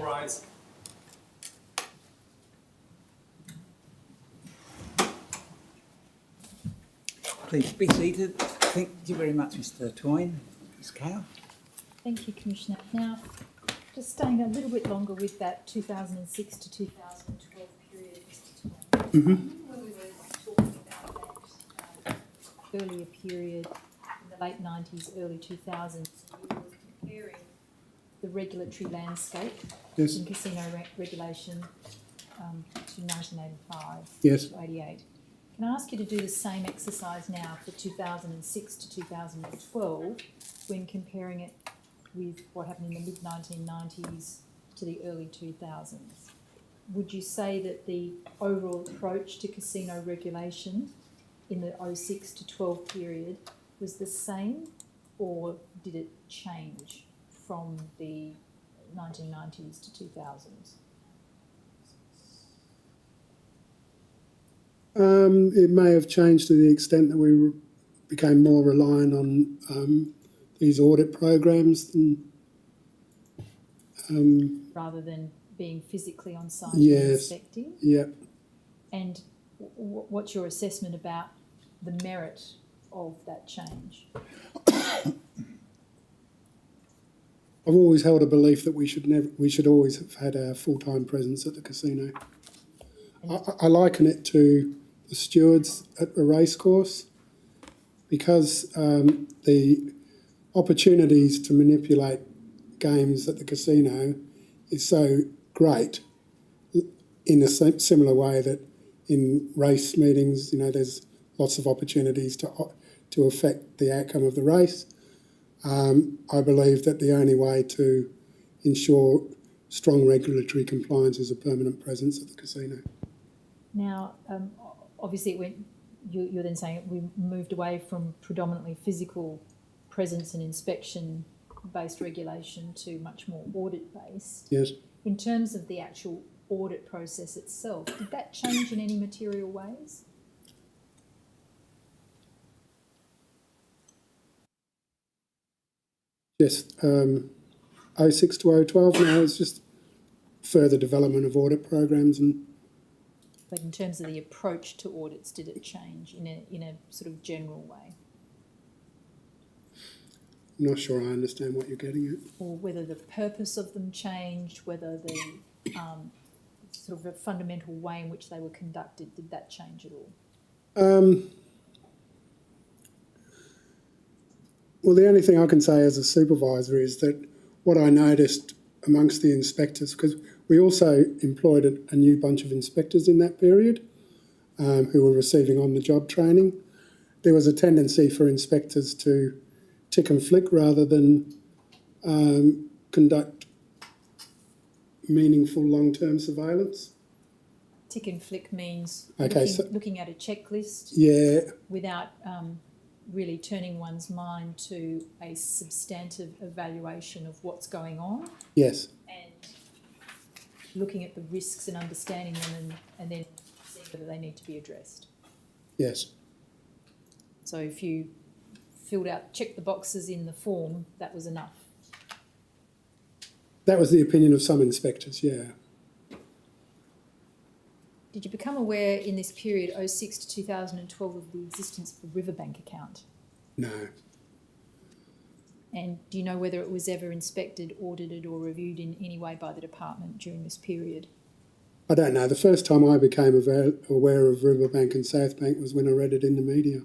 rise. Please be seated. Thank you very much, Mr. Twine. Ms. Cow. Thank you, Commissioner. Now, just staying a little bit longer with that 2006 to 2012 period, Mr. Twine. When we were talking about that earlier period in the late 90s, early 2000s, we were comparing the regulatory landscape in casino regulation to 1985 to 88. Can I ask you to do the same exercise now for 2006 to 2012 when comparing it with what happened in the mid-1990s to the early 2000s? Would you say that the overall approach to casino regulation in the 06 to 12 period was the same, or did it change from the 1990s to 2000s? It may have changed to the extent that we became more reliant on these audit programs than rather than being physically on site yes, and inspecting? Yeah. And what's your assessment about the merit of that change? I've always held a belief that we should always have had a full-time presence at the casino. I liken it to the stewards at a racecourse, because the opportunities to manipulate games at the casino is so great, in a similar way that in race meetings, there's lots of opportunities to affect the outcome of the race. I believe that the only way to ensure strong regulatory compliance is a permanent presence at the casino. Now, obviously, you're then saying we moved away from predominantly physical presence and inspection-based regulation to much more audit-based. Yes. In terms of the actual audit process itself, did that change in any material ways? Yes. 06 to 012 now is just further development of audit programs and. But in terms of the approach to audits, did it change in a sort of general way? I'm not sure I understand what you're getting at. Or whether the purpose of them changed, whether the sort of a fundamental way in which they were conducted, did that change at all? Well, the only thing I can say as a supervisor is that what I noticed amongst the inspectors, because we also employed a new bunch of inspectors in that period who were receiving on-the-job training. There was a tendency for inspectors to tick and flick rather than conduct meaningful long-term surveillance. Tick and flick means looking at a checklist without really turning one's mind to a substantive evaluation of what's going on. Yes. And looking at the risks and understanding them and then seeing whether they need to be addressed. Yes. So if you checked the boxes in the form, that was enough? That was the opinion of some inspectors, yeah. Did you become aware in this period, 06 to 2012, of the existence of the Riverbank account? No. And do you know whether it was ever inspected, audited or reviewed in any way by the department during this period? I don't know. The first time I became aware of Riverbank and Southbank was when I read it in the media.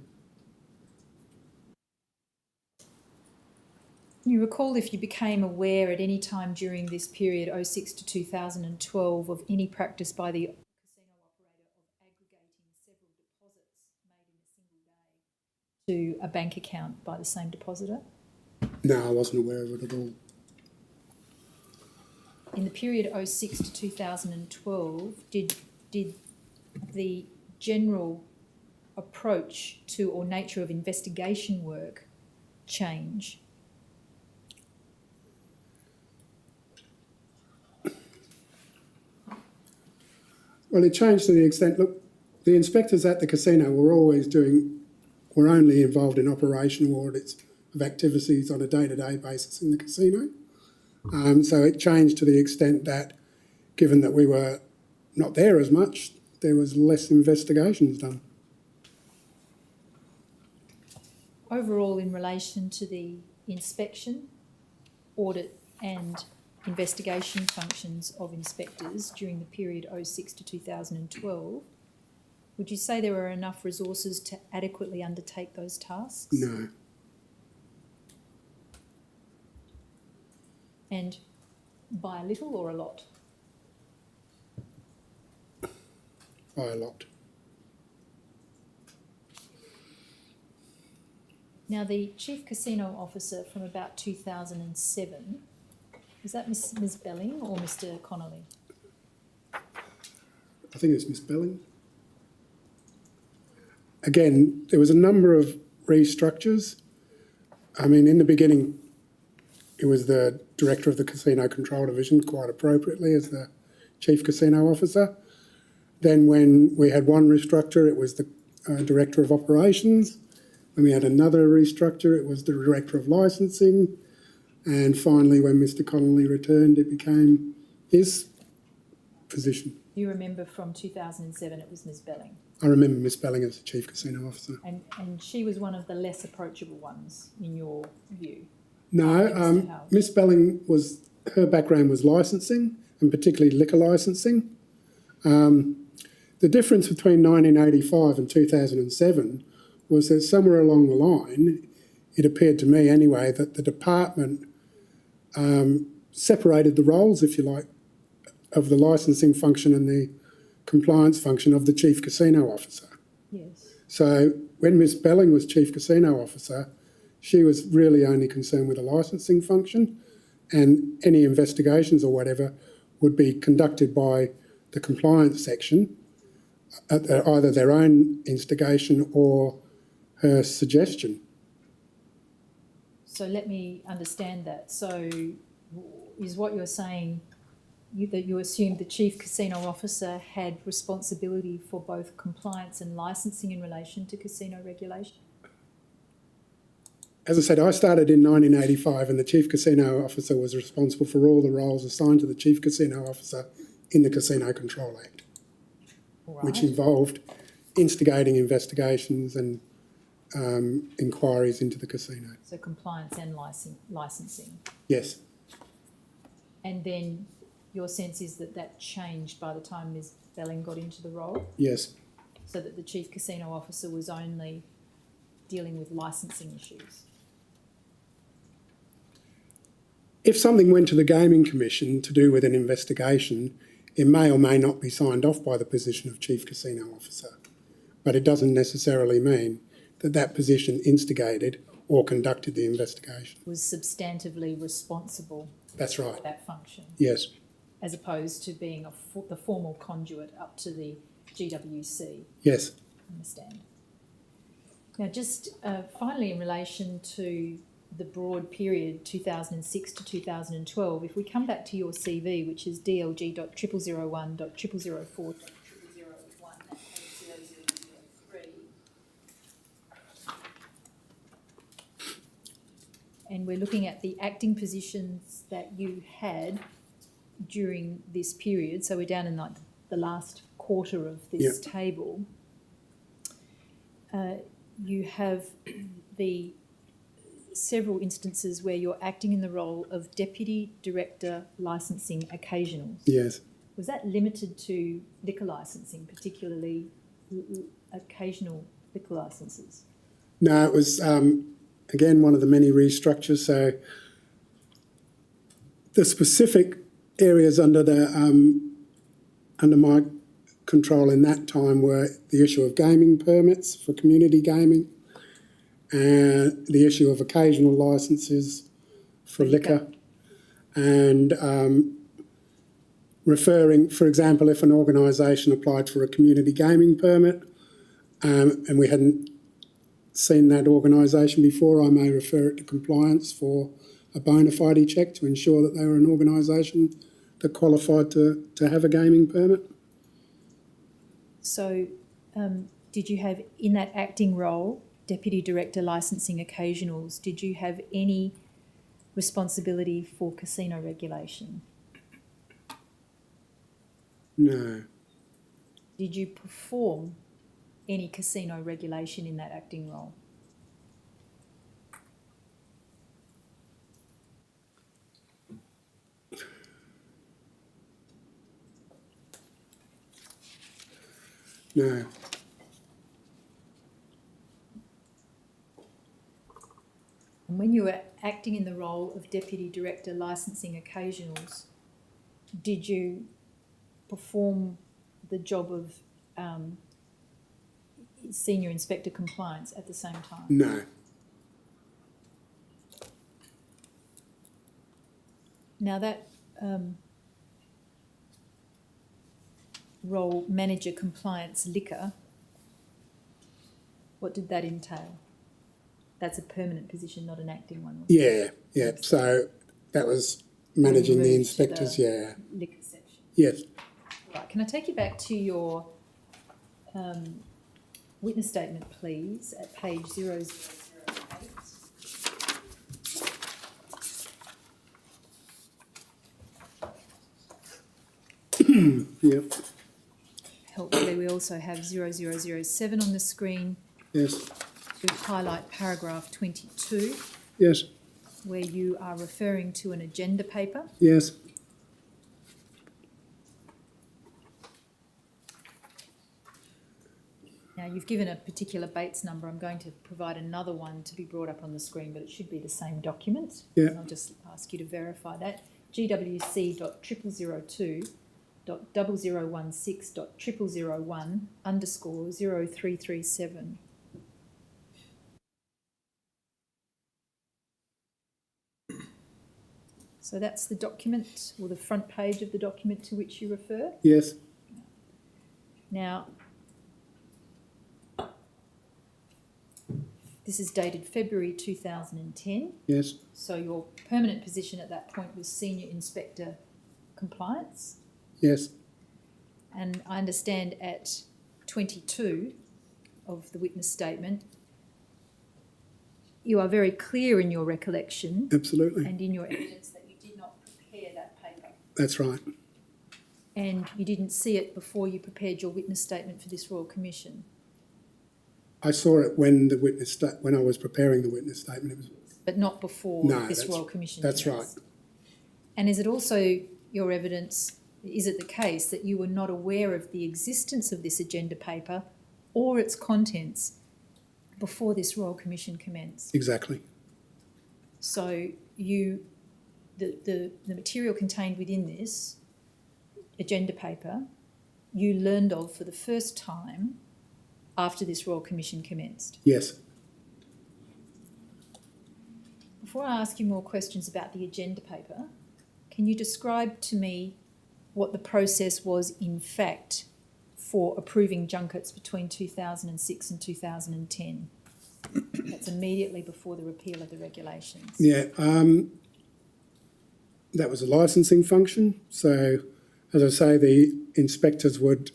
Can you recall if you became aware at any time during this period, 06 to 2012, of any practice by the casino operator of aggregating several deposits made in a single day to a bank account by the same depositor? No, I wasn't aware of it at all. In the period 06 to 2012, did the general approach to or nature of investigation work change? Well, it changed to the extent, look, the inspectors at the casino were only involved in operational audits of activities on a day-to-day basis in the casino. So it changed to the extent that, given that we were not there as much, there was less investigations done. Overall, in relation to the inspection, audit and investigation functions of inspectors during the period 06 to 2012, would you say there were enough resources to adequately undertake those tasks? No. And by a little or a lot? By a lot. Now, the Chief Casino Officer from about 2007, is that Ms Belling or Mr Connolly? I think it's Miss Belling. Again, there was a number of restructures. I mean, in the beginning, it was the Director of the Casino Control Division, quite appropriately, as the Chief Casino Officer. Then when we had one restructure, it was the Director of Operations. When we had another restructure, it was the Director of Licensing. And finally, when Mr Connolly returned, it became his position. You remember from 2007 it was Ms Belling? I remember Miss Belling as the Chief Casino Officer. And she was one of the less approachable ones, in your view? No, Miss Belling her background was licensing, and particularly liquor licensing. The difference between 1985 and 2007 was that somewhere along the line, it appeared to me anyway, that the department separated the roles, if you like, of the licensing function and the compliance function of the Chief Casino Officer. Yes. So when Miss Belling was Chief Casino Officer, she was really only concerned with the licensing function, and any investigations or whatever would be conducted by the compliance section at either their own instigation or her suggestion. So let me understand that. So is what you're saying that you assume the Chief Casino Officer had responsibility for both compliance and licensing in relation to casino regulation? As I said, I started in 1985 and the Chief Casino Officer was responsible for all the roles assigned to the Chief Casino Officer in the Casino Control Act, Right. which involved instigating investigations and inquiries into the casino. So compliance and licensing. Yes. And then your sense is that that changed by the time Ms Belling got into the role? Yes. So that the Chief Casino Officer was only dealing with licensing issues? If something went to the Gaming Commission to do with an investigation, it may or may not be signed off by the position of Chief Casino Officer, but it doesn't necessarily mean that that position instigated or conducted the investigation. Was substantively responsible. That's right. For that function. Yes. As opposed to being the formal conduit up to the GWC. Yes. I understand. Now, just finally, in relation to the broad period 2006 to 2012, if we come back to your CV, which is DLG.001.004.001.00003, and we're looking at the acting positions that you had during this period, so we're down in like the last quarter of this table. You have the several instances where you're acting in the role of Deputy Director Licensing Occasionals. Yes. Was that limited to liquor licensing, particularly occasional liquor licences? No, it was, again, one of the many restructures. So the specific areas under my control in that time were the issue of gaming permits for community gaming, and the issue of occasional licences for liquor, and referring, for example, if an organisation applied for a community gaming permit and we hadn't seen that organisation before, I may refer it to compliance for a bona fide check to ensure that they were an organisation that qualified to have a gaming permit. So did you have, in that acting role, Deputy Director Licensing Occasionals, did you have any responsibility for casino regulation? No. Did you perform any casino regulation in that acting role? No. And when you were acting in the role of Deputy Director Licensing Occasionals, did you perform the job of Senior Inspector Compliance at the same time? No. Now that role, Manager Compliance Liquor, what did that entail? That's a permanent position, not an acting one. Yeah, yeah. So that was managing the inspectors, yeah. Liquor section. Yes. Right, can I take you back to your witness statement, please, at page 0008? Yep. Helpfully, we also have 0007 on the screen. Yes. To highlight paragraph 22, Yes. where you are referring to an agenda paper. Yes. Now, you've given a particular Bates number. I'm going to provide another one to be brought up on the screen, but it should be the same document. Yeah. And I'll just ask you to verify that. GWC.0016.001_0337. So that's the document, or the front page of the document to which you refer. Yes. Now, this is dated February 2010. Yes. So your permanent position at that point was Senior Inspector Compliance. Yes. And I understand at 22 of the witness statement, you are very clear in your recollection Absolutely. and in your evidence that you did not prepare that paper. That's right. And you didn't see it before you prepared your witness statement for this Royal Commission. I saw it when when I was preparing the witness statement. It was, But not before this Royal Commission. That's commenced. right. And is it also your evidence, is it the case that you were not aware of the existence of this agenda paper or its contents before this Royal Commission commenced? Exactly. So the material contained within this agenda paper, you learned of for the first time after this Royal Commission commenced. Yes. Before I ask you more questions about the agenda paper, can you describe to me what the process was in fact for approving junkets between 2006 and 2010? That's immediately before the repeal of the regulations. Yeah. That was a licensing function. So, as I say, the inspectors would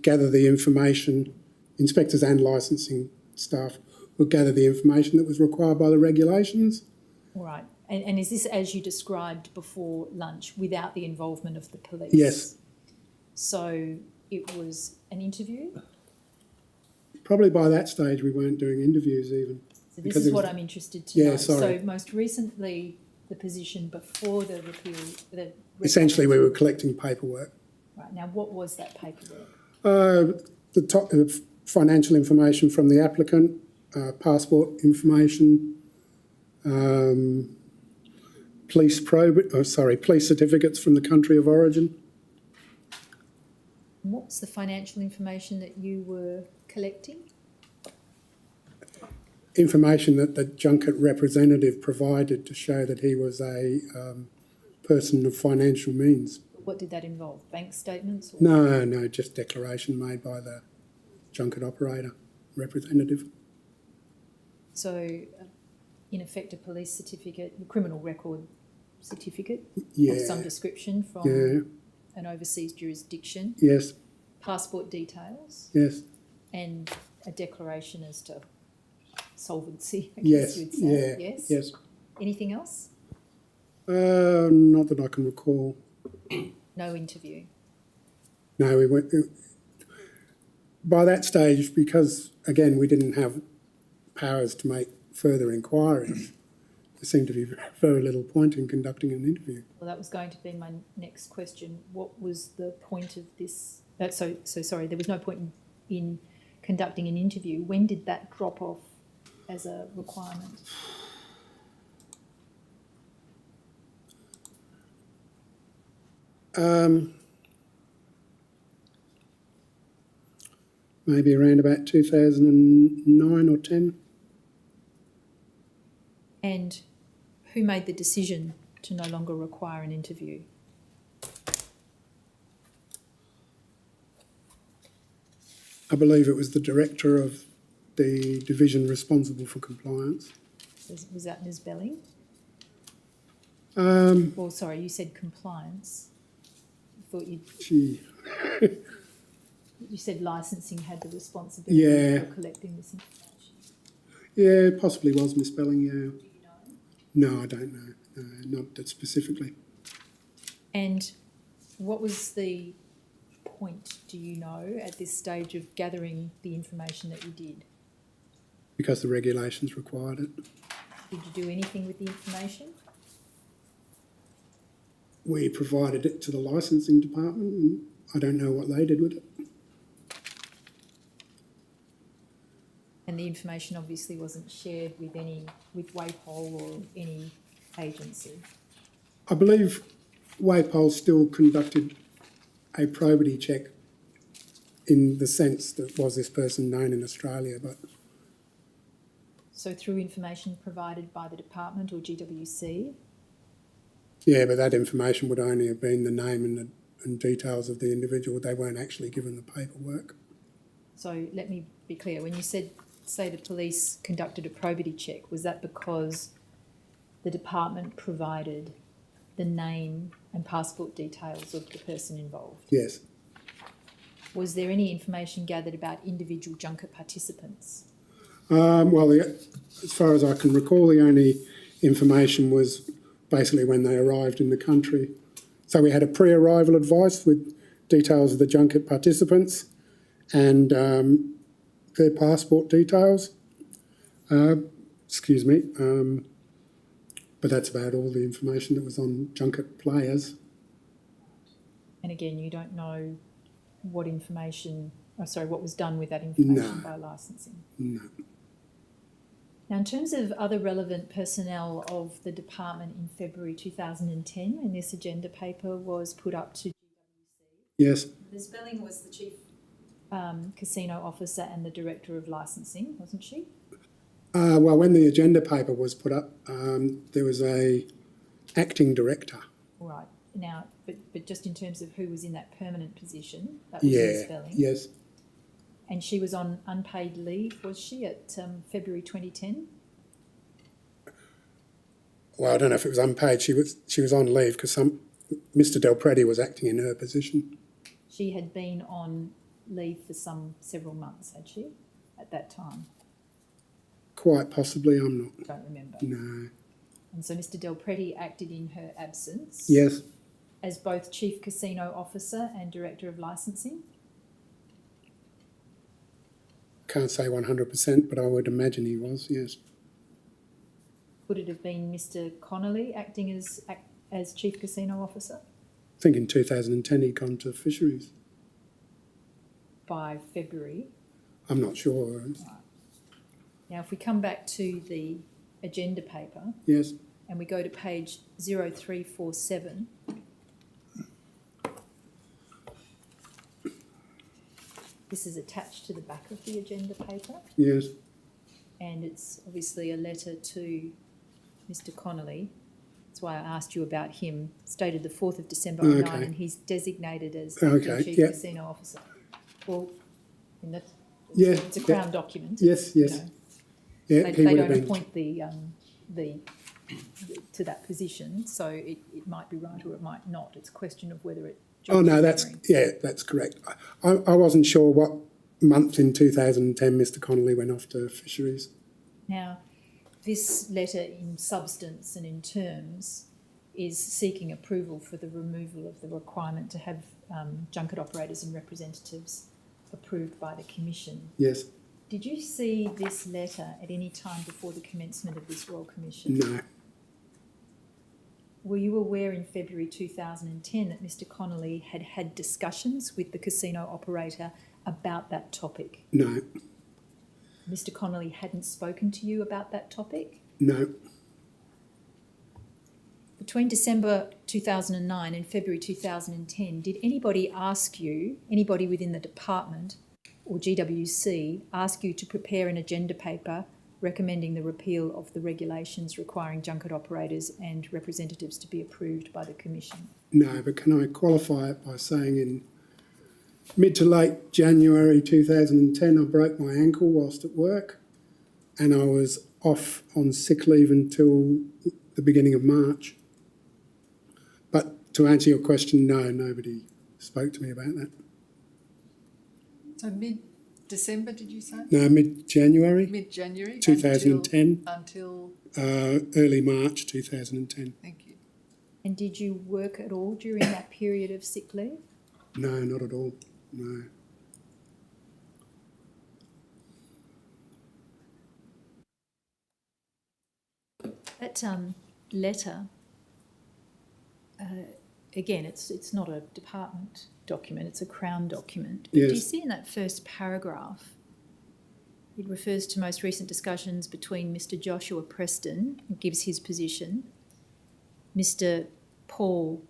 gather the information, inspectors and licensing staff would gather the information that was required by the regulations. All right. And is this as you described before lunch, without the involvement of the police? Yes. So it was an interview? Probably by that stage we weren't doing interviews even. So this is what I'm interested to know. Sorry. So most recently, the position before the repeal... Essentially we were collecting paperwork. Right. Now, what was that paperwork? The financial information from the applicant, passport information, police certificates from the country of origin. And what was the financial information that you were collecting? Information that the Junket representative provided to show that he was a person of financial means. What did that involve? Bank statements? Or? No, just declaration made by the Junket operator representative. So, in effect, a police certificate, a criminal record certificate of some description from an overseas jurisdiction. Yes. Passport details. Yes. And a declaration as to solvency, I yes. guess you'd say. Yes. Yes. Anything else? Not that I can recall. No interview. No, we went. By that stage, because again we didn't have powers to make further inquiries, there seemed to be very little point in conducting an interview. Well, that was going to be my next question. What was the point of this? So sorry, there was no point in conducting an interview. When did that drop off as a requirement? Maybe around about 2009 or 10. And who made the decision to no longer require an interview? I believe it was the director of the division responsible for compliance. Was that Ms. Belling? Um, Well, sorry, you said compliance. I thought you said licensing had the responsibility Yeah. for collecting this information. Yeah, it possibly was misspelling, yeah. Do you know? No, I don't know. No, not that specifically. And what was the point, do you know, at this stage of gathering the information that you did? Because the regulations required it. Did you do anything with the information? We provided it to the licensing department and I don't know what they did with it. And the information obviously wasn't shared with WAPOL or any agency. I believe WAPOL still conducted a probity check in the sense that was this person known in Australia, but So through information provided by the department or GWC? yeah, but that information would only have been the name and details of the individual. They weren't actually given the paperwork. So let me be clear, when you say the police conducted a probity check, was that because the department provided the name and passport details of the person involved? Yes. Was there any information gathered about individual junket participants? As far as I can recall, the only information was basically when they arrived in the country. So we had a pre-arrival advice with details of the junket participants and their passport details. But that's about all the information that was on junket players. And again, you don't know what was done with that information by licensing? No. Now, in terms of other relevant personnel of the department in February 2010, when this agenda paper was put up to GWC, Yes. Ms. Belling was the chief casino officer and the director of licensing, wasn't she? When the agenda paper was put up, there was a acting director. Right. Now, but just in terms of who was in that permanent position, that was Ms. Belling. Yes. And she was on unpaid leave, was she, at February 2010? Well, I don't know if it was unpaid. She was on leave because Mr. Del Preti was acting in her position. She had been on leave for several months, had she, at that time? Quite possibly, I'm not. Don't remember. No. And so Mr. Del Preti acted in her absence? Yes. As both Chief Casino Officer and Director of Licensing? Can't say 100%, but I would imagine he was, yes. Could it have been Mr. Connolly acting as Chief Casino Officer? I think in 2010 he'd gone to fisheries. By February? I'm not sure. Right. Now, if we come back to the agenda paper, Yes. and we go to page 0347, this is attached to the back of the agenda paper, Yes. and it's obviously a letter to Mr. Connolly. That's why I asked you about him. It's dated the 4th of December 2009, and he's designated as the Chief Casino Officer. Well, it's a Crown document. Yes, yes. You know. Yeah, They don't appoint to that position, so it might be right or it might not. It's a question of whether it... Oh, no, that's correct. I wasn't sure what month in 2010 Mr. Connolly went off to fisheries. Now, this letter in substance and in terms is seeking approval for the removal of the requirement to have junket operators and representatives approved by the Commission. Yes. Did you see this letter at any time before the commencement of this Royal Commission? No. Were you aware in February 2010 that Mr Connolly had had discussions with the casino operator about that topic? No. Mr Connolly hadn't spoken to you about that topic? No. Between December 2009 and February 2010, did anybody ask you, anybody within the department or GWC, ask you to prepare an agenda paper recommending the repeal of the regulations requiring junket operators and representatives to be approved by the Commission? No, but can I qualify it by saying in mid to late January 2010 I broke my ankle whilst at work and I was off on sick leave until the beginning of March. But to answer your question, no, nobody spoke to me about that. So mid-December, did you say? No, mid-January Mid-January? 2010. Until, Early March 2010. thank you. And did you work at all during that period of sick leave? No, not at all. No. That letter, again, it's not a department document, it's a Crown document. But Yes. do you see in that first paragraph, it refers to most recent discussions between Mr Joshua Preston, who gives his position, Mr Paul,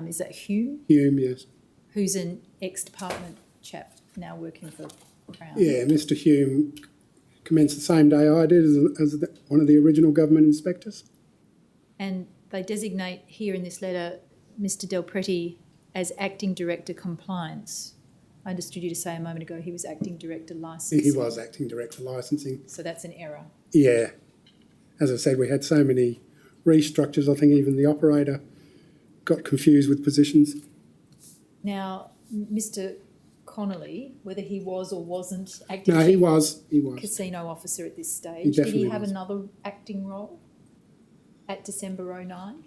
is that Hume, Hume, yes. who's an ex-department chap now working for Crown? Yeah, Mr Hume commenced the same day I did as one of the original government inspectors. And they designate here in this letter Mr Del Preti as Acting Director Compliance. I understood you to say a moment ago he was Acting Director Licensing. He was acting director licensing. So that's an error. Yeah. As I said, we had so many restructures, I think even the operator got confused with positions. Now, Mr Connolly, whether he was or wasn't acting No, he was. casino officer at this stage, He did he definitely have was. another acting role at December 2009?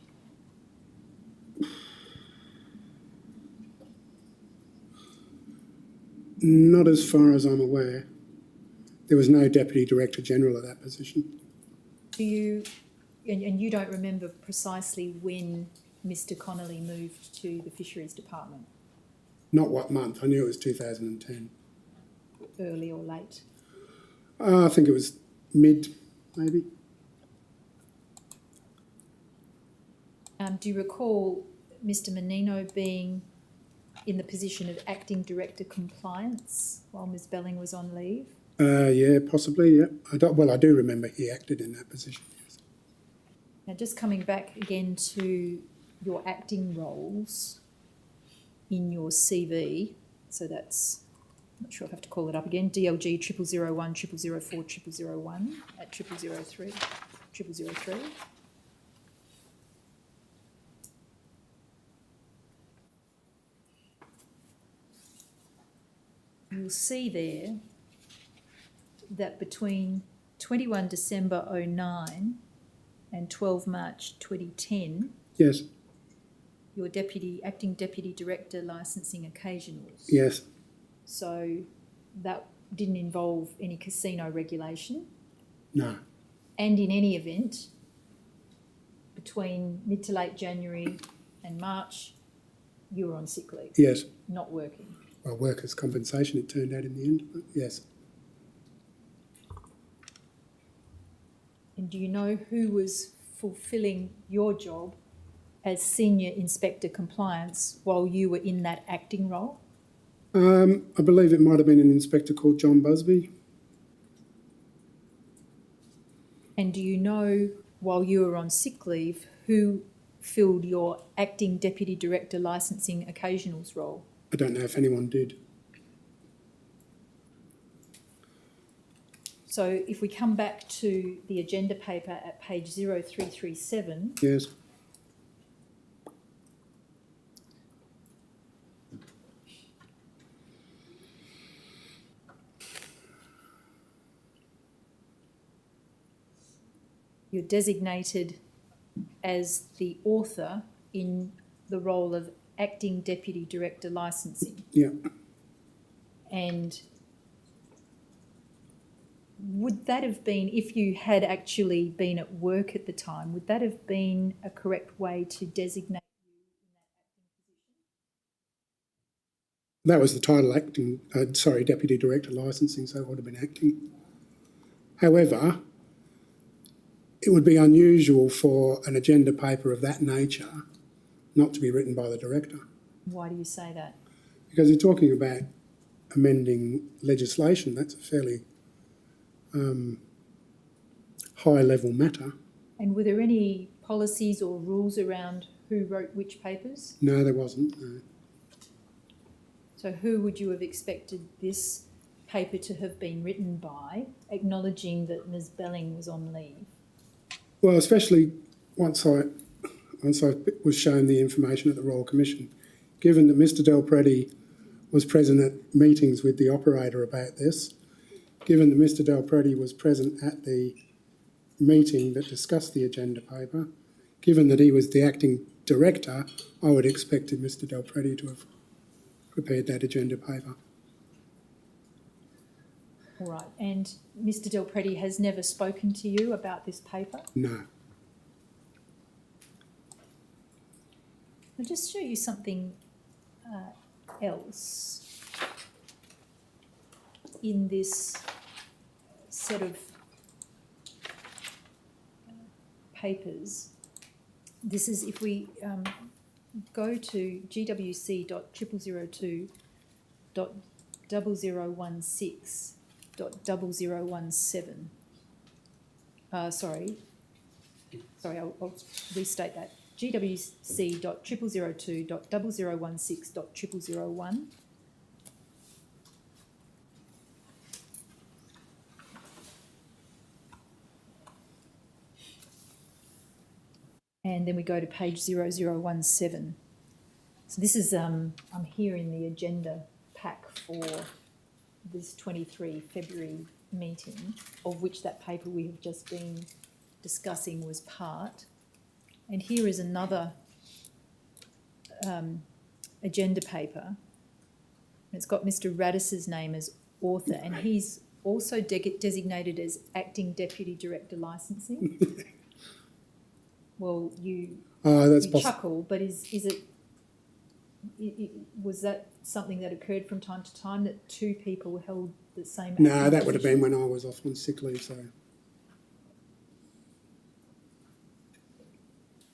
Not as far as I'm aware. There was no Deputy Director General at that position. Do you, and you don't remember precisely when Mr Connolly moved to the Fisheries Department, Not what month. I knew it was 2010. early or late? I think it was mid, maybe. Do you recall Mr Menino being in the position of Acting Director Compliance while Ms Belling was on leave? Yeah, possibly, yeah. I do remember he acted in that position, yes. Now, just coming back again to your acting roles in your CV, so that's, I'm not sure if I have to call it up again, DLG 0001, 0004, 0001 at 0003, 0003. You'll see there that between 21 December 2009 and 12 March 2010, Yes, your acting deputy director licensing occasionals. yes. So that didn't involve any casino regulation. No, And in any event, between mid to late January and March, you were on sick leave, yes. not working. Well, workers' compensation it turned out in the end, but yes. And do you know who was fulfilling your job as Senior Inspector Compliance while you were in that acting role? I believe it might have been an inspector called John Busby. And do you know, while you were on sick leave, who filled your Acting Deputy Director Licensing Occasionals role? I don't know if anyone did. So if we come back to the agenda paper at page 0337, Yes, you're designated as the author in the role of acting deputy director licensing. Yeah. And would that have been, if you had actually been at work at the time, would that have been a correct way to designate you in that acting position? That was the title, Deputy Director Licensing, so it would have been acting. However, it would be unusual for an agenda paper of that nature not to be written by the Director. Why do you say that? Because you're talking about amending legislation. That's a fairly high-level matter. And were there any policies or rules around who wrote which papers? No, there wasn't. No. So who would you have expected this paper to have been written by, acknowledging that Ms Belling was on leave? Well, especially once I was shown the information at the Royal Commission, given that Mr Del Preti was present at meetings with the operator about this, given that Mr Del Preti was present at the meeting that discussed the agenda paper, given that he was the acting director, I would have expected Mr Del Preti to have prepared that agenda paper. All right, and Mr Del Preti has never spoken to you about this paper? No. I'll just show you something else in this set of papers. This is, if we go to GWC.0002.0016.0017. Sorry, I'll restate that. GWC.0002.0016.0001. And then we go to page 0017. So this is, I'm here in the agenda pack for this 23 February meeting, of which that paper we have just been discussing was part. And here is another agenda paper. It's got Mr Radis's name as author, and he's also designated as acting deputy director licensing. Well, you chuckle, but is it was that something that occurred from time to time, that two people held the same? No, that would have been when I was off on sick leave.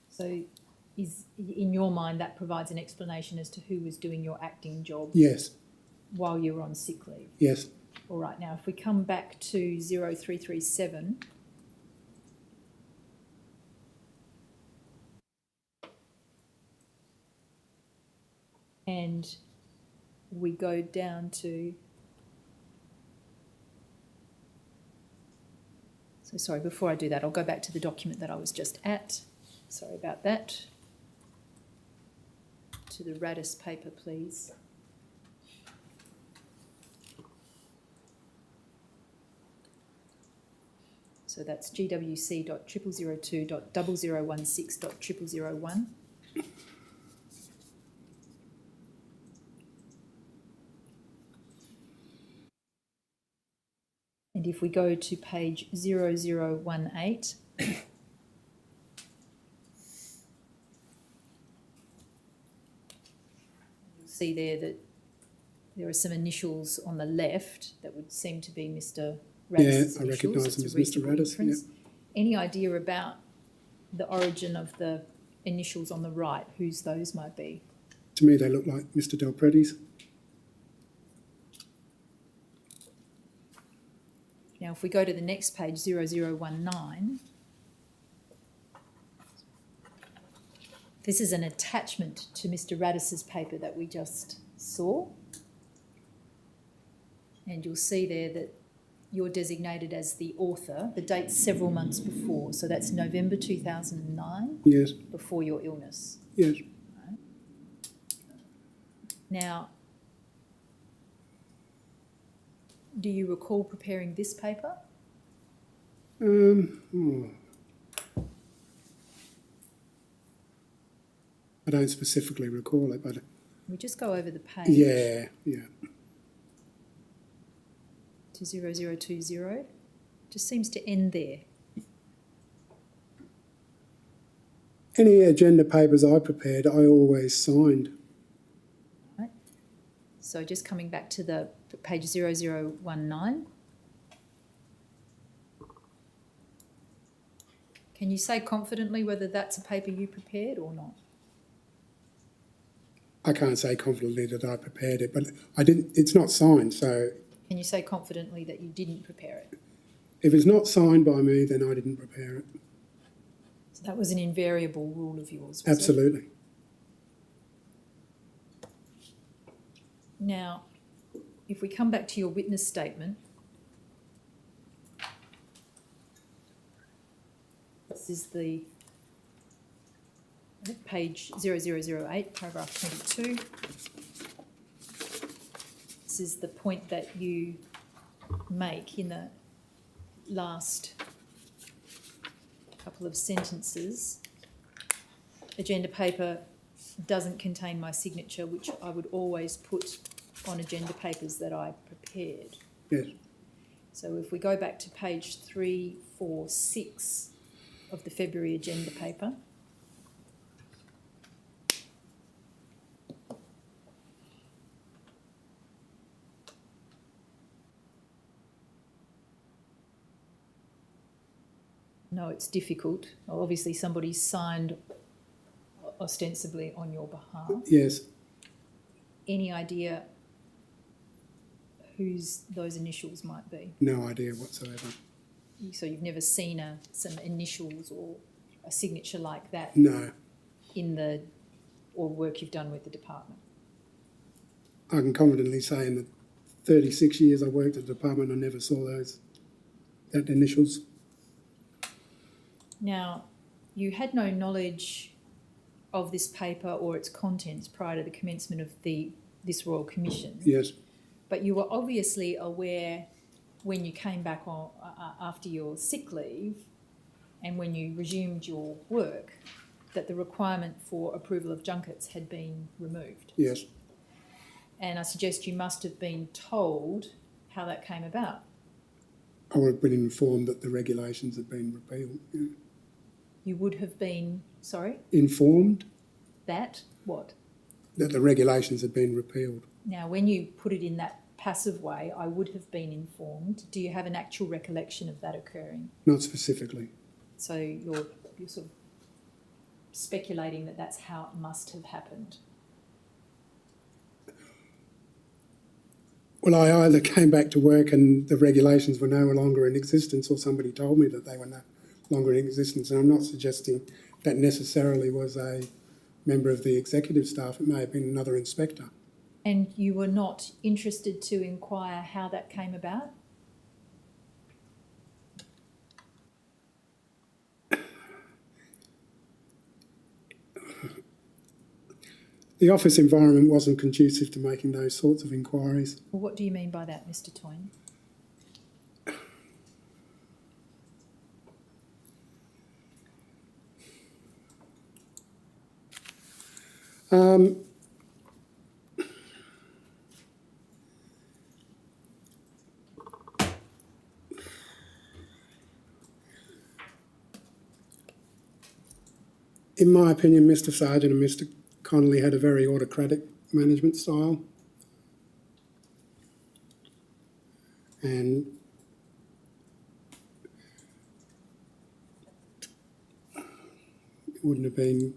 So, is in your mind that provides an explanation as to who was doing your acting job? Yes. While you were on sick leave. Yes. All right. Now, if we come back to 0337. And we go down to, so sorry, before I do that, I'll go back to the document that I was just at. Sorry about that. To the Radis paper, please. So that's GWC.0002.0016.0001. And if we go to page 0018, you'll see there that there are some initials on the left that would seem to be Mr Radis's initials. I recognise them as Mr Radis. Yep. Any idea about the origin of the initials on the right, whose those might be? To me, they look like Mr Del Preti's. Now, if we go to the next page, 0019, this is an attachment to Mr Radis's paper that we just saw. And you'll see there that you're designated as the author. The date's several months before, so that's November 2009. Yes. Before your illness. Yes. Right. Now, do you recall preparing this paper? I don't specifically recall it, but We just go over the page. yeah. To 0020. Just seems to end there. Any agenda papers I prepared, I always signed. Right. So just coming back to the page 0019. Can you say confidently whether that's a paper you prepared or not? I can't say confidently that I prepared it, but I didn't. It's not signed, so Can you say confidently that you didn't prepare it? if it's not signed by me, then I didn't prepare it. So that was an invariable rule of yours, was it? Absolutely. Now, if we come back to your witness statement, this is the page 0008, paragraph 22. This is the point that you make in the last couple of sentences. Agenda paper doesn't contain my signature, which I would always put on agenda papers that I prepared. Yes. So if we go back to page 346 of the February agenda paper, no, it's difficult. Obviously somebody's signed ostensibly on your behalf. Yes. Any idea whose those initials might be? No idea whatsoever. So you've never seen some initials or a signature like that No. in the or work you've done with the department? I can confidently say in the 36 years I worked at the department, I never saw that initials. Now, you had no knowledge of this paper or its contents prior to the commencement of this Royal Commission. Yes. But you were obviously aware when you came back after your sick leave and when you resumed your work that the requirement for approval of junkets had been removed. Yes. And I suggest you must have been told how that came about. I would have been informed that the regulations had been repealed. Yeah. You would have been, sorry? Informed That what? that the regulations had been repealed. Now, when you put it in that passive way, I would have been informed. Do you have an actual recollection of that occurring? Not specifically. So you're sort of speculating that that's how it must have happened. Well, I either came back to work and the regulations were no longer in existence, or somebody told me that they were no longer in existence. And I'm not suggesting that necessarily was a member of the executive staff. It may have been another inspector. And you were not interested to inquire how that came about? The office environment wasn't conducive to making those sorts of inquiries. Well, what do you mean by that, Mr. Toyne? In my opinion, Mr. Sargent and Mr. Connolly had a very autocratic management style. And it wouldn't have been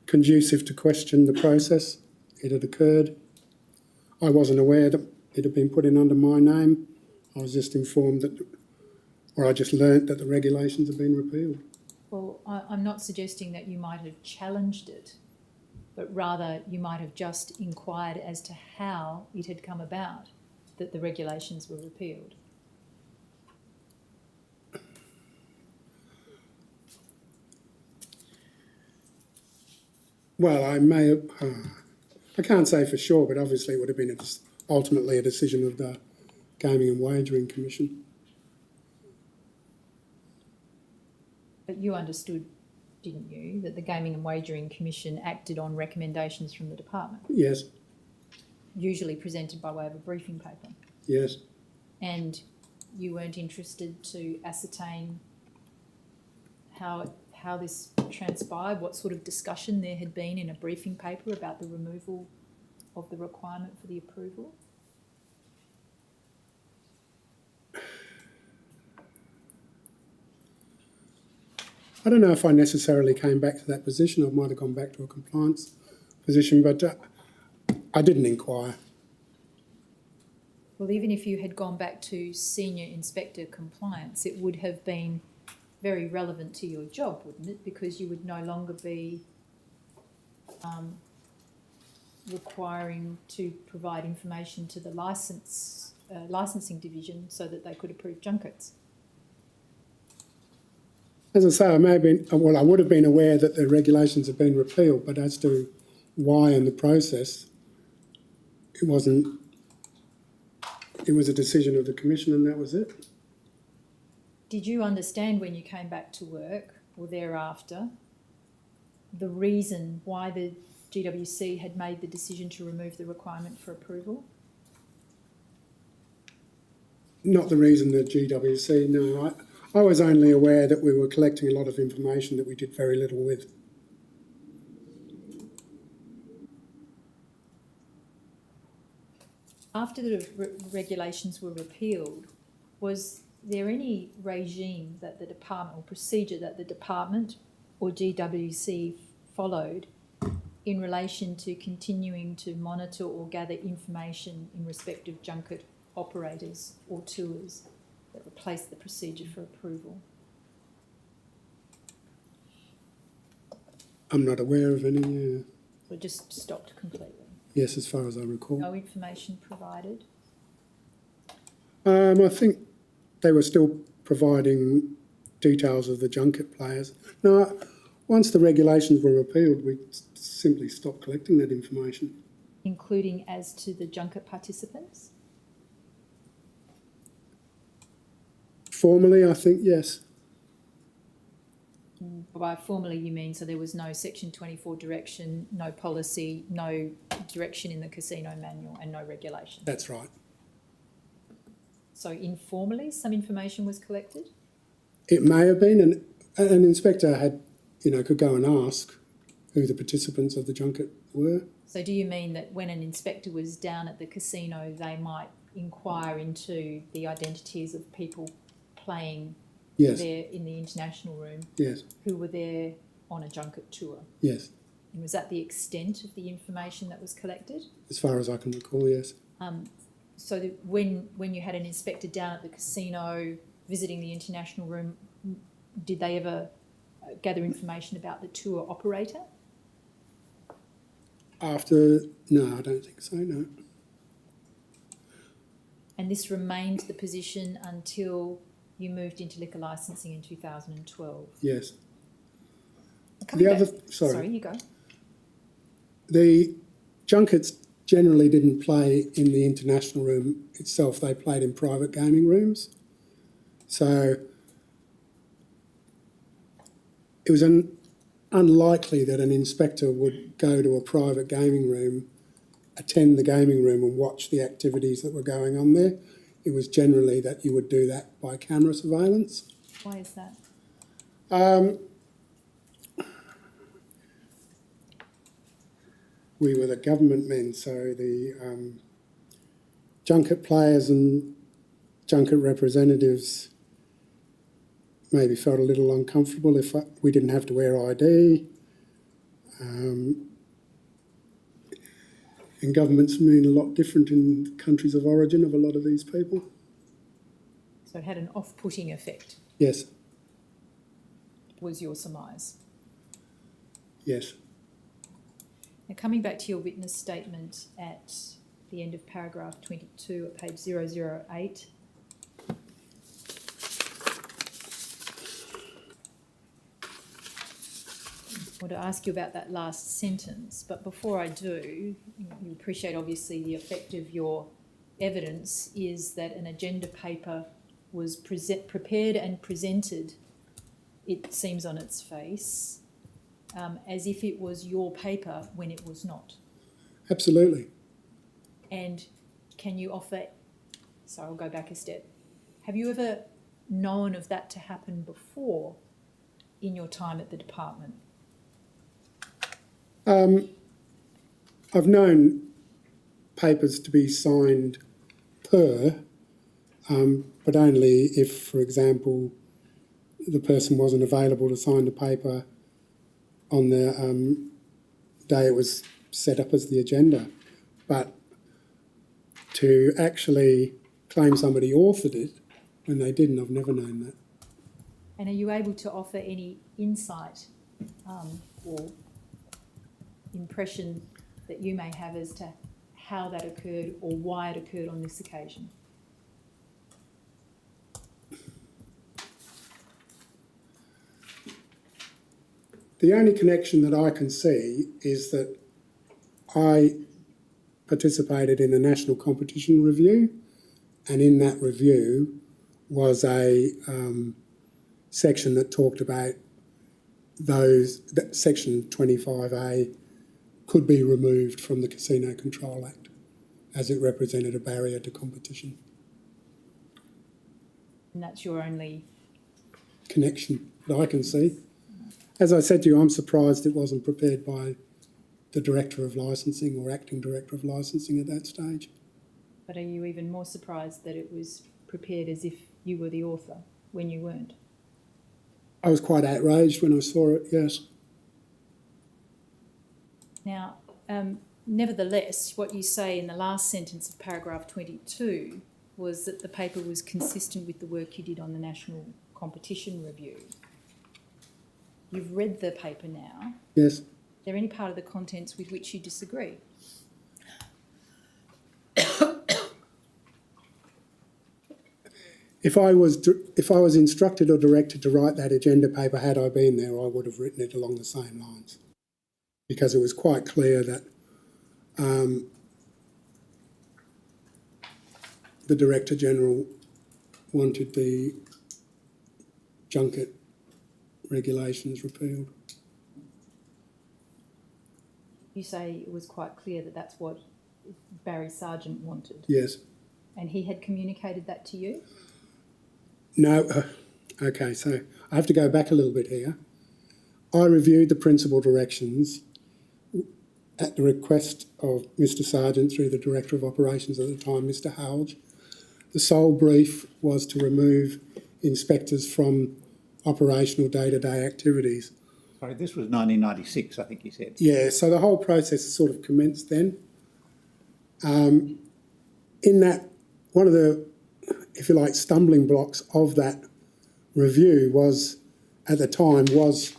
conducive to question the process. It had occurred. I wasn't aware that it had been put in under my name. I was just informed that, or I just learnt that the regulations had been repealed. Well, I'm not suggesting that you might have challenged it, but rather you might have just inquired as to how it had come about that the regulations were repealed. Well, I may have, I can't say for sure, but obviously it would have been ultimately a decision of the Gaming and Wagering Commission. But you understood didn't you, that the Gaming and Wagering Commission acted on recommendations from the department, Yes, usually presented by way of a briefing paper, yes. and you weren't interested to ascertain how this transpired, what sort of discussion there had been in a briefing paper about the removal of the requirement for the approval? I don't know if I necessarily came back to that position. I might have gone back to a compliance position, but I didn't inquire. Well, even if you had gone back to Senior Inspector Compliance, it would have been very relevant to your job, wouldn't it? Because you would no longer be requiring to provide information to the licensing division so that they could approve junkets. As I say, I would have been aware that the regulations have been repealed, but as to why in the process, it wasn't. It was a decision of the Commission and that was it. Did you understand when you came back to work or thereafter the reason why the GWC had made the decision to remove the requirement for approval? Not the reason the GWC, no. I was only aware that we were collecting a lot of information that we did very little with. After the regulations were repealed, was there any regime that the department or procedure that the department or GWC followed in relation to continuing to monitor or gather information in respect of junket operators or tours that replaced the procedure for approval? I'm not aware of any. Or just stopped completely? Yes, as far as I recall. No information provided? I think they were still providing details of the junket players. No, once the regulations were repealed, we simply stopped collecting that information. Including as to the junket participants? Formally, I think yes. By formally you mean so there was no Section 24 direction, no policy, no direction in the casino manual and no regulation? That's right. So informally some information was collected? It may have been, and an inspector had, could go and ask who the participants of the junket were. So do you mean that when an inspector was down at the casino they might inquire into the identities of people playing Yes. there in the international room? Yes. Who were there on a junket tour? Yes. And was that the extent of the information that was collected? As far as I can recall, yes. So that when you had an inspector down at the casino visiting the international room, did they ever gather information about the tour operator? No, I don't think so, no. And this remained the position until you moved into liquor licensing in 2012? Yes. Sorry, you go. The junkets generally didn't play in the international room itself. They played in private gaming rooms. So it was unlikely that an inspector would go to a private gaming room, attend the gaming room and watch the activities that were going on there. It was generally that you would do that by camera surveillance. Why is that? We were the government men, so the junket players and junket representatives maybe felt a little uncomfortable if we didn't have to wear ID. And governments mean a lot different in countries of origin of a lot of these people. So it had an off-putting effect? Yes. Was your surmise? Yes. Now coming back to your witness statement at the end of paragraph 22 at page 008, I want to ask you about that last sentence, but before I do, you appreciate obviously the effect of your evidence is that an agenda paper was prepared and presented, it seems on its face, as if it was your paper when it was not? Absolutely. And can you offer, sorry, I'll go back a step. Have you ever known of that to happen before in your time at the department? I've known papers to be signed per, but only if, for example, the person wasn't available to sign the paper on the day it was set up as the agenda. But to actually claim somebody authored it when they didn't, I've never known that. And are you able to offer any insight or impression that you may have as to how that occurred or why it occurred on this occasion? The only connection that I can see is that I participated in a national competition review, and in that review was a section that talked about that section 25A could be removed from the Casino Control Act as it represented a barrier to competition. And that's your only connection that I can see. As I said to you, I'm surprised it wasn't prepared by the Director of Licensing or Acting Director of Licensing at that stage. But are you even more surprised that it was prepared as if you were the author when you weren't? I was quite outraged when I saw it, yes. Now, nevertheless, what you say in the last sentence of paragraph 22 was that the paper was consistent with the work you did on the National Competition Review. You've read the paper now. Yes. Is there any part of the contents with which you disagree? If I was instructed or directed to write that agenda paper, had I been there, I would have written it along the same lines, because it was quite clear that the Director General wanted the Junket regulations repealed. You say it was quite clear that that's what Barry Sargent wanted. Yes. And he had communicated that to you? No. Okay, so I have to go back a little bit here. I reviewed the principal directions at the request of Mr. Sargent through the Director of Operations at the time, Mr. Howelge. The sole brief was to remove inspectors from operational day-to-day activities. Sorry, this was 1996, I think you said. Yeah, so the whole process sort of commenced then. In that, one of the, if you like, stumbling blocks of that review was, at the time, was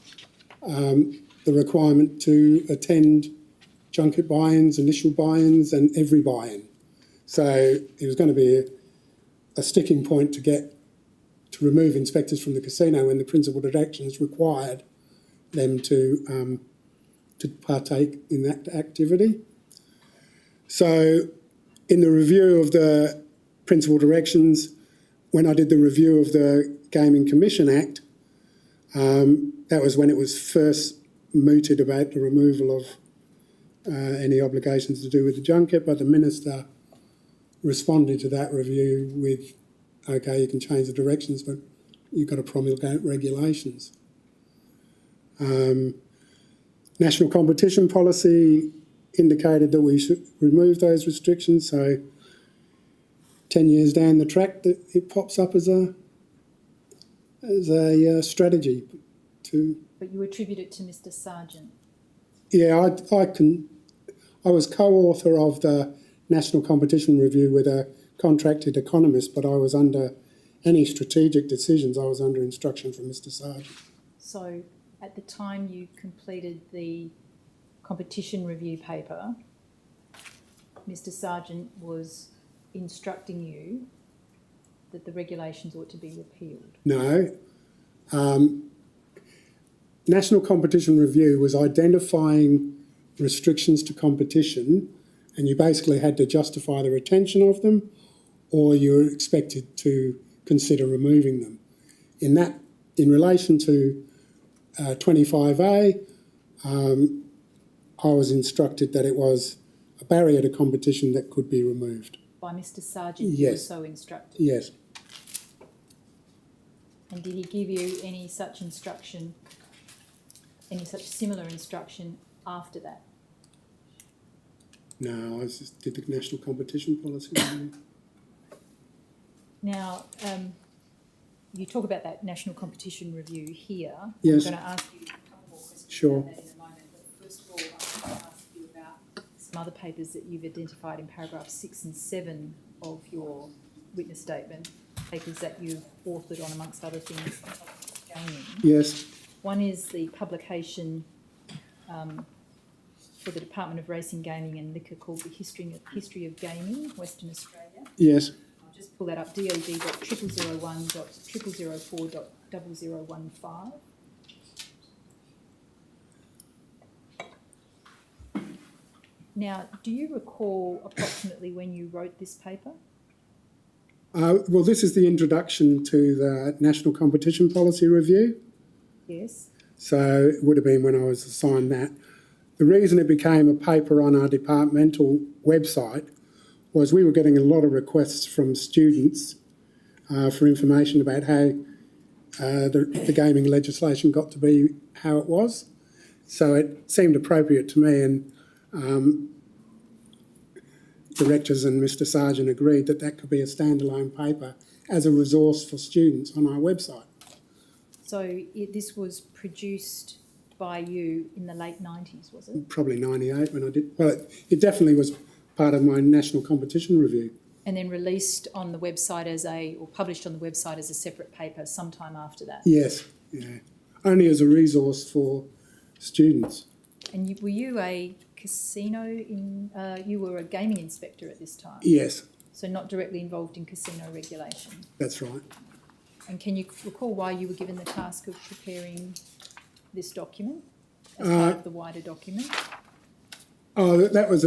the requirement to attend junket buy-ins, initial buy-ins and every buy-in. So it was going to be a sticking point to remove inspectors from the casino when the principal directions required them to partake in that activity. So in the review of the principal directions, when I did the review of the Gaming Commission Act, that was when it was first mooted about the removal of any obligations to do with the junket, but the Minister responded to that review with, okay, you can change the directions, but you've got to promulgate regulations. National competition policy indicated that we should remove those restrictions, so 10 years down the track that it pops up as a strategy to... But you attribute it to Mr. Sargent. Yeah, I was co-author of the National Competition Review with a contracted economist, but I was under any strategic decisions, I was under instruction from Mr. Sargent. So at the time you completed the competition review paper, Mr. Sargent was instructing you that the regulations ought to be repealed. No. National Competition Review was identifying restrictions to competition, and you basically had to justify the retention of them, or you were expected to consider removing them. In relation to 25A, I was instructed that it was a barrier to competition that could be removed. By Mr. Sargent, you were Yes. so instructed. Yes. And did he give you any such instruction, any such similar instruction after that? No, I just did the national competition policy review. Now, you talk about that national competition review here. Yes. I'm going to ask you a couple more questions Sure. about that in a moment. But first of all, I'm going to ask you about some other papers that you've identified in paragraphs 6 and 7 of your witness statement, papers that you've authored on, amongst other things, gaming. Yes. One is the publication for the Department of Racing, Gaming and Liquor called The History of Gaming, Western Australia. Yes. I'll just pull that up, dod.0001.004.0015. Now, do you recall approximately when you wrote this paper? Well, this is the introduction to the National Competition Policy Review. Yes. So it would have been when I was assigned that. The reason it became a paper on our departmental website was we were getting a lot of requests from students for information about how the gaming legislation got to be how it was. So it seemed appropriate to me, and directors and Mr. Sargent agreed that that could be a standalone paper as a resource for students on our website. So this was produced by you in the late 90s, was it? Probably 98 when I did. Well, it definitely was part of my national competition review. And then released on the website or published on the website as a separate paper sometime after that? Yes, yeah. Only as a resource for students. And were you a casino you were a gaming inspector at this time? Yes, So not directly involved in casino regulation? that's right. And can you recall why you were given the task of preparing this document as part of the wider document? Oh, that was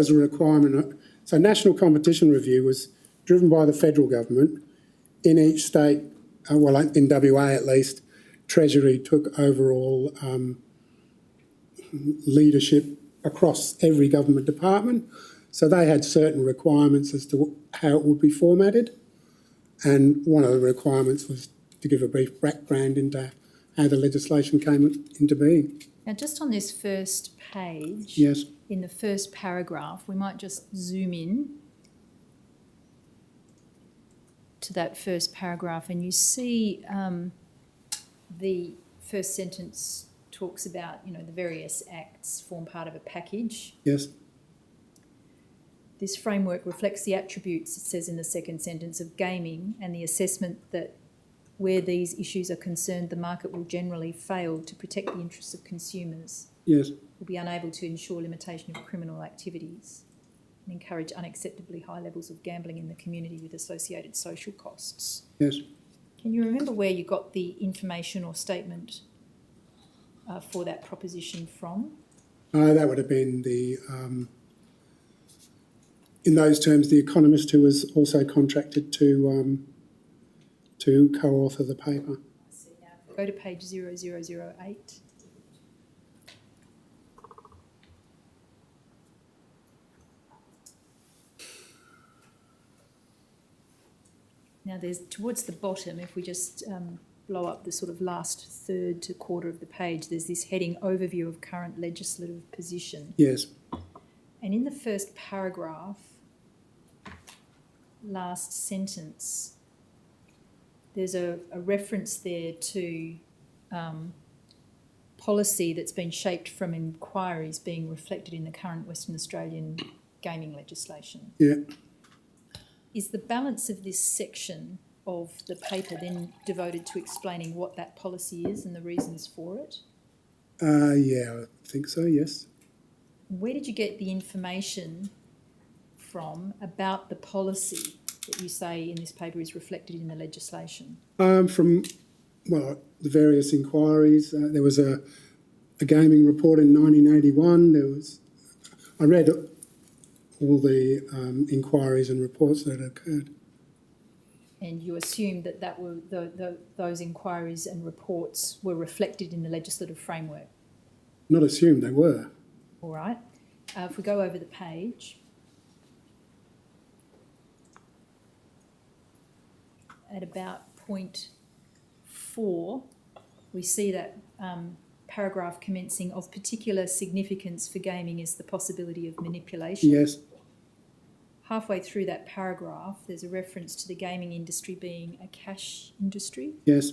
a requirement. So National Competition Review was driven by the federal government. In each state, well, in WA at least, Treasury took overall leadership across every government department. So they had certain requirements as to how it would be formatted. And one of the requirements was to give a brief background into how the legislation came into being. Now, just on this first page, Yes. in the first paragraph, we might just zoom in to that first paragraph, and you see the first sentence talks about, the various acts form part of a package. Yes. This framework reflects the attributes, it says in the second sentence, of gaming and the assessment that where these issues are concerned, the market will generally fail to protect the interests of consumers, Yes. will be unable to ensure limitation of criminal activities and encourage unacceptably high levels of gambling in the community with associated social costs. Yes. Can you remember where you got the information or statement for that proposition from? That would have been the, in those terms, the economist who was also contracted to co-author the paper. I see now. If we go to page 0008. Now there's, towards the bottom, if we just blow up the sort of last third to quarter of the page, there's this heading, Overview of Current Legislative Position. Yes. And in the first paragraph, last sentence, there's a reference there to policy that's been shaped from inquiries being reflected in the current Western Australian gaming legislation. Yeah. Is the balance of this section of the paper then devoted to explaining what that policy is and the reasons for it? Yeah, I think so, yes. Where did you get the information from about the policy that you say in this paper is reflected in the legislation? From, well, the various inquiries. There was a gaming report in 1981. I read all the inquiries and reports that occurred. And you assume that were those inquiries and reports were reflected in the legislative framework? Not assumed they were. All right. If we go over the page, at about point 4, we see that paragraph commencing of particular significance for gaming is the possibility of manipulation. Yes, Halfway through that paragraph, there's a reference to the gaming industry being a cash industry, yes,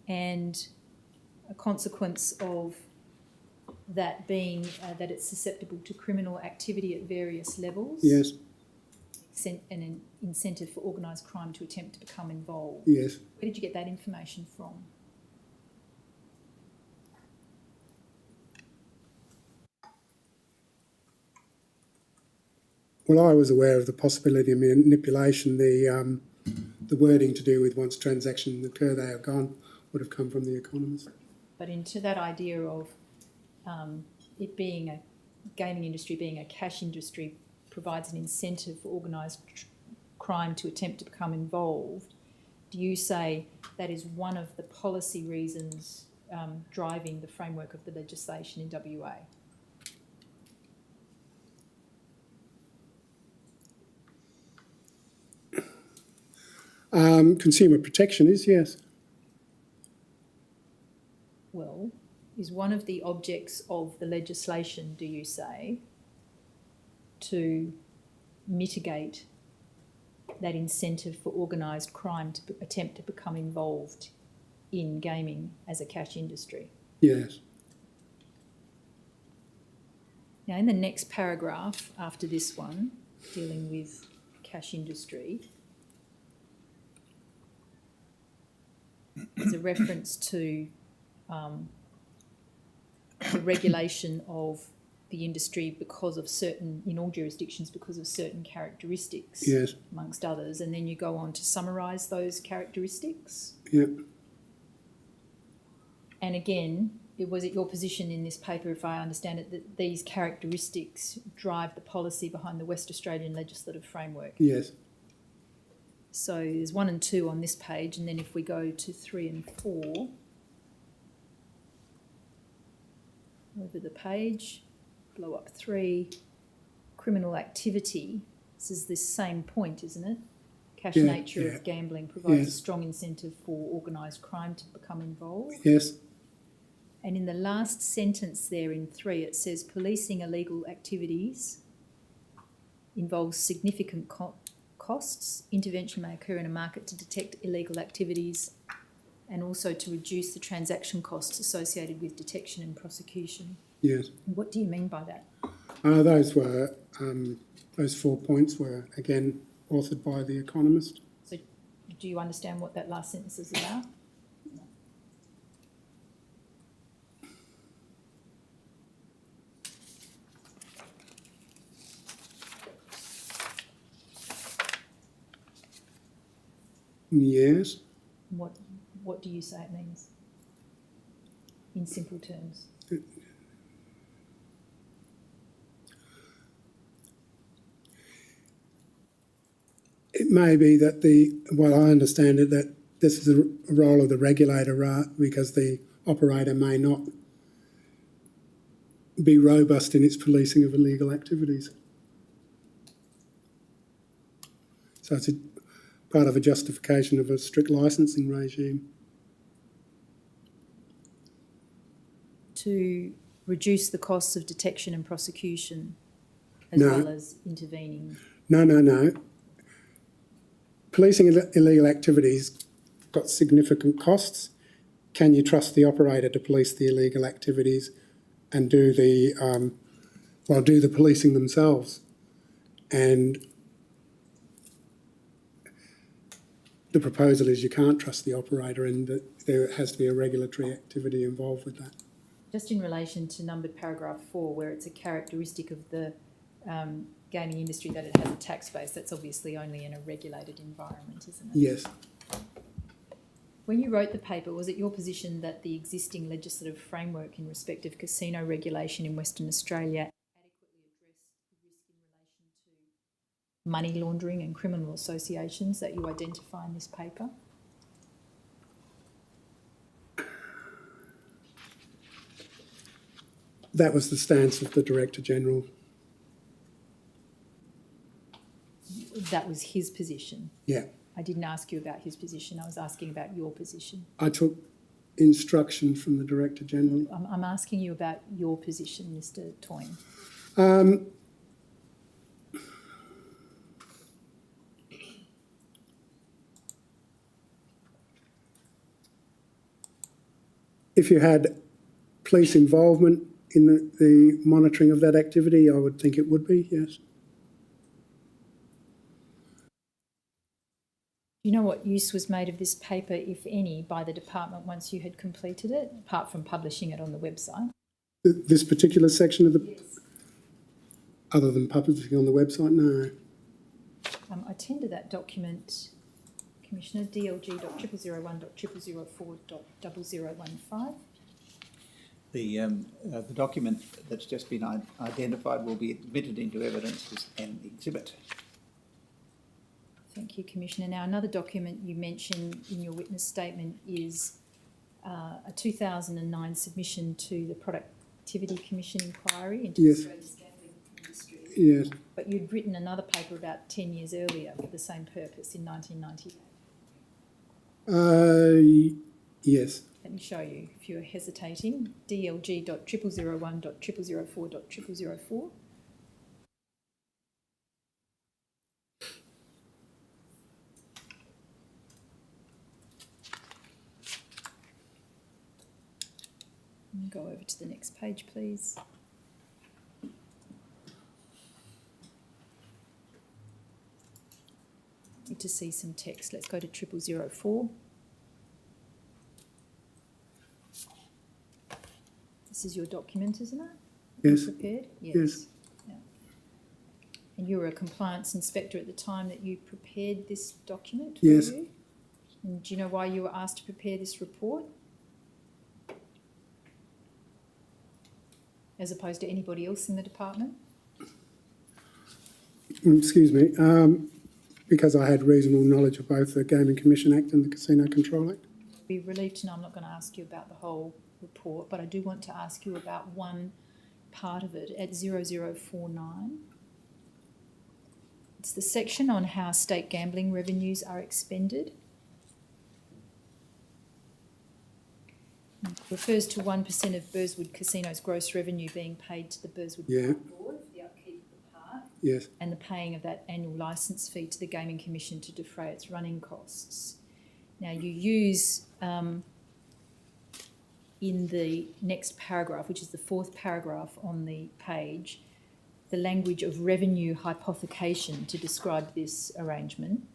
and a consequence of that being that it's susceptible to criminal activity at various levels. yes, And an incentive for organised crime to attempt to become involved. yes. Where did you get that information from? Well, I was aware of the possibility of manipulation. The wording to do with once transactions occur, they are gone, would have come from the Economist. But into that idea of it being a gaming industry, being a cash industry, provides an incentive for organised crime to attempt to become involved. Do you say that is one of the policy reasons driving the framework of the legislation in WA? Consumer protection is, yes. Well, is one of the objects of the legislation, do you say, to mitigate that incentive for organised crime to attempt to become involved in gaming as a cash industry? Yes. Now, in the next paragraph after this one, dealing with cash industry, there's a reference to the regulation of the industry because of certain, in all jurisdictions, because of certain characteristics, Yes. amongst others, and then you go on to summarise those characteristics. Yep. And again, was it your position in this paper, if I understand it, that these characteristics drive the policy behind the West Australian legislative framework? Yes. So there's 1 and 2 on this page, and then if we go to 3 and 4, over the page, blow up 3, criminal activity. This is this same point, isn't it? Cash nature of gambling provides a strong incentive for organised crime to become involved. Yes. And in the last sentence there in 3, it says policing illegal activities involves significant costs. Intervention may occur in a market to detect illegal activities and also to reduce the transaction costs associated with detection and prosecution. Yes. What do you mean by that? Those 4 points were, again, authored by The Economist. So do you understand what that last sentence is about? Yes. What do you say it means? In simple terms. It may be that I understand it, that this is a role of the regulator, because the operator may not be robust in its policing of illegal activities. So it's part of a justification of a strict licensing regime. To reduce the costs of detection and prosecution as No. well as intervening. No. Policing illegal activities got significant costs. Can you trust the operator to police the illegal activities and do the policing themselves? And the proposal is you can't trust the operator, and that there has to be a regulatory activity involved with that. Just in relation to numbered paragraph 4, where it's a characteristic of the gaming industry that it has a tax base, that's obviously only in a regulated environment, isn't it? Yes. When you wrote the paper, was it your position that the existing legislative framework in respect of casino regulation in Western Australia adequately addressed the risk in relation to money laundering and criminal associations that you identify in this paper? That was the stance of the Director-General. That was his position. Yeah. I didn't ask you about his position. I was asking about your position. I took instruction from the Director-General. I'm asking you about your position, Mr. Toyne. If you had police involvement in the monitoring of that activity, I would think it would be, yes. Do you know what use was made of this paper, if any, by the department once you had completed it, apart from publishing it on the website? This particular section of the... Yes. Other than publishing on the website, no. I tender that document, Commissioner, DLG.0001.004.0015. The document that's just been identified will be admitted into evidence as an exhibit. Thank you, Commissioner. Now, another document you mentioned in your witness statement is a 2009 submission to the Productivity Commission inquiry into Yes. Australia's gambling industry. Yes. But you'd written another paper about 10 years earlier for the same purpose in 1998. Yes. Let me show you, if you're hesitating, DLG.0001.004.004. Go over to the next page, please. Need to see some text. Let's go to 0004. This is your document, isn't it? Yes. Prepared? Yes. Yeah. And you were a compliance inspector at the time that you prepared this document? Were Yes. you? And do you know why you were asked to prepare this report? As opposed to anybody else in the department? Excuse me. Because I had reasonable knowledge of both the Gaming Commission Act and the Casino Control Act. Be relieved to know I'm not going to ask you about the whole report, but I do want to ask you about one part of it at 0049. It's the section on how state gambling revenues are expended. It refers to 1% of Burswood Casino's gross revenue being paid to the Burswood Yeah. Park Board for the upkeep of the park, Yes. and the paying of that annual licence fee to the Gaming Commission to defray its running costs. Now, you use in the next paragraph, which is the fourth paragraph on the page, the language of revenue hypothecation to describe this arrangement,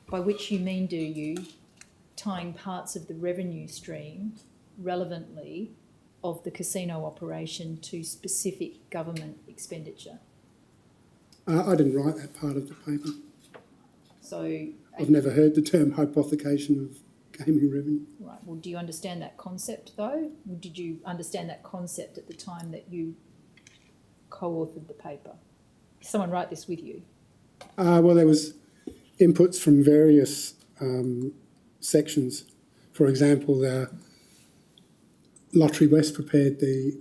by which you mean, do you, tying parts of the revenue stream relevantly of the casino operation to specific government expenditure? I didn't write that part of the paper. So, I've never heard the term hypothecation of gaming revenue. right, well, do you understand that concept though? Did you understand that concept at the time that you co-authored the paper? Did someone write this with you? Well, there was inputs from various sections. For example, the Lottery West prepared the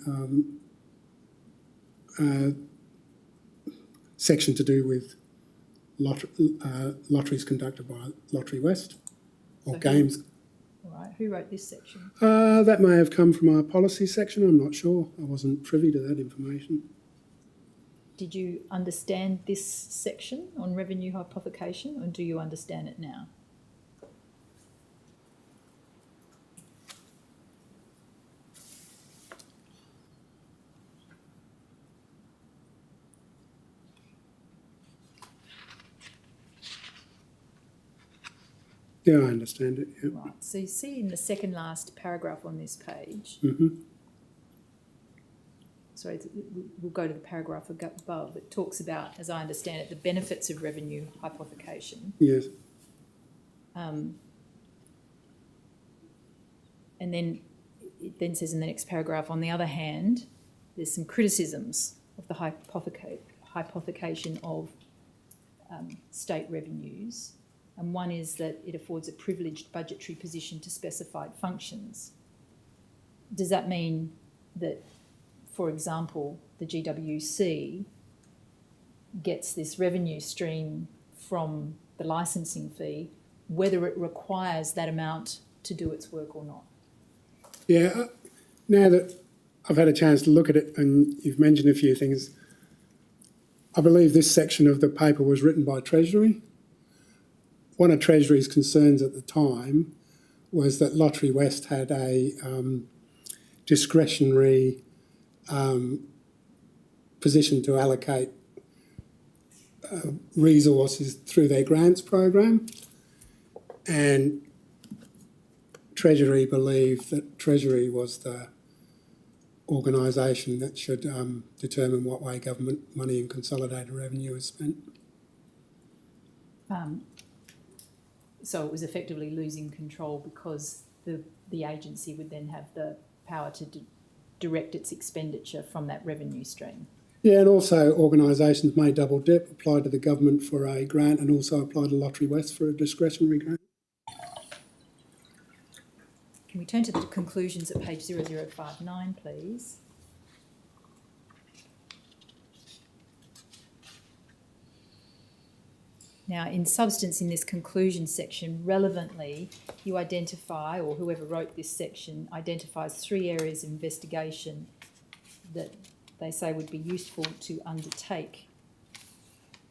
section to do with lotteries conducted by Lottery West, or So games. All right, who wrote this section? That may have come from our policy section, I'm not sure. I wasn't privy to that information. Did you understand this section on revenue hypothecation, or do you understand it now? Yeah, I understand it, yeah. Right, so you see in the second last paragraph on this page, sorry, we'll go to the paragraph above. It talks about, as I understand it, the benefits of revenue hypothecation. Yes. And then it then says in the next paragraph, on the other hand, there's some criticisms of the hypothecation of state revenues. And one is that it affords a privileged budgetary position to specified functions. Does that mean that for example, the GWC gets this revenue stream from the licensing fee, whether it requires that amount to do its work or not. Yeah, now that I've had a chance to look at it and you've mentioned a few things, I believe this section of the paper was written by Treasury. One of Treasury's concerns at the time was that Lottery West had a discretionary position to allocate resources through their grants program, and Treasury believed that Treasury was the organisation that should determine what way government money and consolidated revenue is spent. So it was effectively losing control because the agency would then have the power to direct its expenditure from that revenue stream. Yeah, and also organisations may double dip, apply to the government for a grant and also apply to Lottery West for a discretionary grant. Can we turn to the conclusions at page 0059, please? Now, in substance, in this conclusion section, relevantly, you identify, or whoever wrote this section identifies 3 areas of investigation that they say would be useful to undertake.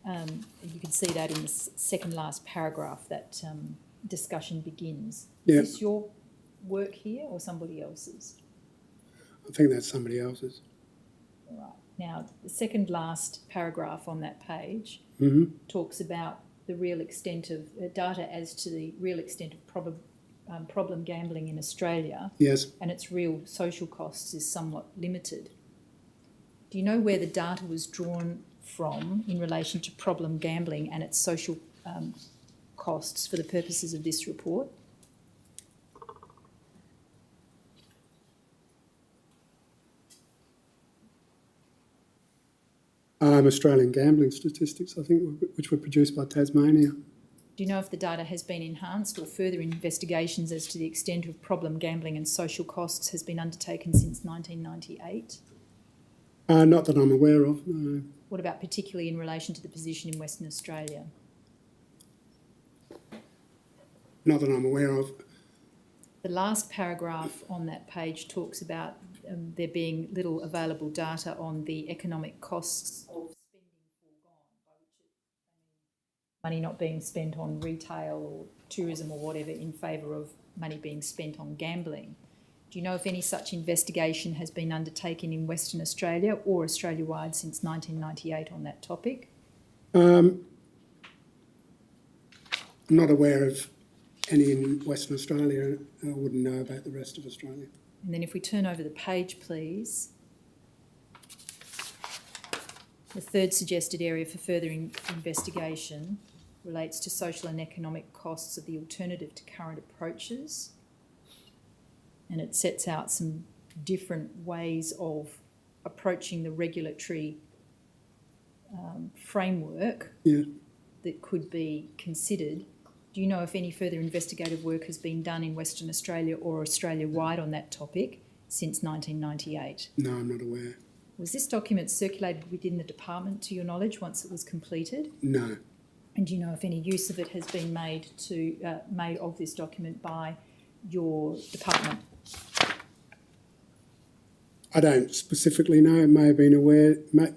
You can see that in the second last paragraph, that discussion begins. Yeah. Is this your work here or somebody else's? I think that's somebody else's. All right. Now, the second last paragraph on that page talks about the real extent of data as to the real extent of problem gambling in Australia. Yes. And its real social costs is somewhat limited. Do you know where the data was drawn from in relation to problem gambling and its social costs for the purposes of this report? Australian gambling statistics, I think, which were produced by Tasmania. Do you know if the data has been enhanced or further investigations as to the extent of problem gambling and social costs has been undertaken since 1998? Not that I'm aware of, no. What about particularly in relation to the position in Western Australia? Not that I'm aware of. The last paragraph on that page talks about there being little available data on the economic costs of spending foregone, by which money not being spent on retail or tourism or whatever in favour of money being spent on gambling. Do you know if any such investigation has been undertaken in Western Australia or Australia-wide since 1998 on that topic? I'm not aware of any in Western Australia. I wouldn't know about the rest of Australia. And then if we turn over the page, please. The third suggested area for further investigation relates to social and economic costs of the alternative to current approaches. And it sets out some different ways of approaching the regulatory framework that could be considered. Do you know if any further investigative work has been done in Western Australia or Australia-wide on that topic since 1998? No, I'm not aware. Was this document circulated within the department, to your knowledge, once it was completed? No. And do you know if any use of it has been made of this document by your department? I don't specifically know. It may have been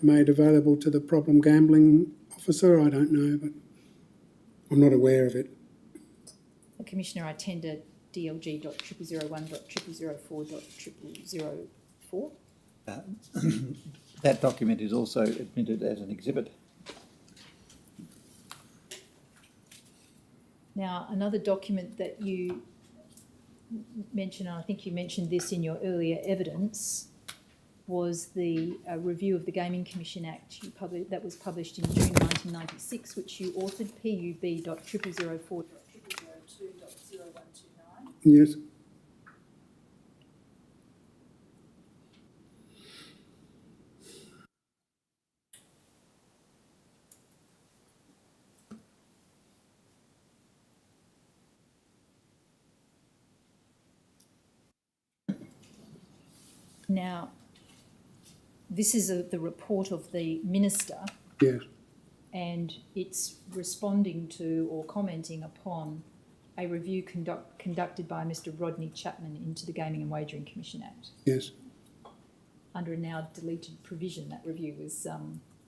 made available to the problem gambling officer. I don't know, but I'm not aware of it. Commissioner, I tender DLG.0001.004.004. That document is also admitted as an exhibit. Now, another document that you mentioned, and I think you mentioned this in your earlier evidence, was the review of the Gaming Commission Act that was published in June 1996, which you authored, PUB.0004.002.0129. Yes. Now, this is the report of the minister, Yeah, and it's responding to or commenting upon a review conducted by Mr. Rodney Chapman into the Gaming and Wagering Commission Act. yes, Under a now deleted provision, that review was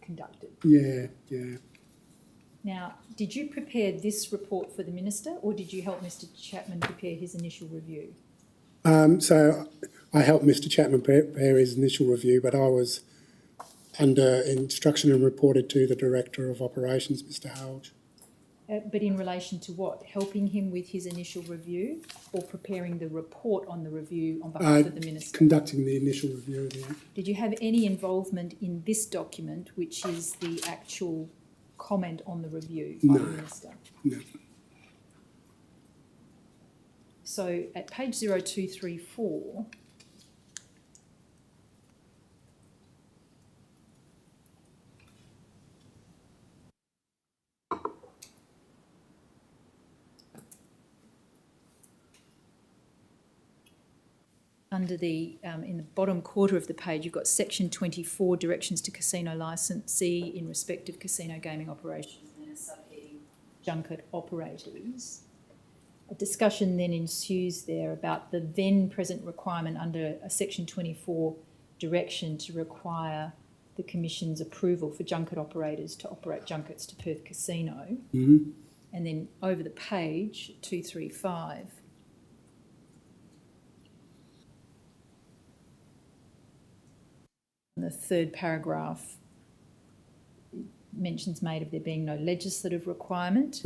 conducted. yeah, yeah. Now, did you prepare this report for the minister, or did you help Mr. Chapman prepare his initial review? So I helped Mr. Chapman prepare his initial review, but I was under instruction and reported to the Director of Operations, Mr. Howells. But in relation to what? Helping him with his initial review, or preparing the report on the review on behalf of the minister? Conducting the initial review of the Act. Did you have any involvement in this document, which is the actual comment on the review by the minister? No. So at page 0234, under the, in the bottom quarter of the page, you've got section 24, directions to casino licensee in respect of casino gaming operations, and then a subheading, junket operators. A discussion then ensues there about the then present requirement under a section 24 direction to require the Commission's approval for junket operators to operate junkets to Perth Casino. Mm-hmm. And then over the page, 235, in the third paragraph, mentions made of there being no legislative requirement,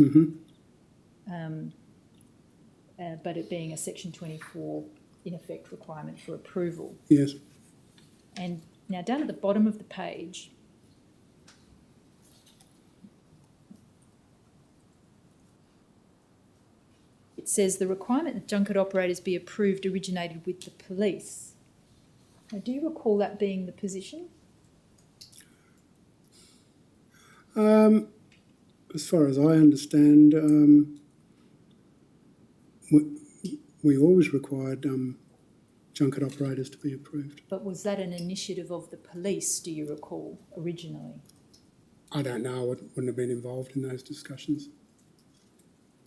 but it being a section 24 in effect requirement for approval. Yes. And now down at the bottom of the page, it says the requirement that junket operators be approved originated with the police. Now, do you recall that being the position? As far as I understand, we always required junket operators to be approved. But was that an initiative of the police, do you recall, originally? I don't know. I wouldn't have been involved in those discussions.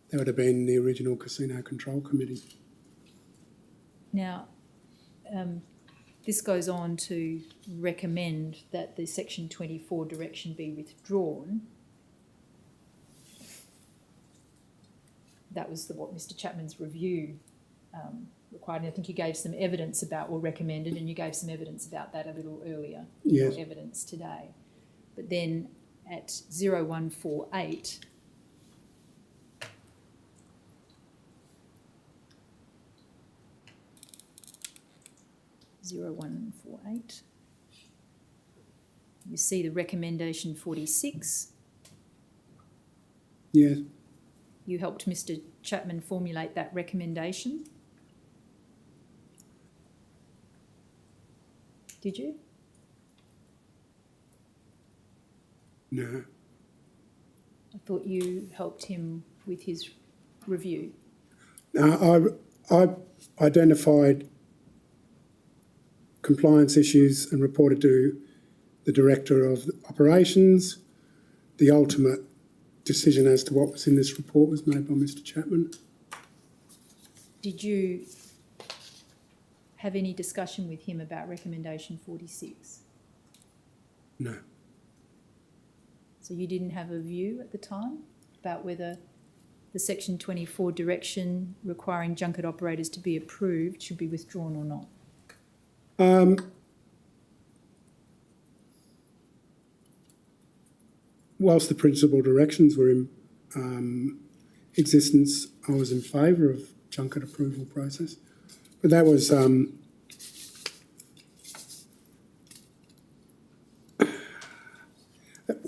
That would have been the original Casino Control Committee. Now, this goes on to recommend that the section 24 direction be withdrawn. That was what Mr. Chapman's review required. And I think you gave some evidence about, or recommended, and you gave some evidence about that a little earlier in Yes. your evidence today. But then at 0148, you see the recommendation 46. Yes. You helped Mr. Chapman formulate that recommendation. Did you? No. I thought you helped him with his review. I identified compliance issues and reported to the Director of Operations. The ultimate decision as to what was in this report was made by Mr. Chapman. Did you have any discussion with him about recommendation 46? No. So you didn't have a view at the time about whether the section 24 direction requiring junket operators to be approved should be withdrawn or not? Whilst the principal directions were in existence, I was in favour of junket approval process. But that was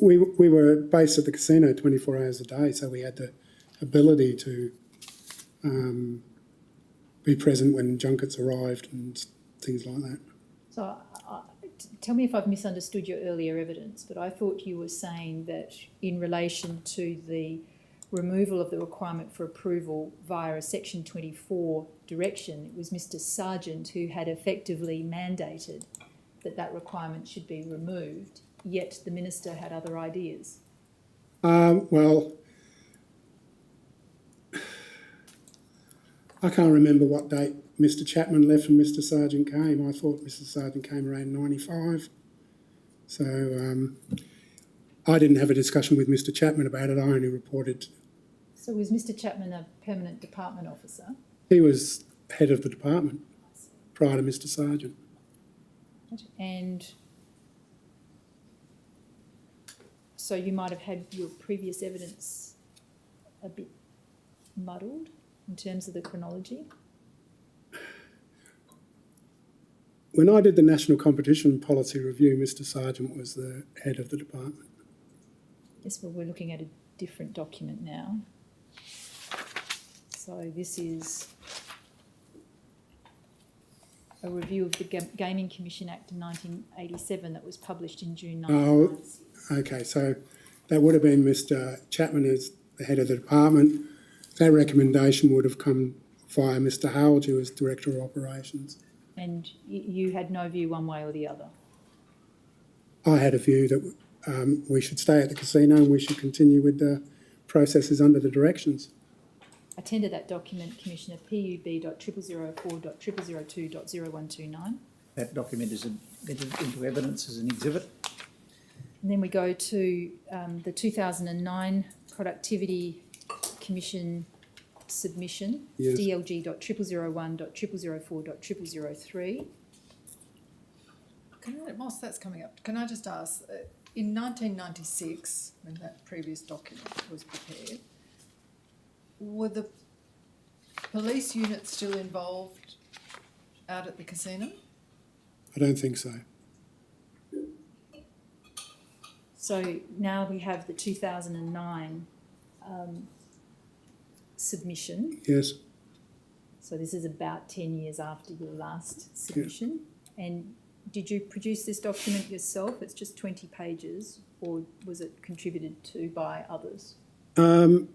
we were based at the casino 24 hours a day, so we had the ability to be present when junkets arrived and things like that. So tell me if I've misunderstood your earlier evidence, but I thought you were saying that in relation to the removal of the requirement for approval via a section 24 direction, it was Mr. Sargent who had effectively mandated that that requirement should be removed, yet the minister had other ideas. Well, I can't remember what date Mr. Chapman left and Mr. Sargent came. I thought Mr. Sargent came around 95. So I didn't have a discussion with Mr. Chapman about it. I only reported. So was Mr. Chapman a permanent department officer? He was head of the department prior to Mr. Sargent. And so you might have had your previous evidence a bit muddled in terms of the chronology? When I did the National Competition Policy Review, Mr. Sargent was the head of the department. Yes, but we're looking at a different document now. So this is a review of the Gaming Commission Act of 1987 that was published in June 1996. Okay, so that would have been Mr. Chapman as the head of the department. That recommendation would have come via Mr. Howell, who was Director of Operations. And you had no view one way or the other? I had a view that we should stay at the casino and we should continue with the processes under the directions. I tendered that document, Commissioner, PUB.004.0002.0129. That document is admitted into evidence as an exhibit. And then we go to the 2009 Productivity Commission submission, Yes. DLG.0001.0004.003. Whilst that's coming up, can I just ask, in 1996, when that previous document was prepared, were the police units still involved out at the casino? I don't think so. So now we have the 2009 submission. Yes. So this is about 10 years after your last submission. Yeah. And did you produce this document yourself? It's just 20 pages, or was it contributed to by others? I'd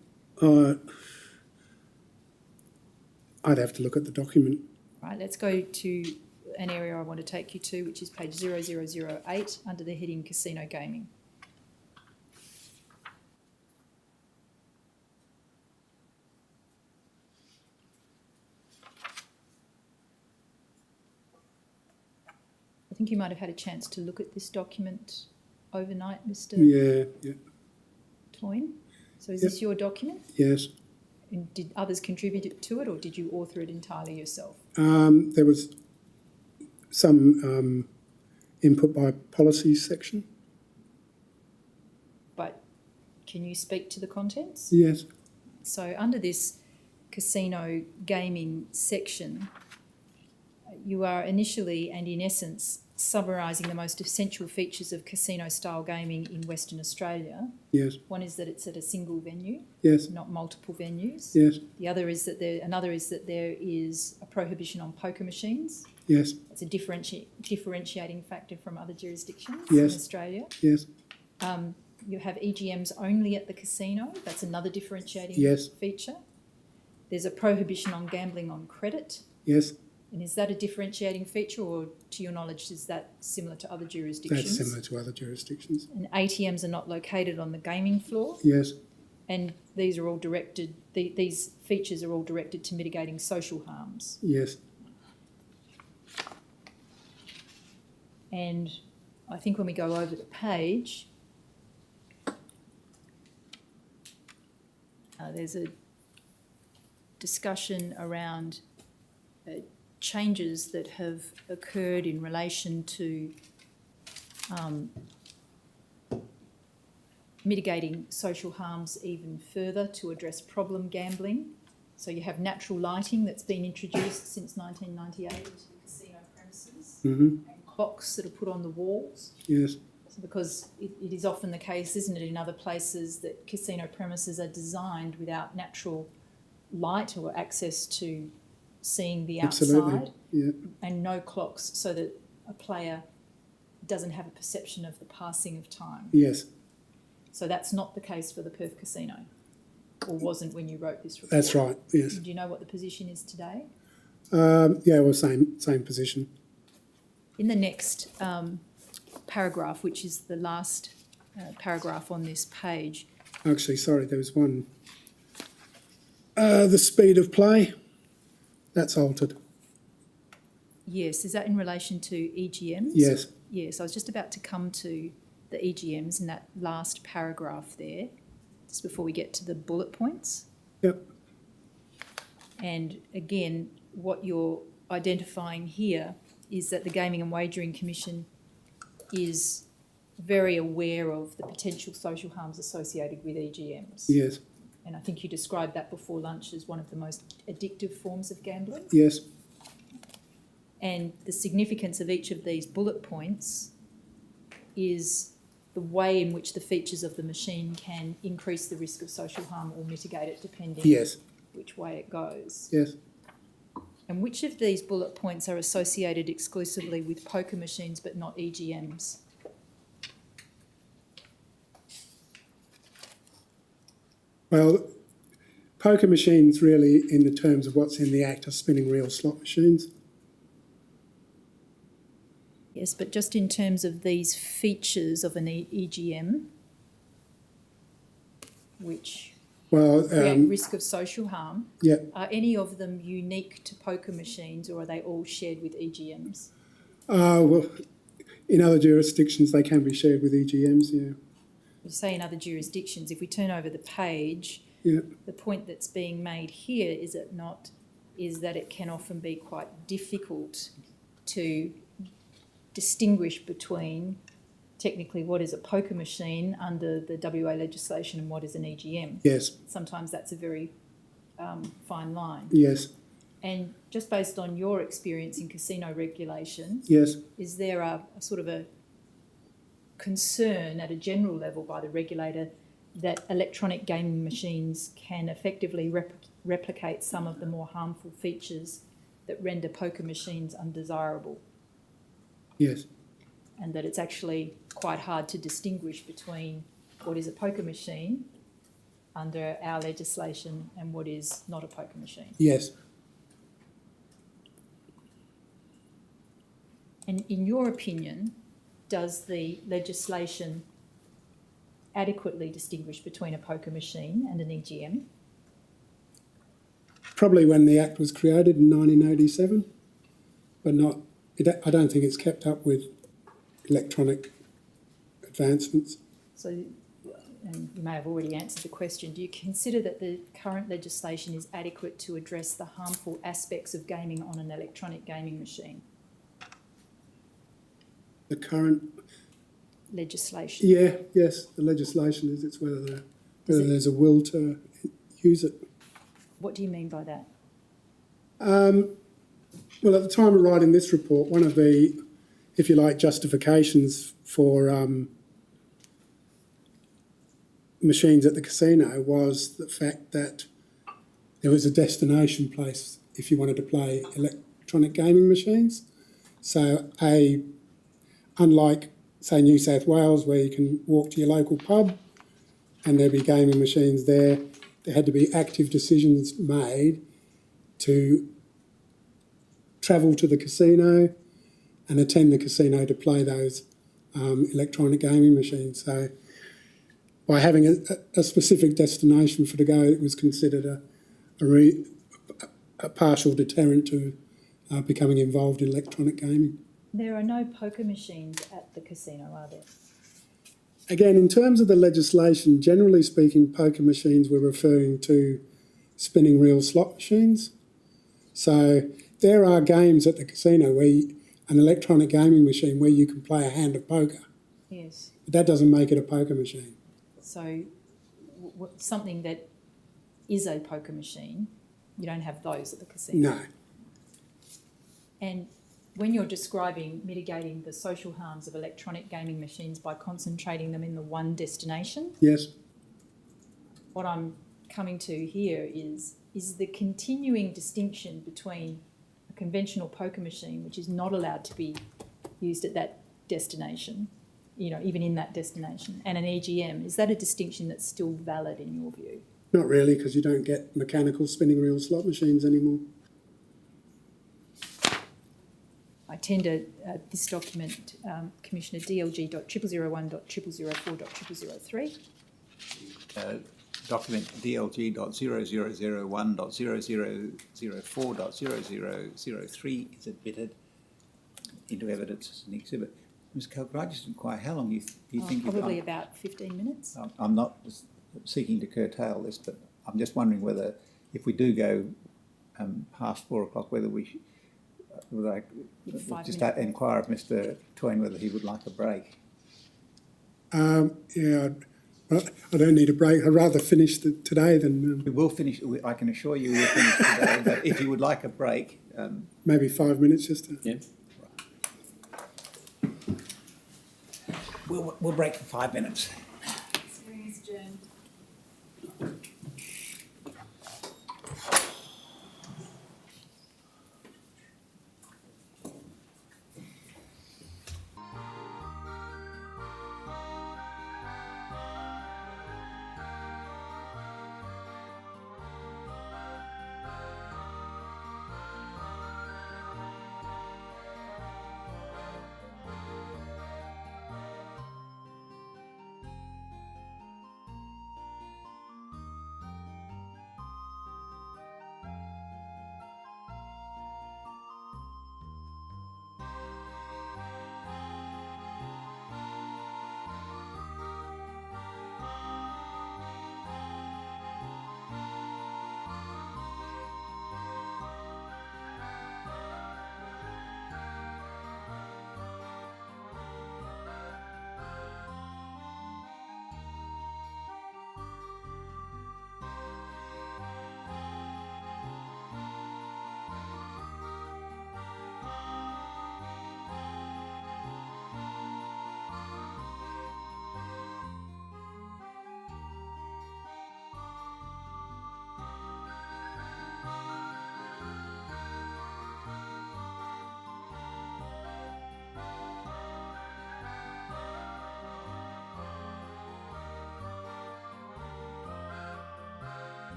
have to look at the document. Right, let's go to an area I want to take you to, which is page 0008 under the heading Casino Gaming. I think you might have had a chance to look at this document overnight, Mr. Yeah. Toyne. So is this your document? Yes. And did others contribute to it, or did you author it entirely yourself? There was some input by policy section. But can you speak to the contents? Yes. So under this casino gaming section, you are initially and in essence summarising the most essential features of casino-style gaming in Western Australia. Yes. One is that it's at a single venue, yes, not multiple venues. Yes. The other is that another is that there is a prohibition on poker machines. Yes. It's a differentiating factor from other jurisdictions yes. in Australia. Yes. You have EGMs only at the casino. That's another differentiating yes. feature. There's a prohibition on gambling on credit. Yes. And is that a differentiating feature, or to your knowledge, is that similar to other jurisdictions? That's similar to other jurisdictions. And ATMs are not located on the gaming floor. Yes. And these are all directed, these features are all directed to mitigating social harms. Yes. And I think when we go over the page, there's a discussion around changes that have occurred in relation to mitigating social harms even further to address problem gambling. So you have natural lighting that's been introduced since 1998 into the casino premises, and clocks that are put on the walls. Yes. Because it is often the case, isn't it, in other places that casino premises are designed without natural light or access to seeing the outside. Absolutely. Yeah. And no clocks, so that a player doesn't have a perception of the passing of time. Yes. So that's not the case for the Perth Casino, or wasn't when you wrote this report. That's right, yes. Do you know what the position is today? Yeah, well, same position. in the next paragraph, which is the last paragraph on this page. Actually, sorry, there was one. The speed of play, that's altered. Yes, is that in relation to EGMs? Yes. Yes, I was just about to come to the EGMs in that last paragraph there, just before we get to the bullet points. Yep. And again, what you're identifying here is that the Gaming and Wagering Commission is very aware of the potential social harms associated with EGMs. Yes. And I think you described that before lunch as one of the most addictive forms of gambling. Yes. And the significance of each of these bullet points is the way in which the features of the machine can increase the risk of social harm or mitigate it, depending Yes. which way it goes. Yes. And which of these bullet points are associated exclusively with poker machines but not EGMs? Well, poker machines really, in the terms of what's in the Act, are spinning reel slot machines. Yes, but just in terms of these features of an EGM, which create risk of social harm, Yeah. are any of them unique to poker machines, or are they all shared with EGMs? Well, in other jurisdictions they can be shared with EGMs, yeah. You say in other jurisdictions, if we turn over the page, Yeah. the point that's being made here, is it not, is that it can often be quite difficult to distinguish between technically what is a poker machine under the WA legislation and what is an EGM. Yes. Sometimes that's a very fine line. Yes. And just based on your experience in casino regulation, Yes. is there a sort of a concern at a general level by the regulator that electronic gaming machines can effectively replicate some of the more harmful features that render poker machines undesirable? Yes. And that it's actually quite hard to distinguish between what is a poker machine under our legislation and what is not a poker machine. Yes. And in your opinion, does the legislation adequately distinguish between a poker machine and an EGM? Probably when the Act was created in 1987, but not. I don't think it's kept up with electronic advancements. So, and you may have already answered the question, do you consider that the current legislation is adequate to address the harmful aspects of gaming on an electronic gaming machine? The current Legislation. Yeah, yes, the legislation is. It's whether there's a will to use it. What do you mean by that? Well, at the time of writing this report, one of the, if you like, justifications for machines at the casino was the fact that there was a destination place if you wanted to play electronic gaming machines. So, unlike, say, New South Wales, where you can walk to your local pub and there'd be gaming machines there, there had to be active decisions made to travel to the casino and attend the casino to play those electronic gaming machines. So by having a specific destination for to go, it was considered a partial deterrent to becoming involved in electronic gaming. There are no poker machines at the casino, are there? Again, in terms of the legislation, generally speaking, poker machines we're referring to spinning reel slot machines. So there are games at the casino where an electronic gaming machine where you can play a hand of poker. Yes. But that doesn't make it a poker machine. So something that is a poker machine, you don't have those at the casino? No. And when you're describing mitigating the social harms of electronic gaming machines by concentrating them in the one destination, Yes. what I'm coming to here is the continuing distinction between a conventional poker machine, which is not allowed to be used at that destination, even in that destination, and an EGM. Is that a distinction that's still valid in your view? Not really, because you don't get mechanical spinning reel slot machines anymore. I tender this document, Commissioner, DLG.001.004.003. Document DLG.001.0004.0003 is admitted into evidence as an exhibit. Ms. Cole, could I just inquire how long do you think? Probably about 15 minutes. I'm not seeking to curtail this, but I'm just wondering whether, if we do go past 4 o'clock, whether we should, just inquire of Mr. Twain whether he would like a break. Yeah, I don't need a break. I'd rather finish today than... We will finish, I can assure you we'll finish today, but if you would like a break... maybe 5 minutes just to... Yeah. We'll break for 5 minutes. Hearing is adjourned.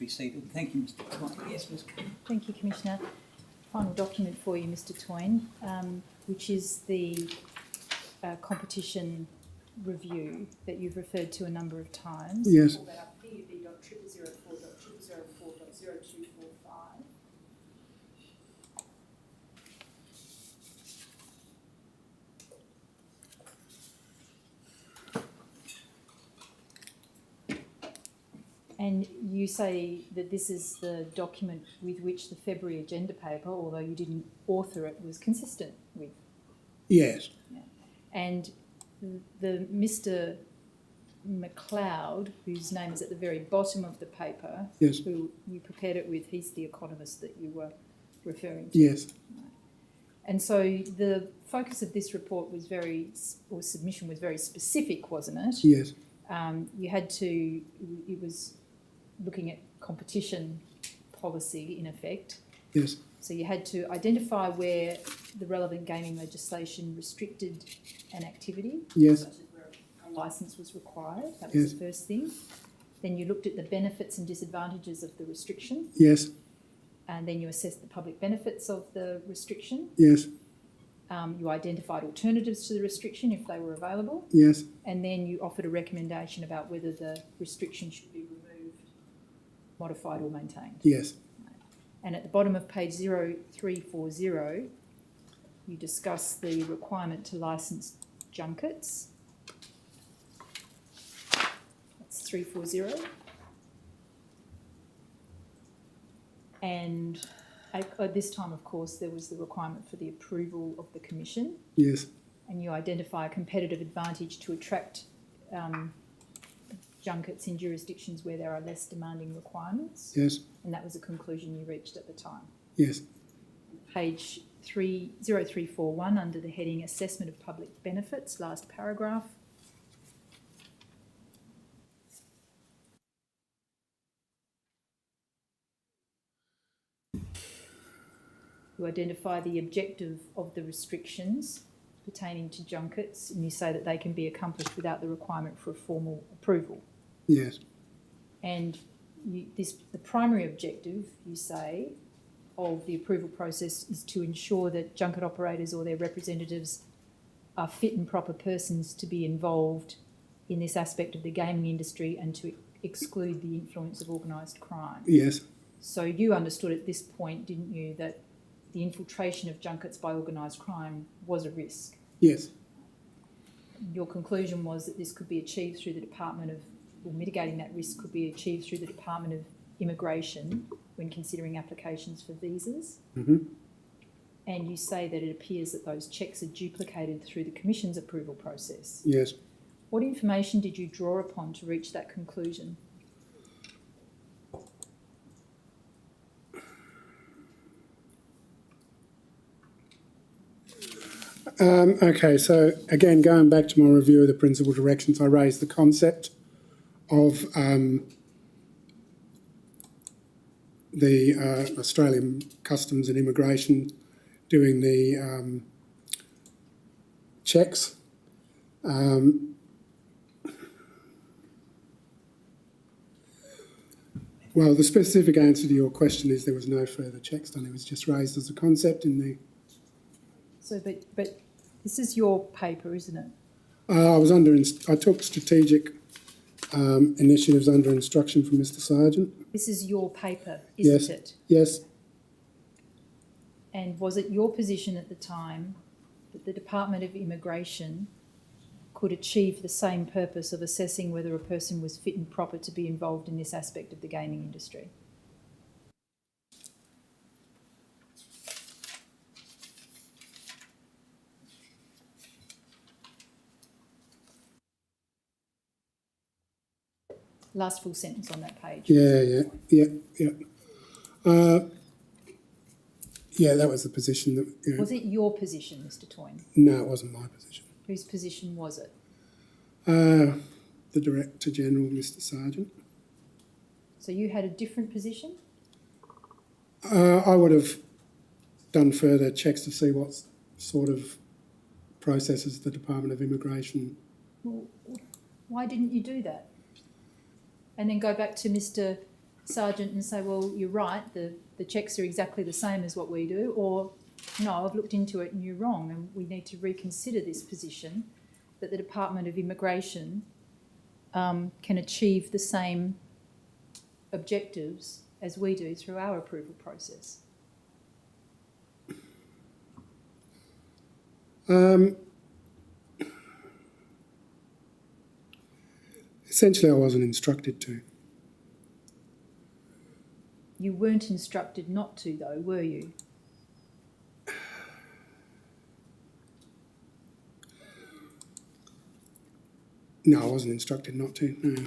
be seated. Thank you, Mr. Twain. Yes, Ms. Thank you, Commissioner. Final document for you, Mr. Toyne, which is the competition review that you've referred to a number of times. Yes. Call that up, PUB.004.004.0245. And you say that this is the document with which the February agenda paper, although you didn't author it, was consistent with. Yes. And the Mr. McLeod, whose name is at the very bottom of the paper, Yes. who you prepared it with, he's the economist that you were referring to. Yes. And so the focus of this report was submission was very specific, wasn't it? Yes. You had to, it was looking at competition policy in effect. Yes. So you had to identify where the relevant gaming legislation restricted an activity. Yes. Such as where a licence was required. That was Yes. the first thing. Then you looked at the benefits and disadvantages of the restriction. Yes. And then you assessed the public benefits of the restriction. Yes. You identified alternatives to the restriction if they were available. Yes. And then you offered a recommendation about whether the restriction should be removed, modified or maintained. Yes. And at the bottom of page 0340, you discuss the requirement to license junkets. That's 340. And at this time, of course, there was the requirement for the approval of the Commission. Yes. And you identify a competitive advantage to attract junkets in jurisdictions where there are less demanding requirements. Yes. And that was a conclusion you reached at the time. Yes. Page 0341, under the heading Assessment of Public Benefits, last paragraph. You identify the objective of the restrictions pertaining to junkets, and you say that they can be accomplished without the requirement for a formal approval. Yes. And the primary objective, you say, of the approval process is to ensure that junket operators or their representatives are fit and proper persons to be involved in this aspect of the gaming industry and to exclude the influence of organised crime. Yes. So you understood at this point, didn't you, that the infiltration of junkets by organised crime was a risk? Yes. Your conclusion was that this could be achieved through the or mitigating that risk could be achieved through the Department of Immigration when considering applications for visas. Mm-hmm. And you say that it appears that those checks are duplicated through the Commission's approval process. Yes. What information did you draw upon to reach that conclusion? Okay, so again, going back to my review of the principal directions, I raised the concept of the Australian Customs and Immigration doing the checks. Well, the specific answer to your question is there was no further checks done. It was just raised as a concept in the... So, but this is your paper, isn't it? I took strategic initiatives under instruction from Mr. Sargent. This is your paper, isn't Yes. it? Yes. And was it your position at the time that the Department of Immigration could achieve the same purpose of assessing whether a person was fit and proper to be involved in this aspect of the gaming industry? Last full sentence on that page. Yeah. Yeah, that was the position that... You know, Was it your position, Mr. Toyne? no, it wasn't my position. Whose position was it? The Director General, Mr. Sargent. So you had a different position? I would have done further checks to see what sort of processes the Department of Immigration... Well, why didn't you do that? And then go back to Mr. sergeant and say, well, you're right, the checks are exactly the same as what we do, or no, I've looked into it and you're wrong and we need to reconsider this position, that the Department of Immigration can achieve the same objectives as we do through our approval process? Essentially, I wasn't instructed to. You weren't instructed not to, though, were you? No, I wasn't instructed not to, no.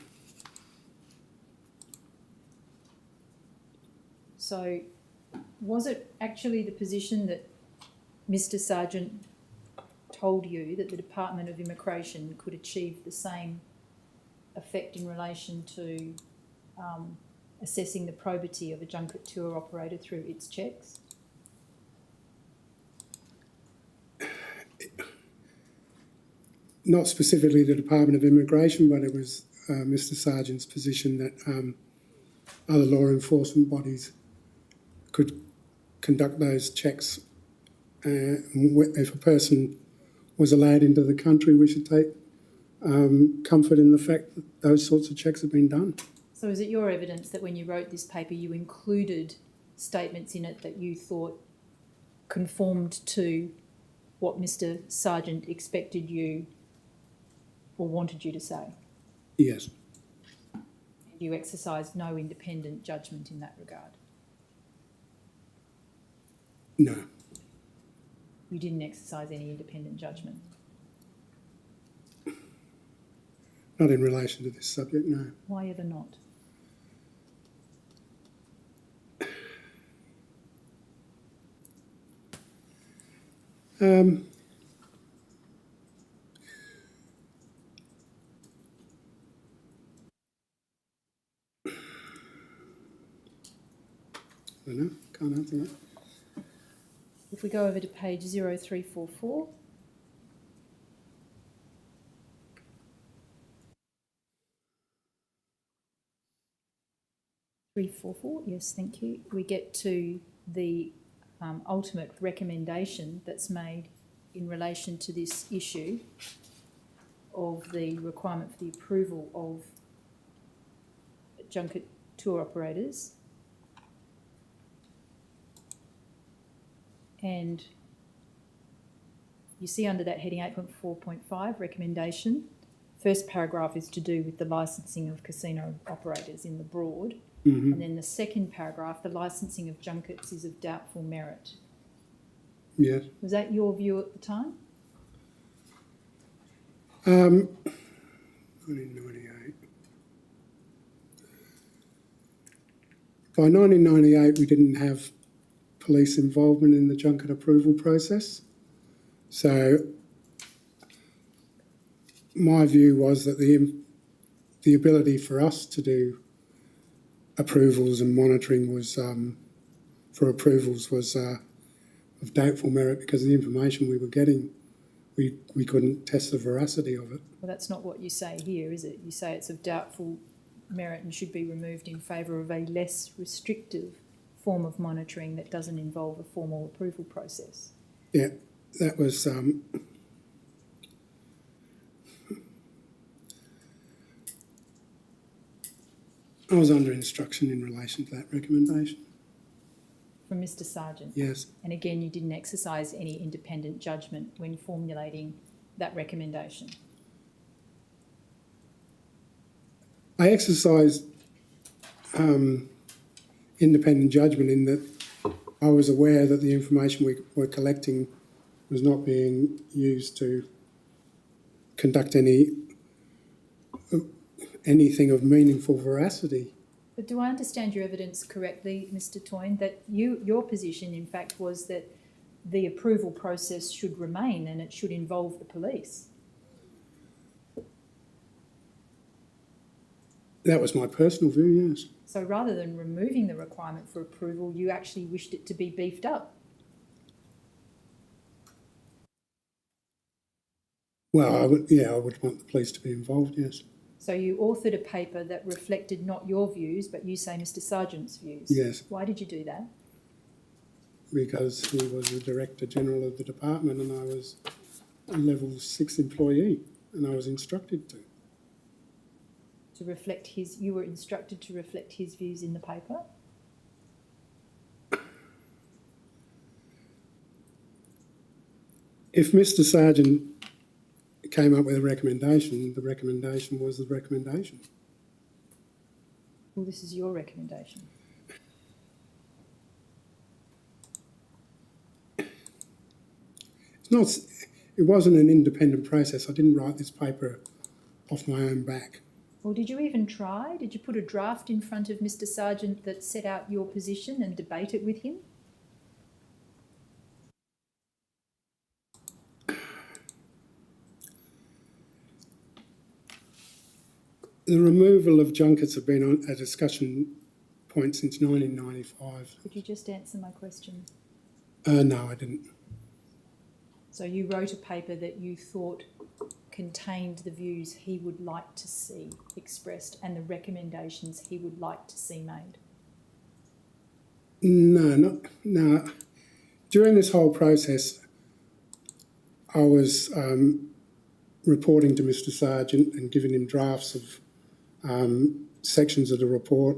So was it actually the position that Mr. Sergeant told you that the Department of Immigration could achieve the same effect in relation to assessing the probity of a junket tour operator through its checks? Not specifically the Department of Immigration, but it was Mr. Sergeant's position that other law enforcement bodies could conduct those checks. If a person was allowed into the country, we should take comfort in the fact that those sorts of checks have been done. So is it your evidence that when you wrote this paper you included statements in it that you thought conformed to what Mr. Sergeant expected you or wanted you to say? Yes. You exercised no independent judgment in that regard? No. You didn't exercise any independent judgment? Not in relation to this subject, no. Why ever not? I don't know, can't answer that. If we go over to page 0344. Yes, thank you. We get to the ultimate recommendation that's made in relation to this issue of the requirement for the approval of junket tour operators. And you see under that heading 8.4.5, recommendation, first paragraph is to do with the licensing of casino operators in the broad. Mm-hmm. And then the second paragraph, the licensing of junkets is of doubtful merit. Yes. Was that your view at the time? 1998. By 1998, we didn't have police involvement in the junket approval process. So my view was that the ability for us to do approvals and monitoring was for approvals was of doubtful merit because of the information we were getting. We couldn't test the veracity of it. Well, that's not what you say here, is it? You say it's of doubtful merit and should be removed in favour of a less restrictive form of monitoring that doesn't involve a formal approval process. Yeah, that was I was under instruction in relation to that recommendation. From Mr. Sergeant? Yes. And again, you didn't exercise any independent judgment when formulating that recommendation? I exercised independent judgment in that I was aware that the information we were collecting was not being used to conduct anything of meaningful veracity. But do I understand your evidence correctly, Mr. Toyne, that your position, in fact, was that the approval process should remain and it should involve the police? That was my personal view, yes. So rather than removing the requirement for approval, you actually wished it to be beefed up? Well, I would want the police to be involved, yes. So you authored a paper that reflected not your views, but you say Mr. Sargent's views. Yes. Why did you do that? Because he was the Director General of the department and I was a level 6 employee and I was instructed to. To reflect his, you were instructed to reflect his views in the paper? If Mr. Sargent came up with a recommendation, the recommendation was the recommendation. Well, this is your recommendation. It's not, it wasn't an independent process. I didn't write this paper off my own back. Well, did you even try? Did you put a draft in front of Mr. Sargent that set out your position and debate it with him? The removal of junkets have been on a discussion point since 1995. Could you just answer my question? No, I didn't. So you wrote a paper that you thought contained the views he would like to see expressed and the recommendations he would like to see made? No. During this whole process, I was reporting to Mr. Sargent and giving him drafts of sections of the report,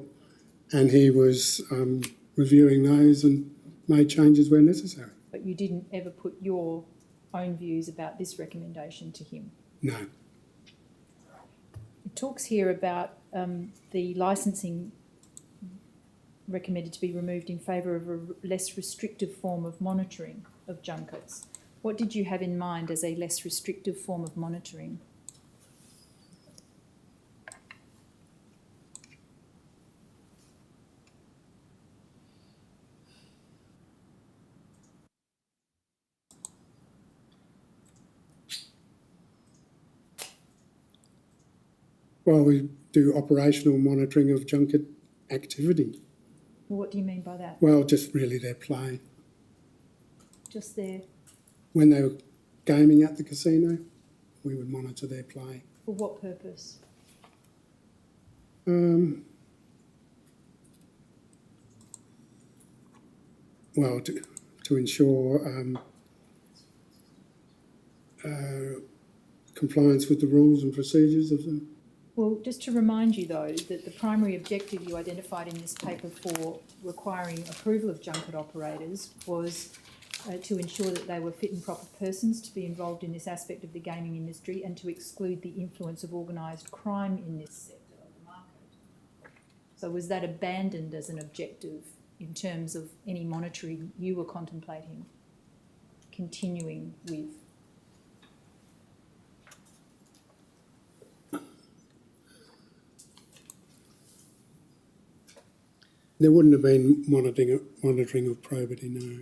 and he was reviewing those and made changes where necessary. But you didn't ever put your own views about this recommendation to him? No. It talks here about the licensing recommended to be removed in favour of a less restrictive form of monitoring of junkets. What did you have in mind as a less restrictive form of monitoring? Well, we do operational monitoring of junket activity. Well, what do you mean by that? Well, just really their play. Just there. When they were gaming at the casino, we would monitor their play. For what purpose? Well, to ensure compliance with the rules and procedures of them. Well, just to remind you though, that the primary objective you identified in this paper for requiring approval of junket operators was to ensure that they were fit and proper persons to be involved in this aspect of the gaming industry and to exclude the influence of organised crime in this sector of the market. So was that abandoned as an objective in terms of any monitoring you were contemplating continuing with? There wouldn't have been monitoring of probity, no.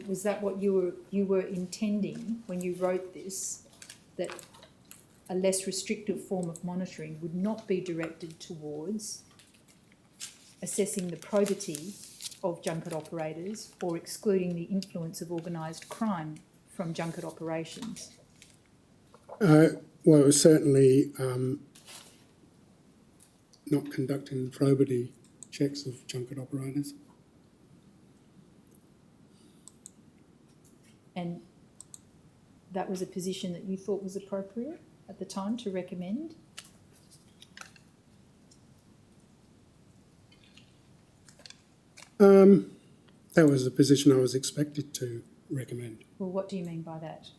Was that what you were intending when you wrote this, that a less restrictive form of monitoring would not be directed towards assessing the probity of junket operators or excluding the influence of organised crime from junket operations? Well, it was certainly not conducting probity checks of junket operators. And that was a position that you thought was appropriate at the time to recommend? That was the position I was expected to recommend. Well, what do you mean by that?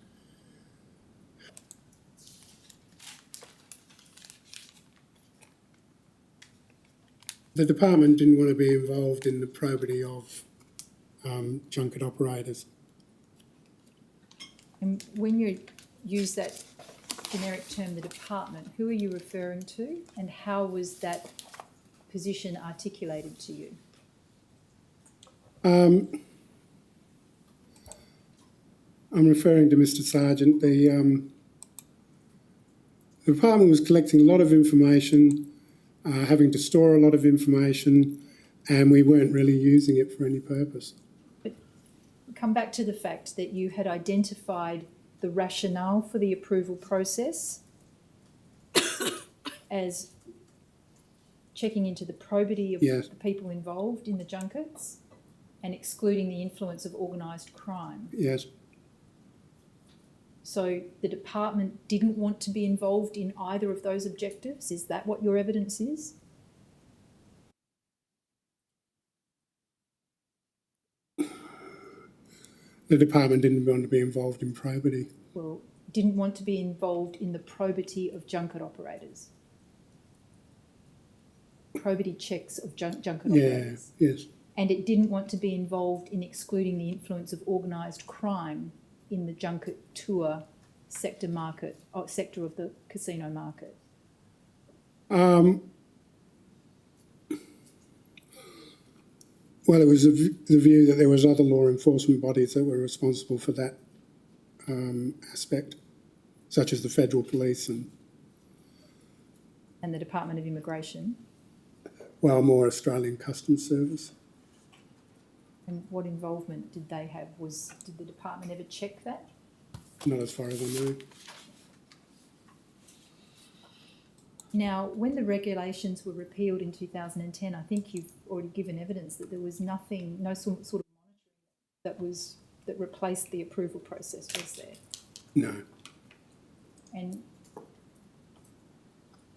The department didn't want to be involved in the probity of junket operators. And when you use that generic term, the department, who are you referring to and how was that position articulated to you? I'm referring to Mr. Sargent. The department was collecting a lot of information, having to store a lot of information, and we weren't really using it for any purpose. But come back to the fact that you had identified the rationale for the approval process as checking into the probity of Yes. the people involved in the junkets and excluding the influence of organised crime. Yes. So the department didn't want to be involved in either of those objectives? Is that what your evidence is? The department didn't want to be involved in probity. Well, didn't want to be involved in the probity of junket operators. Probity checks of junket operators. Yes. And it didn't want to be involved in excluding the influence of organised crime in the junket tour sector market, or sector of the casino market. Well, it was the view that there was other law enforcement bodies that were responsible for that aspect, such as the Federal Police and And the Department of Immigration. well, more Australian Customs Service. And what involvement did they have? Did the department ever check that? Not as far as I know. Now, when the regulations were repealed in 2010, I think you've already given evidence that there was nothing, no sort of monitoring that replaced the approval process, was there? No. And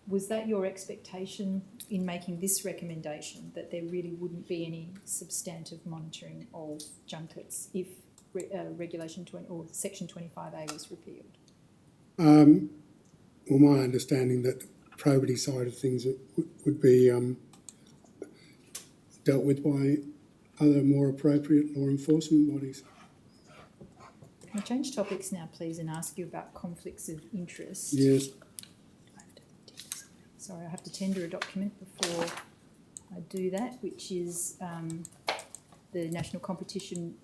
was that your expectation in making this recommendation, that there really wouldn't be any substantive monitoring of junkets if Regulation 20 or Section 25A was repealed? Well, my understanding that the probity side of things would be dealt with by other more appropriate law enforcement bodies. Can I change topics now, please, and ask you about conflicts of interest? Yes. Sorry, I have to tender a document before I do that, which is the National Competition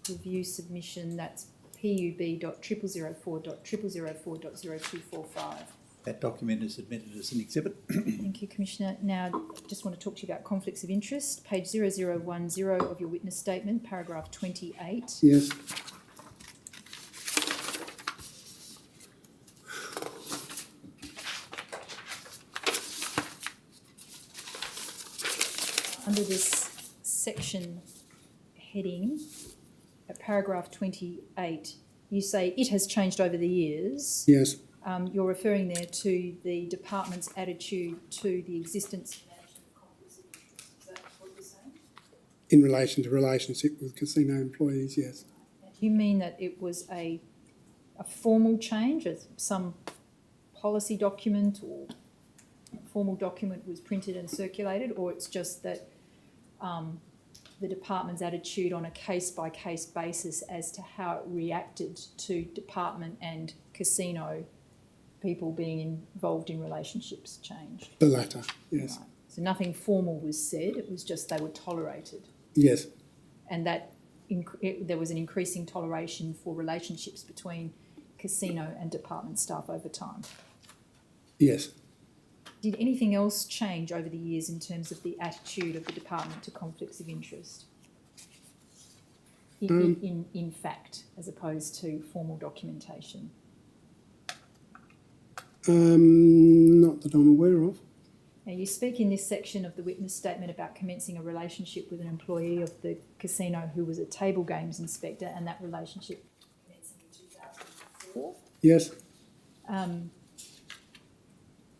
Review submission. That's pub.0004.00245. That document is submitted as an exhibit. Thank you, Commissioner. Now, I just want to talk to you about conflicts of interest. Page 0010 of your witness statement, paragraph 28. Yes. Under this section heading, at paragraph 28, you say it has changed over the years. Yes. You're referring there to the department's attitude to the existence and management of conflicts of interest. Is that what you're saying? In relation to relationship with casino employees, yes. Do you mean that it was a formal change, as some policy document or formal document was printed and circulated, or it's just that the department's attitude on a case-by-case basis as to how it reacted to department and casino people being involved in relationships changed? The latter, yes. Right. So nothing formal was said, it was just they were tolerated. Yes. And that there was an increasing toleration for relationships between casino and department staff over time. Yes. Did anything else change over the years in terms of the attitude of the department to conflicts of interest? In fact, as opposed to formal documentation? Not that I'm aware of. Now, you speak in this section of the witness statement about commencing a relationship with an employee of the casino who was a table games inspector, and that relationship commencing in 2004. Yes.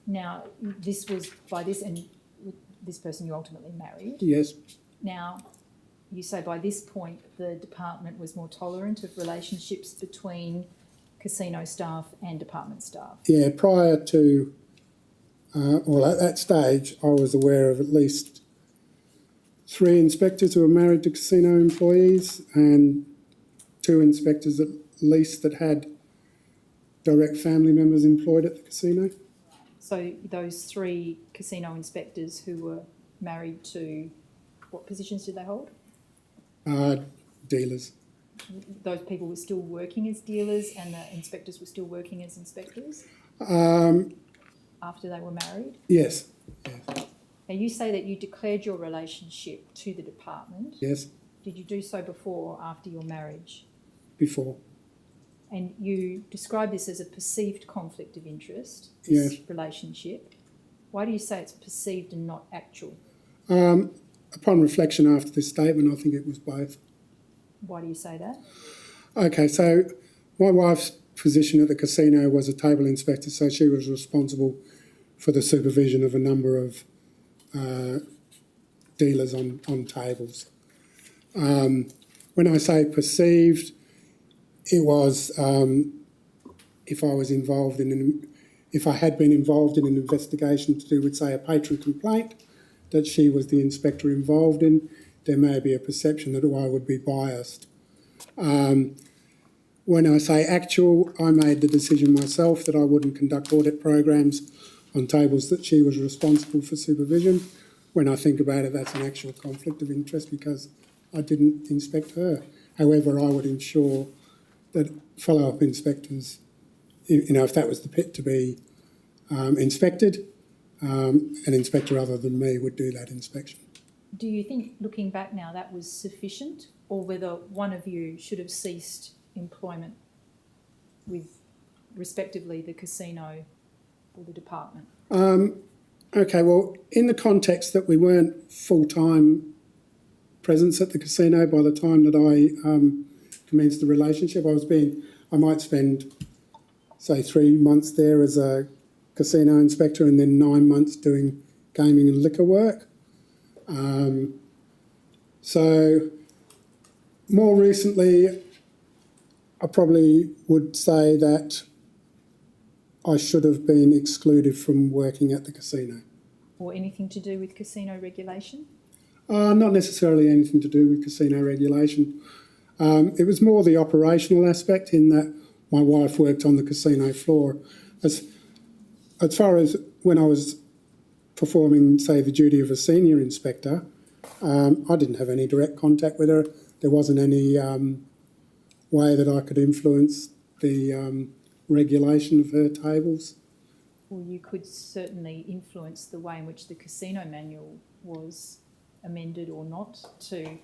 Now, this was by this, and this person you ultimately married. Yes. Now, you say by this point the department was more tolerant of relationships between casino staff and department staff. Yeah, prior to, well, at that stage, I was aware of at least 3 inspectors who were married to casino employees and 2 inspectors at least that had direct family members employed at the casino. So those 3 casino inspectors who were married to, what positions did they hold? Dealers. Those people were still working as dealers and the inspectors were still working as inspectors after they were married? Yes. Now, you say that you declared your relationship to the department. Yes. Did you do so before or after your marriage? Before. And you describe this as a perceived conflict of interest, Yes. this relationship. Why do you say it's perceived and not actual? Upon reflection after this statement, I think it was both. Why do you say that? Okay, so my wife's position at the casino was a table inspector, so she was responsible for the supervision of a number of dealers on tables. When I say perceived, it was if I had been involved in an investigation to do with, say, a patron complaint that she was the inspector involved in, there may be a perception that I would be biased. When I say actual, I made the decision myself that I wouldn't conduct audit programs on tables that she was responsible for supervision. When I think about it, that's an actual conflict of interest because I didn't inspect her. However, I would ensure that follow-up inspectors, if that was the pit to be inspected, an inspector other than me would do that inspection. Do you think, looking back now, that was sufficient, or whether one of you should have ceased employment with, respectively, the casino or the department? Okay, well, in the context that we weren't full-time presence at the casino by the time that I commenced the relationship, I might spend, say, 3 months there as a casino inspector and then 9 months doing gaming and liquor work. So more recently, I probably would say that I should have been excluded from working at the casino. Or anything to do with casino regulation? Not necessarily anything to do with casino regulation. It was more the operational aspect in that my wife worked on the casino floor. As far as when I was performing, say, the duty of a senior inspector, I didn't have any direct contact with her. There wasn't any way that I could influence the regulation of her tables. Well, you could certainly influence the way in which the casino manual was amended or not to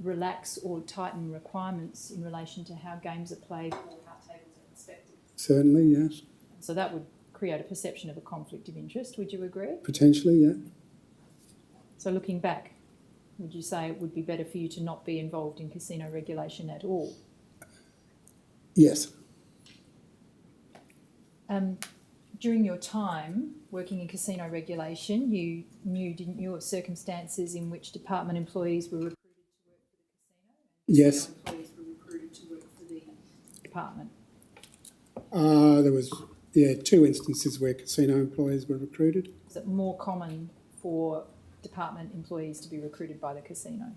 relax or tighten requirements in relation to how games are played or how tables are inspected. Certainly, yes. So that would create a perception of a conflict of interest, would you agree? Potentially, yeah. So looking back, would you say it would be better for you to not be involved in casino regulation at all? Yes. During your time working in casino regulation, you knew, didn't you, of circumstances in which department employees were recruited to work for the casino? And Yes. casino employees were recruited to work for the department? There was, 2 instances where casino employees were recruited. Is it more common for department employees to be recruited by the casino?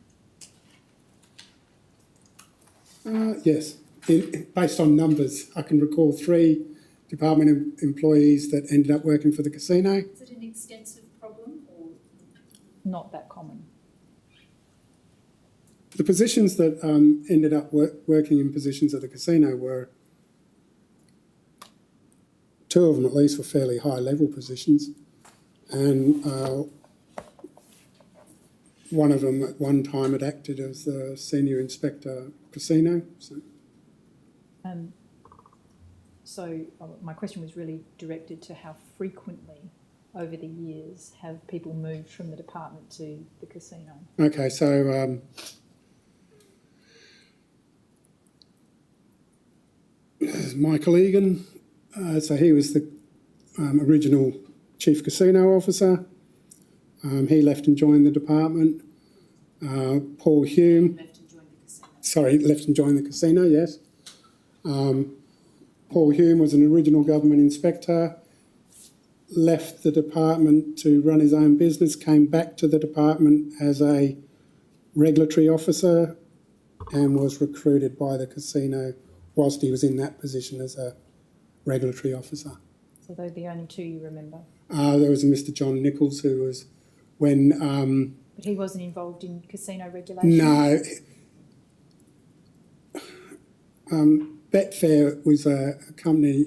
Yes. Based on numbers, I can recall 3 department employees that ended up working for the casino. Is it an extensive problem or not that common? The positions that ended up working in positions at the casino were, 2 of them at least were fairly high level positions, and one of them at one time had acted as the senior inspector casino. So my question was really directed to how frequently over the years have people moved from the department to the casino? Okay, so Michael Egan, so he was the original chief casino officer. He left and joined the department. Paul Hume. Left and joined the casino. Sorry, left and joined the casino, yes. Paul Hume was an original government inspector, left the department to run his own business, came back to the department as a regulatory officer and was recruited by the casino whilst he was in that position as a regulatory officer. So those are the only 2 you remember? There was a Mr. John Nichols who was when... But he wasn't involved in casino regulation? No. Betfair was a company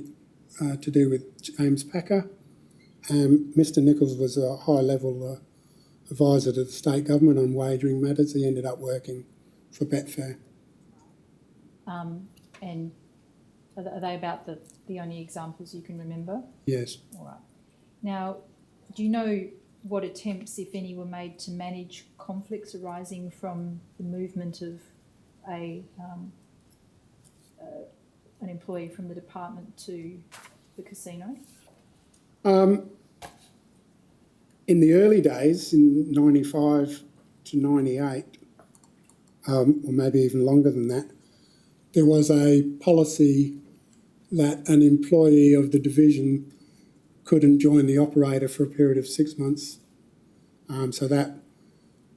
to do with James Packer. Mr. Nichols was a high-level advisor to the state government on wagering matters. He ended up working for Betfair. And are they about the only examples you can remember? Yes. All right. Now, do you know what attempts, if any, were made to manage conflicts arising from the movement of an employee from the department to the casino? In the early days, in 95 to 98, or maybe even longer than that, there was a policy that an employee of the division couldn't join the operator for a period of 6 months. So that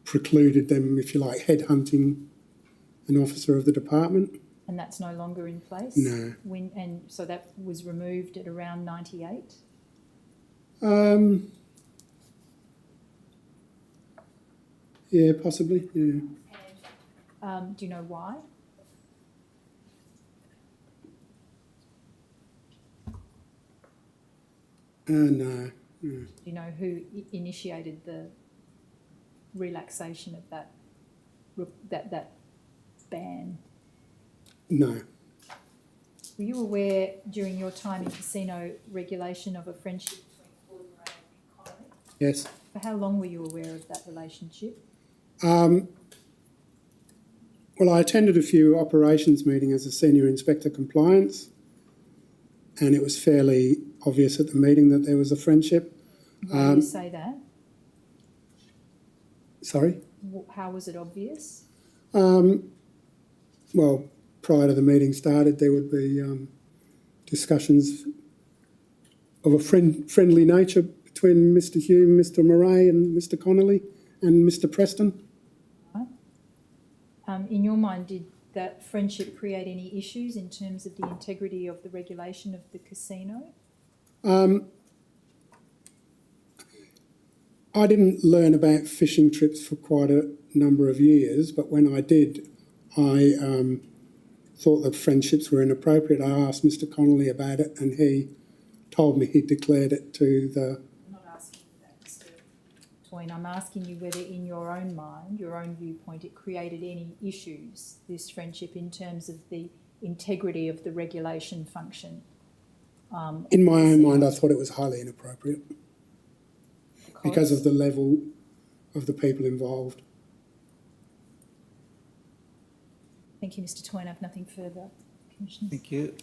precluded them, if you like, headhunting an officer of the department. And that's no longer in place? No. And so that was removed at around 98? Yeah, possibly, yeah. And do you know why? No. Do you know who initiated the relaxation of that ban? No. Were you aware during your time in casino regulation of a friendship between Claude Moray and Connolly? Yes. For how long were you aware of that relationship? Well, I attended a few operations meetings as a senior inspector compliance, and it was fairly obvious at the meeting that there was a friendship. Why do you say that? Sorry? How was it obvious? Well, prior to the meeting started, there would be discussions of a friendly nature between Mr. Hume, Mr. Moray and Mr. Connolly and Mr. Preston. Right. In your mind, did that friendship create any issues in terms of the integrity of the regulation of the casino? I didn't learn about fishing trips for quite a number of years, but when I did, I thought that friendships were inappropriate. I asked Mr. Connolly about it, and he told me he declared it to the... I'm not asking you that, Mr. Toyne. I'm asking you whether in your own mind, your own viewpoint, it created any issues, this friendship, in terms of the integrity of the regulation function. In my own mind, I thought it was highly inappropriate because of the level of the people involved. Thank you, Mr. Toyne. I have nothing further, Commissioner. Thank you.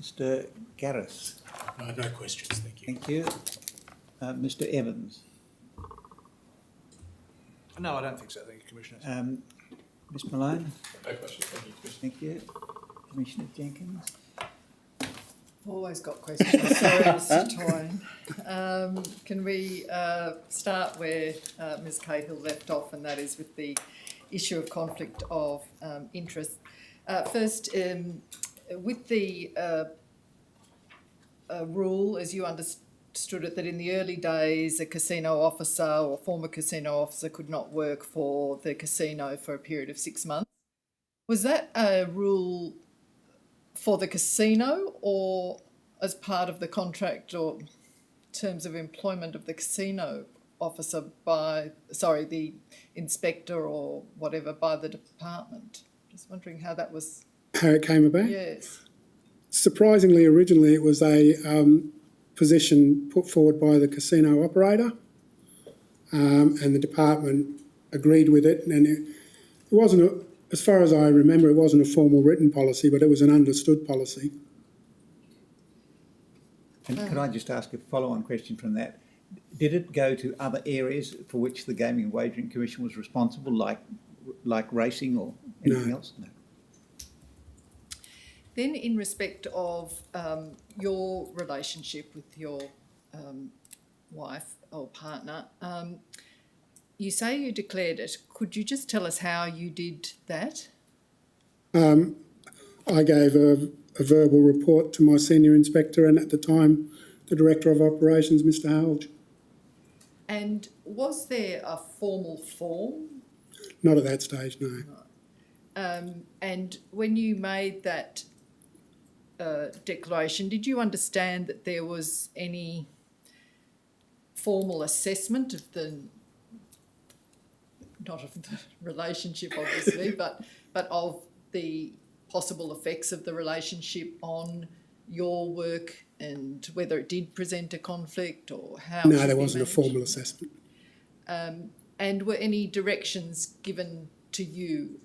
Mr. Garris. No questions, thank you. Thank you. Mr. Evans. No, I don't think so, thank you, Commissioner. Ms. Malone. No questions, thank you, Commissioner. Thank you. Commissioner Jenkins. Always got questions. Sorry, Mr. Toyne. Can we start where Ms. Cahill left off, and that is with the issue of conflict of interest. First, with the rule, as you understood it, that in the early days a casino officer or former casino officer could not work for the casino for a period of 6 months. Was that a rule for the casino or as part of the contract or terms of employment of the casino officer by, the inspector or whatever by the department? Just wondering how that was. How it came about? Yes. Surprisingly, originally it was a position put forward by the casino operator, and the department agreed with it, and it wasn't, as far as I remember, it wasn't a formal written policy, but it was an understood policy. And could I just ask a follow-on question from that? Did it go to other areas for which the Gaming and Wagering Commission was responsible, like racing or anything else? No. Then in respect of your relationship with your wife or partner, you say you declared it. Could you just tell us how you did that? I gave a verbal report to my senior inspector and at the time the Director of Operations, Mr. Halge. And was there a formal form? Not at that stage, no. And when you made that declaration, did you understand that there was any formal assessment of not of the relationship obviously, but of the possible effects of the relationship on your work and whether it did present a conflict or how? No, there wasn't a formal assessment. And were any directions given to you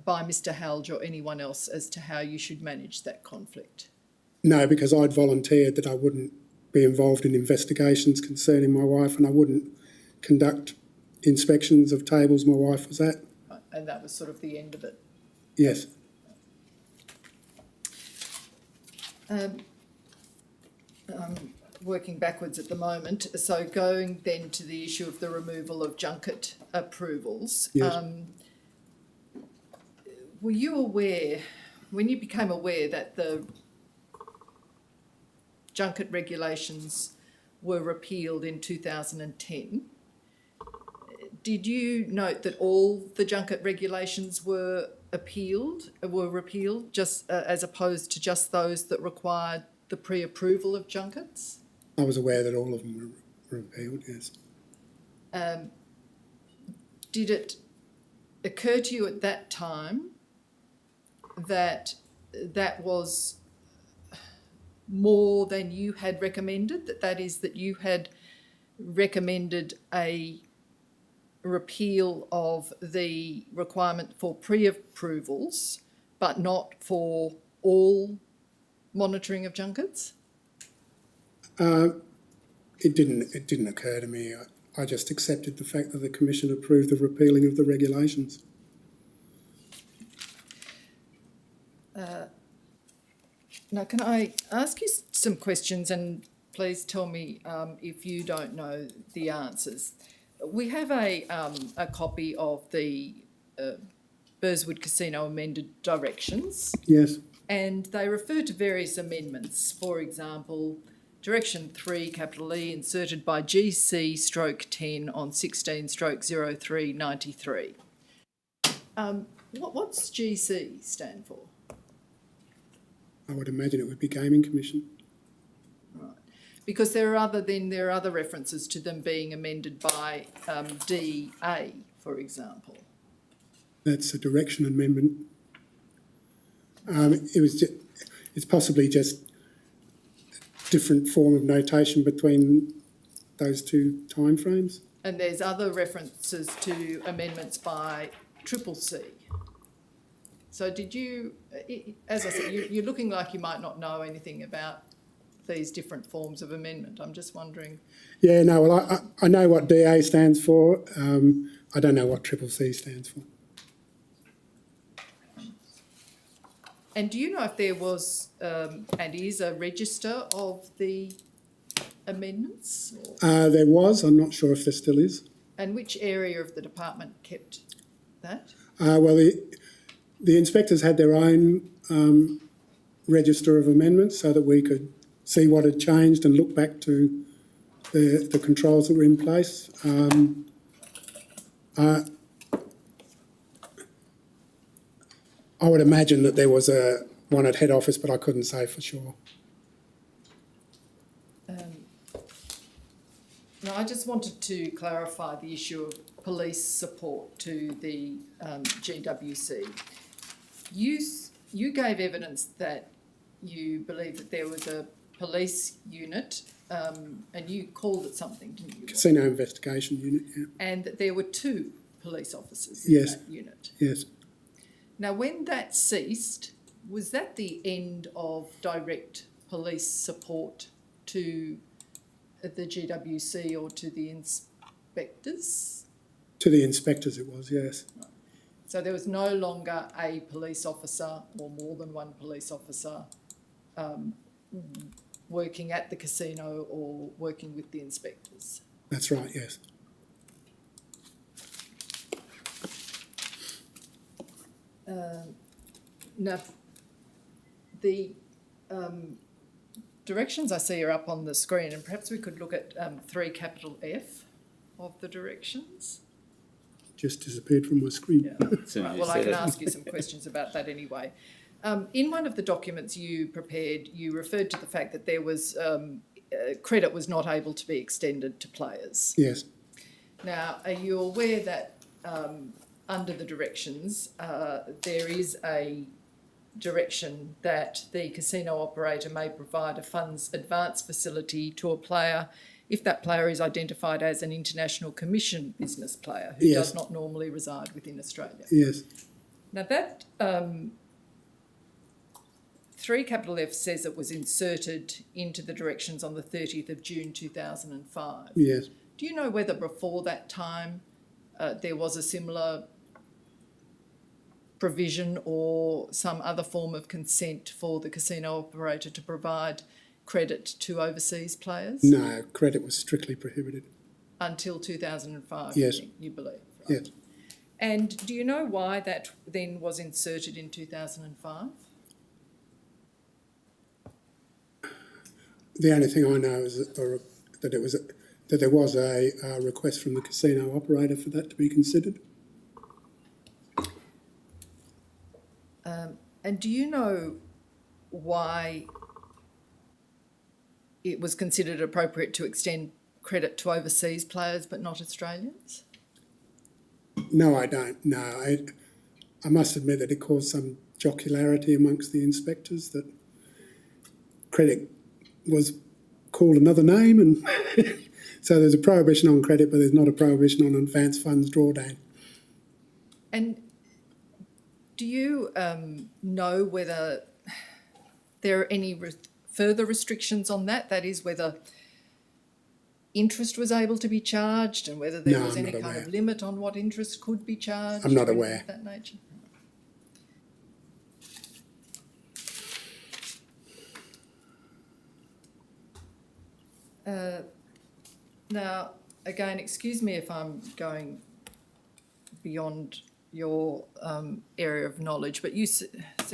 by Mr. Halge or anyone else as to how you should manage that conflict? No, because I'd volunteered that I wouldn't be involved in investigations concerning my wife, and I wouldn't conduct inspections of tables my wife was at. And that was sort of the end of it. Yes. Working backwards at the moment, so going then to the issue of the removal of junket approvals. Yes. Were you aware, when you became aware that the junket regulations were repealed in 2010, did you note that all the junket regulations were repealed, just as opposed to just those that required the pre-approval of junkets? I was aware that all of them were repealed, yes. Did it occur to you at that time that that was more than you had recommended, that is, that you had recommended a repeal of the requirement for pre-approvals, but not for all monitoring of junkets? It didn't occur to me. I just accepted the fact that the Commission approved the repealing of the regulations. Now, can I ask you some questions, and please tell me if you don't know the answers. We have a copy of the Burswood Casino amended directions. Yes. And they refer to various amendments. For example, Direction 3, capital E, inserted by GC/10 on 16/03/93. What's GC stand for? I would imagine it would be Gaming Commission. Right. Because there are other references to them being amended by DA, for example. That's a direction amendment. It's possibly just different form of notation between those two timeframes. And there's other references to amendments by C. So did you, as I said, you're looking like you might not know anything about these different forms of amendment. I'm just wondering. Yeah, no, well, I know what DA stands for. I don't know what C stands for. And do you know if there was and is a register of the amendments? There was. I'm not sure if there still is. And which area of the department kept that? Well, the inspectors had their own register of amendments so that we could see what had changed and look back to the controls that were in place. I would imagine that there was one at head office, but I couldn't say for sure. No, I just wanted to clarify the issue of police support to the GWC. You gave evidence that you believe that there was a police unit, and you called it something, didn't you? Casino investigation unit, yeah. And that there were 2 police officers Yes. in that unit. Yes. Now, when that ceased, was that the end of direct police support to the GWC or to the inspectors? To the inspectors it was, yes. So there was no longer a police officer or more than one police officer working at the casino or working with the inspectors? That's right, yes. Now, the directions I see are up on the screen, and perhaps we could look at 3 capital F of the directions. Just disappeared from my screen. Yeah. Well, I can ask you some questions about that anyway. In one of the documents you prepared, you referred to the fact that there was credit was not able to be extended to players. Yes. Now, are you aware that under the directions there is a direction that the casino operator may provide a funds advance facility to a player if that player is identified as an international commission business player who Yes. does not normally reside within Australia. Yes. Now that 3F says it was inserted into the directions on the 30th of June 2005. Yes. Do you know whether before that time there was a similar provision or some other form of consent for the casino operator to provide credit to overseas players? No, credit was strictly prohibited. Until 2005, Yes. you believe? Right? Yes. And do you know why that then was inserted in 2005? The only thing I know is that there was a request from the casino operator for that to be considered. And do you know why it was considered appropriate to extend credit to overseas players but not Australians? No, I don't. No, I must admit that it caused some jocularity amongst the inspectors that credit was called another name, and so there's a prohibition on credit, but there's not a prohibition on advance funds drawdown. And do you know whether there are any further restrictions on that? That is, whether interest was able to be charged and whether there No, was I'm any not kind aware. of limit on what interest could be charged? I'm not or anything aware. of that nature? Now, again, excuse me if I'm going beyond your area of knowledge, but you seem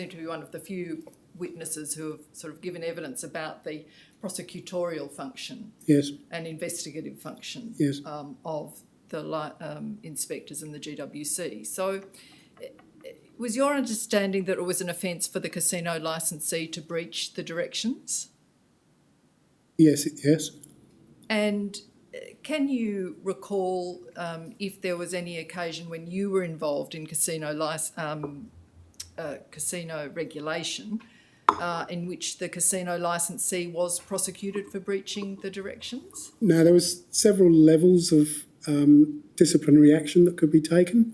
to be one of the few witnesses who have sort of given evidence about the prosecutorial function Yes. and investigative function Yes. of the inspectors and the GWC. So was your understanding that it was an offence for the casino licensee to breach the directions? Yes. Yes. And can you recall if there was any occasion when you were involved in casino regulation in which the casino licensee was prosecuted for breaching the directions? No, there was several levels of disciplinary action that could be taken,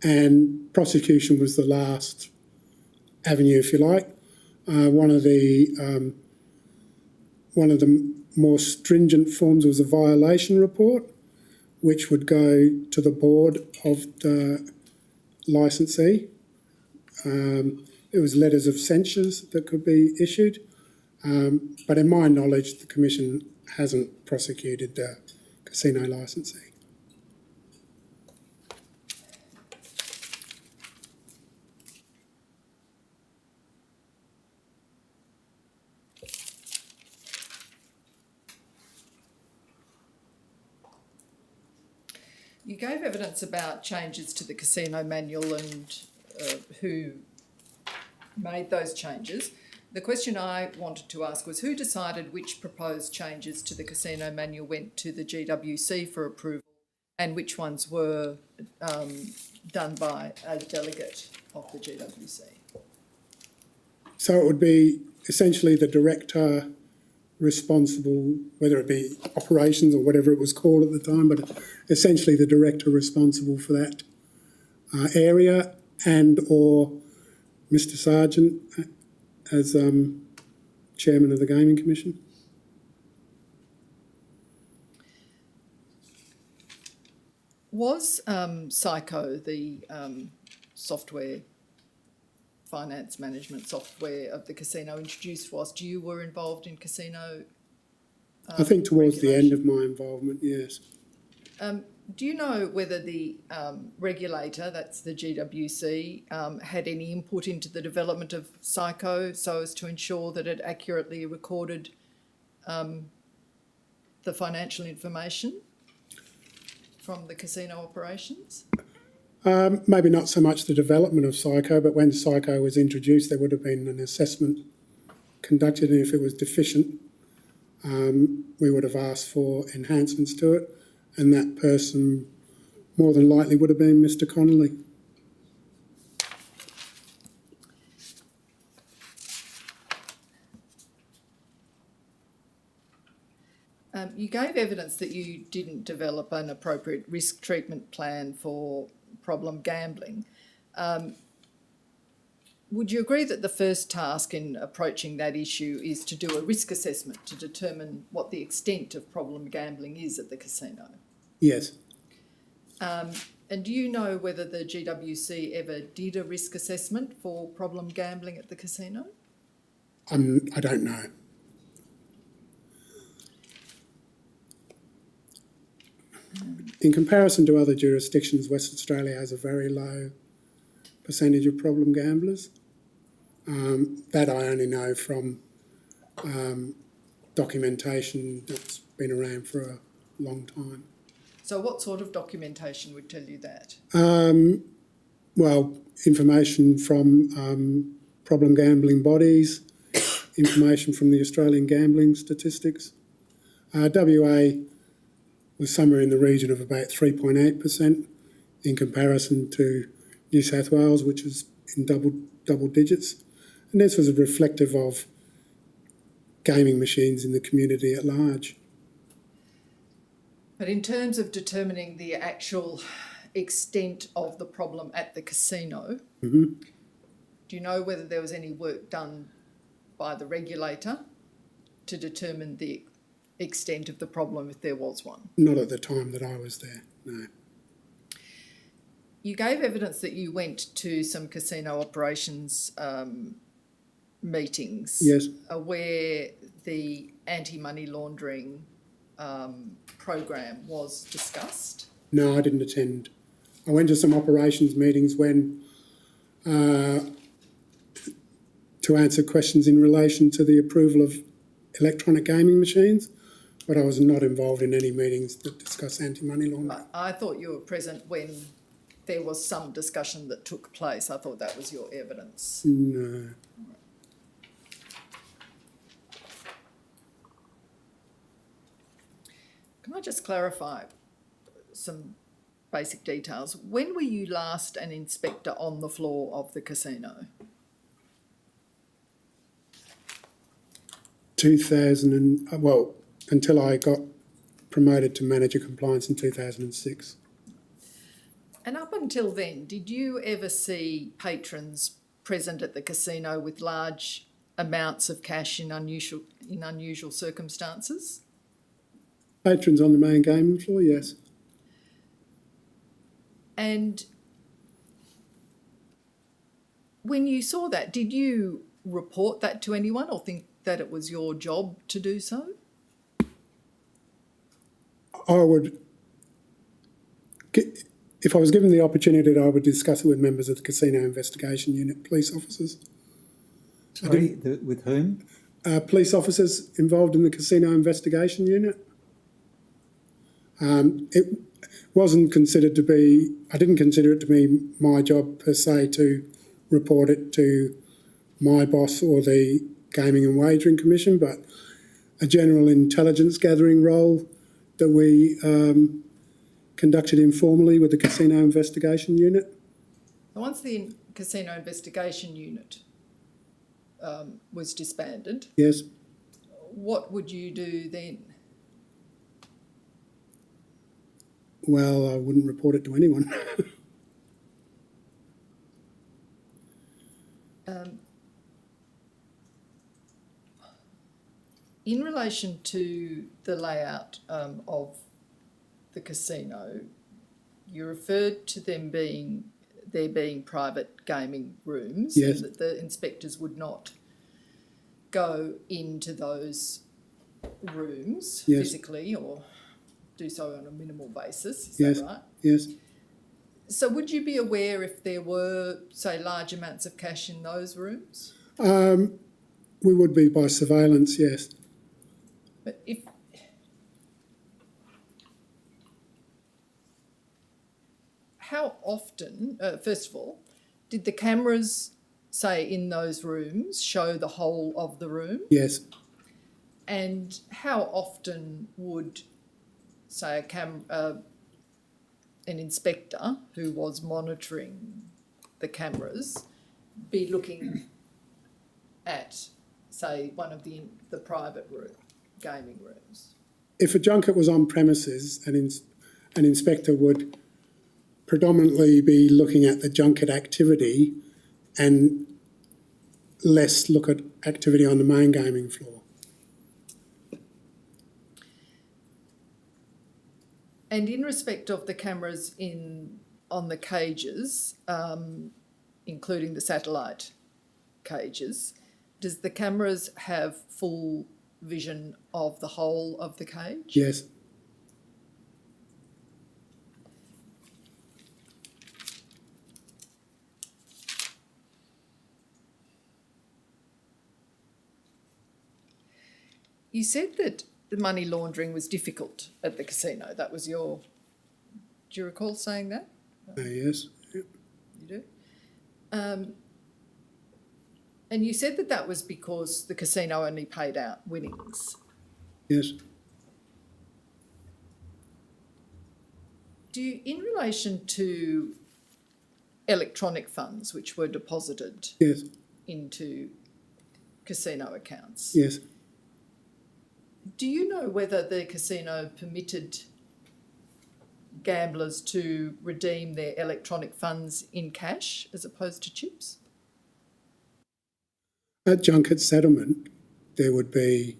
and prosecution was the last avenue, if you like. One of the more stringent forms was a violation report, which would go to the board of the licensee. It was letters of censures that could be issued, but in my knowledge, the Commission hasn't prosecuted the casino licensee. You gave evidence about changes to the casino manual and who made those changes. The question I wanted to ask was who decided which proposed changes to the casino manual went to the GWC for approval and which ones were done by a delegate of the GWC? So it would be essentially the director responsible, whether it be operations or whatever it was called at the time, but essentially the director responsible for that area, and or Mr. Sargent as chairman of the Gaming Commission. Was Psycho the software, finance management software of the casino introduced whilst you were involved in casino I think towards the end regulation? of my involvement, yes. Do you know whether the regulator, that's the GWC, had any input into the development of Psycho so as to ensure that it accurately recorded the financial information from the casino operations? Maybe not so much the development of Psycho, but when Psycho was introduced, there would have been an assessment conducted, and if it was deficient, we would have asked for enhancements to it, and that person more than likely would have been Mr. Connolly. You gave evidence that you didn't develop an appropriate risk treatment plan for problem gambling. Would you agree that the first task in approaching that issue is to do a risk assessment to determine what the extent of problem gambling is at the casino? Yes. And do you know whether the GWC ever did a risk assessment for problem gambling at the casino? I don't know. In comparison to other jurisdictions, Western Australia has a very low percentage of problem gamblers. That I only know from documentation that's been around for a long time. So what sort of documentation would tell you that? Well, information from problem gambling bodies, information from the Australian Gambling Statistics. WA was somewhere in the region of about 3.8% in comparison to New South Wales, which was in double digits. And this was reflective of gaming machines in the community at large. But in terms of determining the actual extent of the problem at the casino, do you know whether there was any work done by the regulator to determine the extent of the problem if there was one? Not at the time that I was there, no. You gave evidence that you went to some casino operations meetings. Yes. Where the anti-money laundering program was discussed. No, I didn't attend. I went to some operations meetings when to answer questions in relation to the approval of electronic gaming machines, but I was not involved in any meetings that discuss anti-money laundering. I thought you were present when there was some discussion that took place. I thought that was your evidence. No. Can I just clarify some basic details? When were you last an inspector on the floor of the casino? 2000 until I got promoted to manager compliance in 2006. And up until then, did you ever see patrons present at the casino with large amounts of cash in unusual circumstances? Patrons on the main gaming floor, yes. And when you saw that, did you report that to anyone or think that it was your job to do so? If I was given the opportunity, I would discuss it with members of the Casino Investigation Unit, police officers. Sorry, with whom? Police officers involved in the Casino Investigation Unit. It wasn't considered to be, I didn't consider it to be my job per se to report it to my boss or the Gaming and Wagering Commission, but a general intelligence gathering role that we conducted informally with the Casino Investigation Unit. Once the Casino Investigation Unit was disbanded, Yes. what would you do then? Well, I wouldn't report it to anyone. In relation to the layout of the casino, you referred to there being private gaming rooms, Yes. and that the inspectors would not go into those rooms Yes. physically or do so on a minimal basis. Is Yes. that right? Yes. So would you be aware if there were, say, large amounts of cash in those rooms? We would be by surveillance, yes. But if how often, first of all, did the cameras, say, in those rooms show the whole of the room? Yes. And how often would, say, an inspector who was monitoring the cameras be looking at, say, one of the private gaming rooms? if a junket was on premises, an inspector would predominantly be looking at the junket activity and less look at activity on the main gaming floor. And in respect of the cameras on the cages, including the satellite cages, does the cameras have full vision of the whole of the cage? Yes. You said that the money laundering was difficult at the casino. That was your... Do you recall saying that? Yes. You do? And you said that that was because the casino only paid out winnings. Yes. Do you, in relation to electronic funds which were deposited Yes. into casino accounts, Yes. do you know whether the casino permitted gamblers to redeem their electronic funds in cash as opposed to chips? At junket settlement, there would be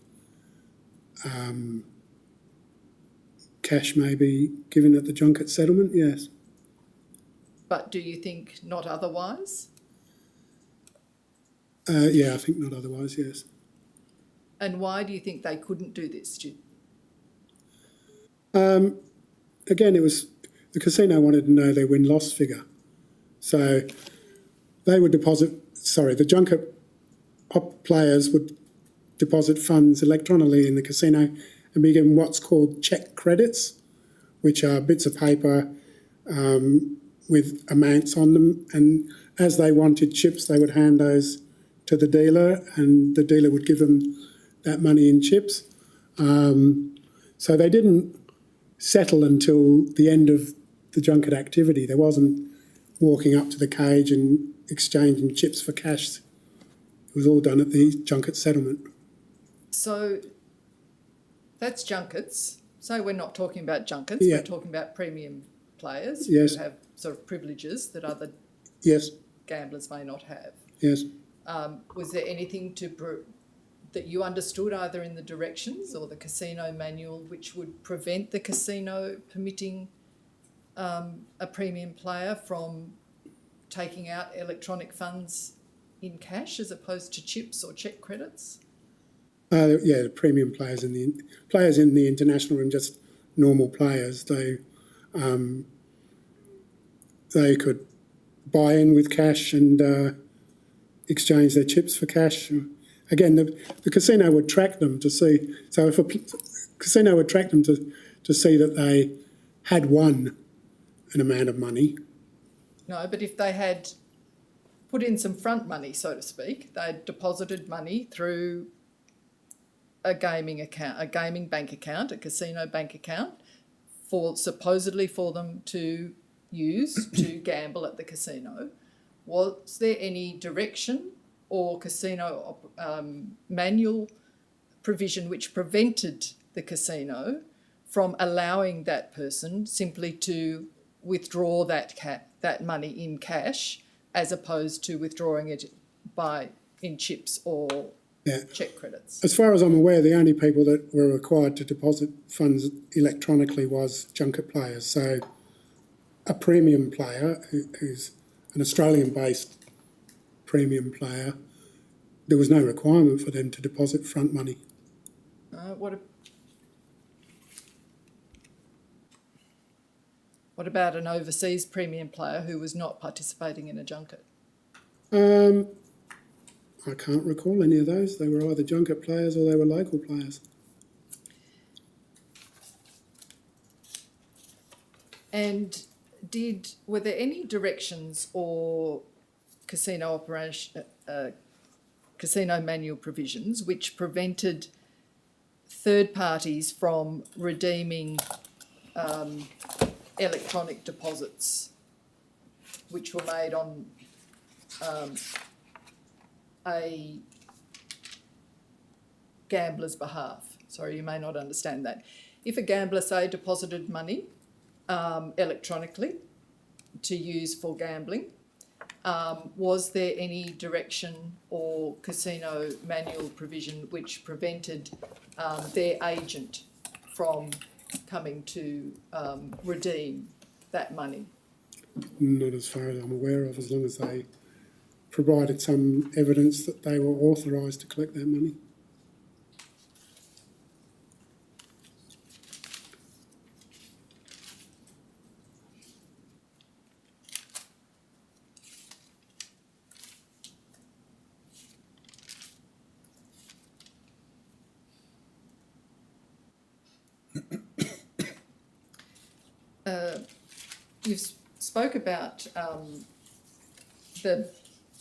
cash maybe given at the junket settlement, yes. But do you think not otherwise? Yeah, I think not otherwise, yes. And why do you think they couldn't do this? Again, it was the casino wanted to know their win-loss figure. So they would the junket players would deposit funds electronically in the casino and be given what's called check credits, which are bits of paper with amounts on them. And as they wanted chips, they would hand those to the dealer and the dealer would give them that money in chips. So they didn't settle until the end of the junket activity. There wasn't walking up to the cage and exchanging chips for cash. It was all done at the junket settlement. So that's junkets. So we're not talking about junkets, Yeah. we're talking about premium players Yes. who have sort of privileges that other Yes, gamblers may not have. yes. Was there anything that you understood either in the directions or the casino manual which would prevent the casino permitting a premium player from taking out electronic funds in cash as opposed to chips or check credits? Yeah, the premium players in the international and just normal players, they could buy in with cash and exchange their chips for cash. Again, the casino would track them to see. So if a casino would track them to see that they had won an amount of money. No, but if they had put in some front money, so to speak, they'd deposited money through a gaming account, a gaming bank account, a casino bank account, supposedly for them to use to gamble at the casino. Was there any direction or casino manual provision which prevented the casino from allowing that person simply to withdraw that money in cash as opposed to withdrawing it in chips or check credits? As far as I'm aware, the only people that were required to deposit funds electronically was junket players. So a premium player who's an Australian-based premium player, there was no requirement for them to deposit front money. What about an overseas premium player who was not participating in a junket? I can't recall any of those. They were either junket players or they were local players. And were there any directions or casino manual provisions which prevented third parties from redeeming electronic deposits which were made on a gambler's behalf? Sorry, you may not understand that. if a gambler, say, deposited money electronically to use for gambling, was there any direction or casino manual provision which prevented their agent from coming to redeem that money? Not as far as I'm aware of, as long as they provided some evidence that they were authorised to collect that money. You've spoke about the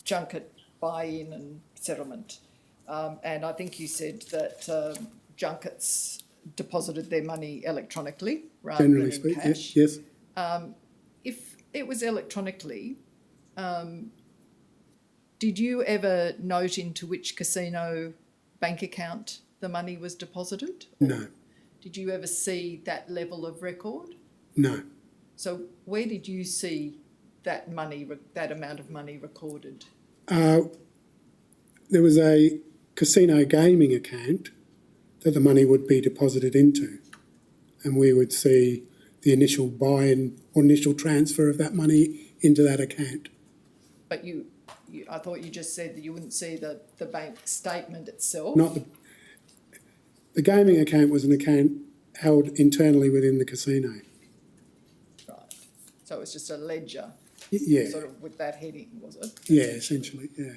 Junket buy-in and settlement, and I think you said that Junkets deposited their money electronically rather Generally than in speaking, cash. yes. If it was electronically, did you ever note into which casino bank account the money was deposited? No, Did you ever see that level of record? no. So where did you see that money, that amount of money recorded? There was a casino gaming account that the money would be deposited into, and we would see the initial buy-in or initial transfer of that money into that account. But I thought you just said that you wouldn't see the bank statement itself. Not the gaming account was an account held internally within the casino. Right. So it was just a ledger, Yeah, sort of with that heading, was it? yeah, essentially, yeah.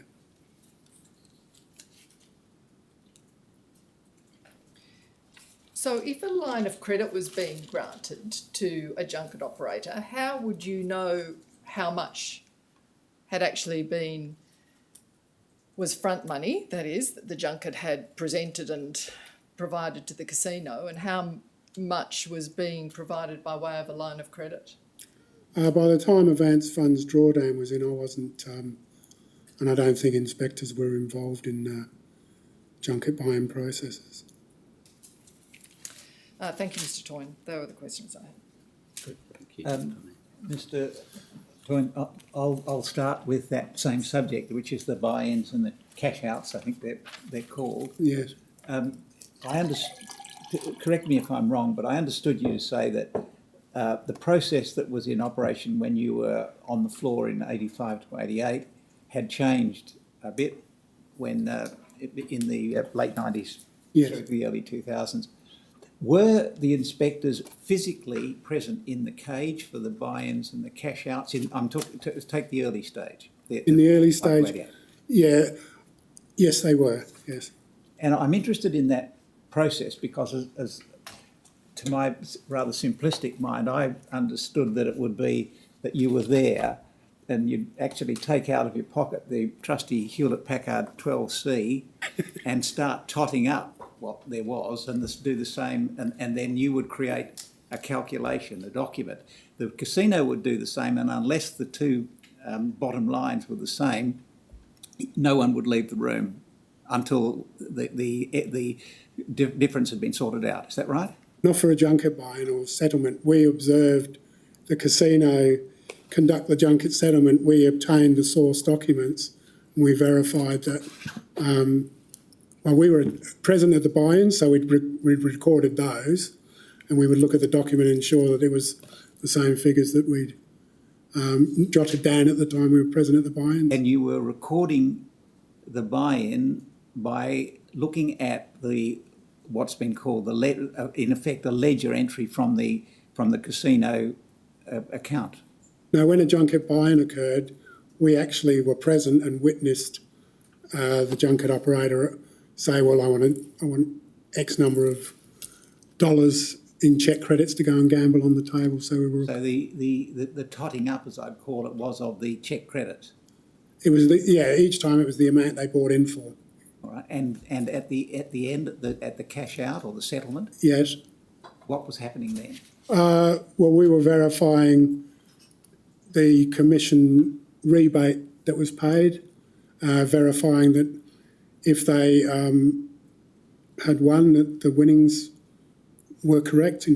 So if a line of credit was being granted to a junket operator, how would you know how much had actually was front money, that is, that the junket had presented and provided to the casino, and how much was being provided by way of a line of credit? By the time advance funds drawdown was in, I wasn't, and I don't think inspectors were involved in junket buying processes. Thank you, Mr. Toyne. They were the questions I had. Mr. Toyne, I'll start with that same subject, which is the buy-ins and the cash-outs, I think they're called. Yes. Correct me if I'm wrong, but I understood you to say that the process that was in operation when you were on the floor in 85 to 88 had changed a bit when in the late 90s Yes. through the early 2000s. Were the inspectors physically present in the cage for the buy-ins and the cash-outs? I'm talking. Take the early stage. In the early stage, 88. yeah, yes, they were, yes. And I'm interested in that process because, as to my rather simplistic mind, I understood that it would be that you were there and you'd actually take out of your pocket the trusty Hewlett-Packard 12C and start totting up what there was and do the same, and then you would create a calculation, a document. The casino would do the same, and unless the two bottom lines were the same, no one would leave the room until the difference had been sorted out. Is that right? Not for a junket buy-in or settlement. We observed the casino conduct the junket settlement. We obtained the source documents, and we verified that. Well, we were present at the buy-in, so we'd recorded those, and we would look at the document and ensure that it was the same figures that we'd jotted down at the time we were present at the buy-in. And you were recording the buy-in by looking at what's been called in effect a ledger entry from the casino account. Now, when a junket buy-in occurred, we actually were present and witnessed the junket operator say, well, I want X number of dollars in check credits to go and gamble on the table. So we were. So the totting up, as I'd call it, was of the check credits. It was each time it was the amount they bought in for. All right, and at the end at the cash out or the settlement. Yes. What was happening then? Well, we were verifying the commission rebate that was paid, verifying that if they had won, that the winnings were correct in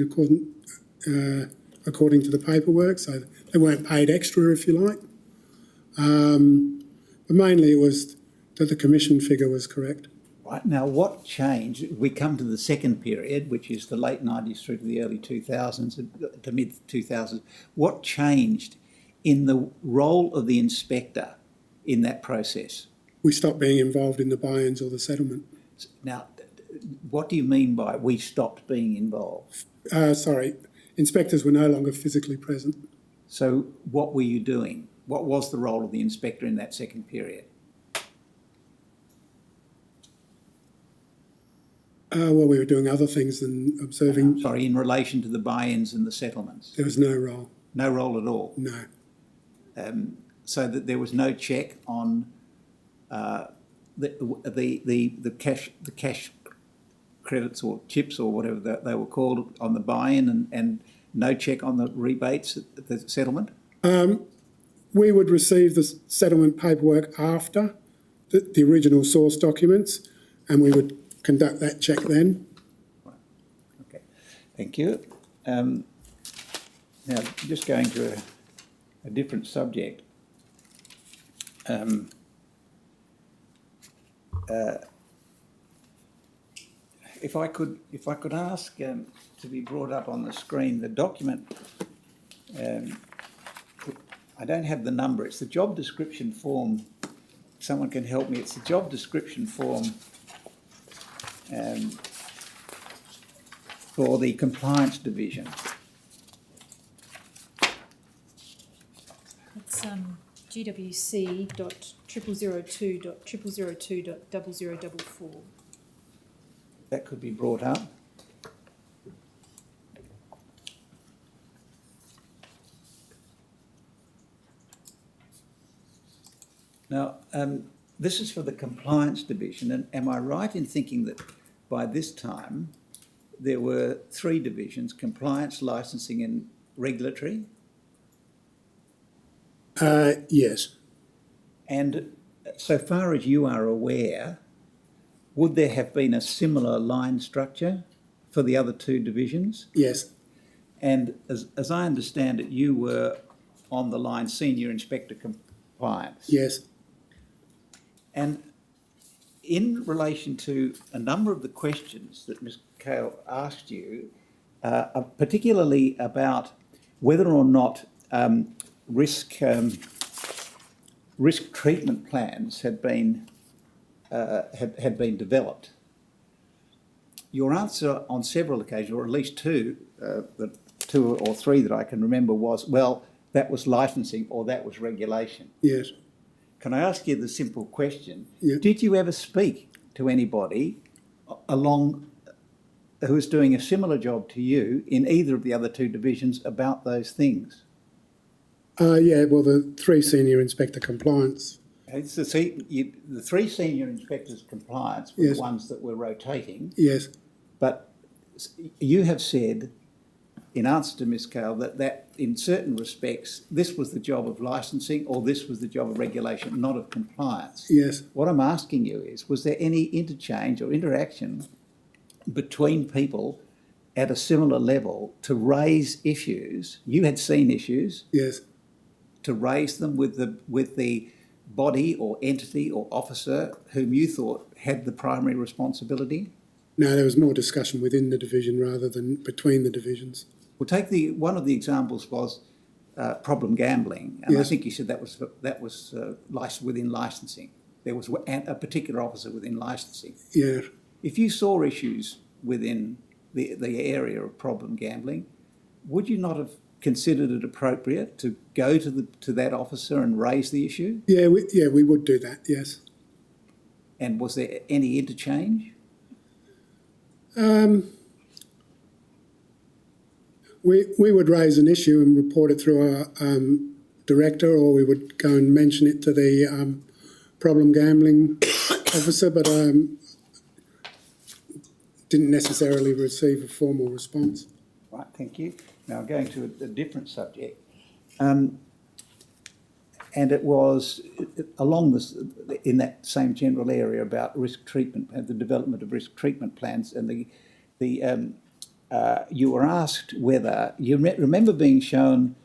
according to the paperwork, so they weren't paid extra, if you like. But mainly it was that the commission figure was correct. Right, now what changed? We come to the second period, which is the late 90s through to the early 2000s, to mid 2000s. What changed in the role of the inspector in that process? We stopped being involved in the buy-ins or the settlement. Now, what do you mean by we stopped being involved? Sorry, inspectors were no longer physically present. So what were you doing? What was the role of the inspector in that second period? Well, we were doing other things than observing. Sorry, in relation to the buy-ins and the settlements? There was no role. No role at all? No. So that there was no check on the cash credits or chips or whatever they were called on the buy-in, and no check on the rebates at the settlement? We would receive the settlement paperwork after the original source documents, and we would conduct that check then. Okay, thank you. Now, just going to a different subject. If I could ask to be brought up on the screen the document. I don't have the number. It's the job description form. Someone can help me. It's the job description form for the compliance division. It's GWC.0002.0002.0044. That could be brought up. Now, this is for the compliance division, and am I right in thinking that by this time there were three divisions: compliance, licensing and regulatory? Yes. And so far as you are aware, would there have been a similar line structure for the other two divisions? Yes. And as I understand it, you were on the line Senior Inspector Compliance. Yes. And in relation to a number of the questions that Ms. Cale asked you, particularly about whether or not risk treatment plans had been developed, your answer on several occasions, or at least two or three that I can remember, was, well, that was licensing or that was regulation. Yes. Can I ask you the simple question? Yeah. Did you ever speak to anybody who was doing a similar job to you in either of the other two divisions about those things? Yeah, well, the three senior inspector compliance. It's the three senior inspectors compliance were Yes. the ones that were rotating, Yes. but you have said, in answer to Ms. Cale, that in certain respects this was the job of licensing or this was the job of regulation, not of compliance. Yes. What I'm asking you is, was there any interchange or interaction between people at a similar level to raise issues? You had seen issues, Yes. to raise them with the body or entity or officer whom you thought had the primary responsibility? No, there was more discussion within the division rather than between the divisions. Well, take one of the examples was problem gambling, and Yes. I think you said that was within licensing. There was a particular officer within licensing. Yeah. If you saw issues within the area of problem gambling, would you not have considered it appropriate to go to that officer and raise the issue? Yeah, we would do that, yes. And was there any interchange? We would raise an issue and report it through our director, or we would go and mention it to the problem gambling officer, but didn't necessarily receive a formal response. Right, thank you. Now going to a different subject. And it was along this, in that same general area about risk treatment and the development of risk treatment plans and the you were asked whether, remember being shown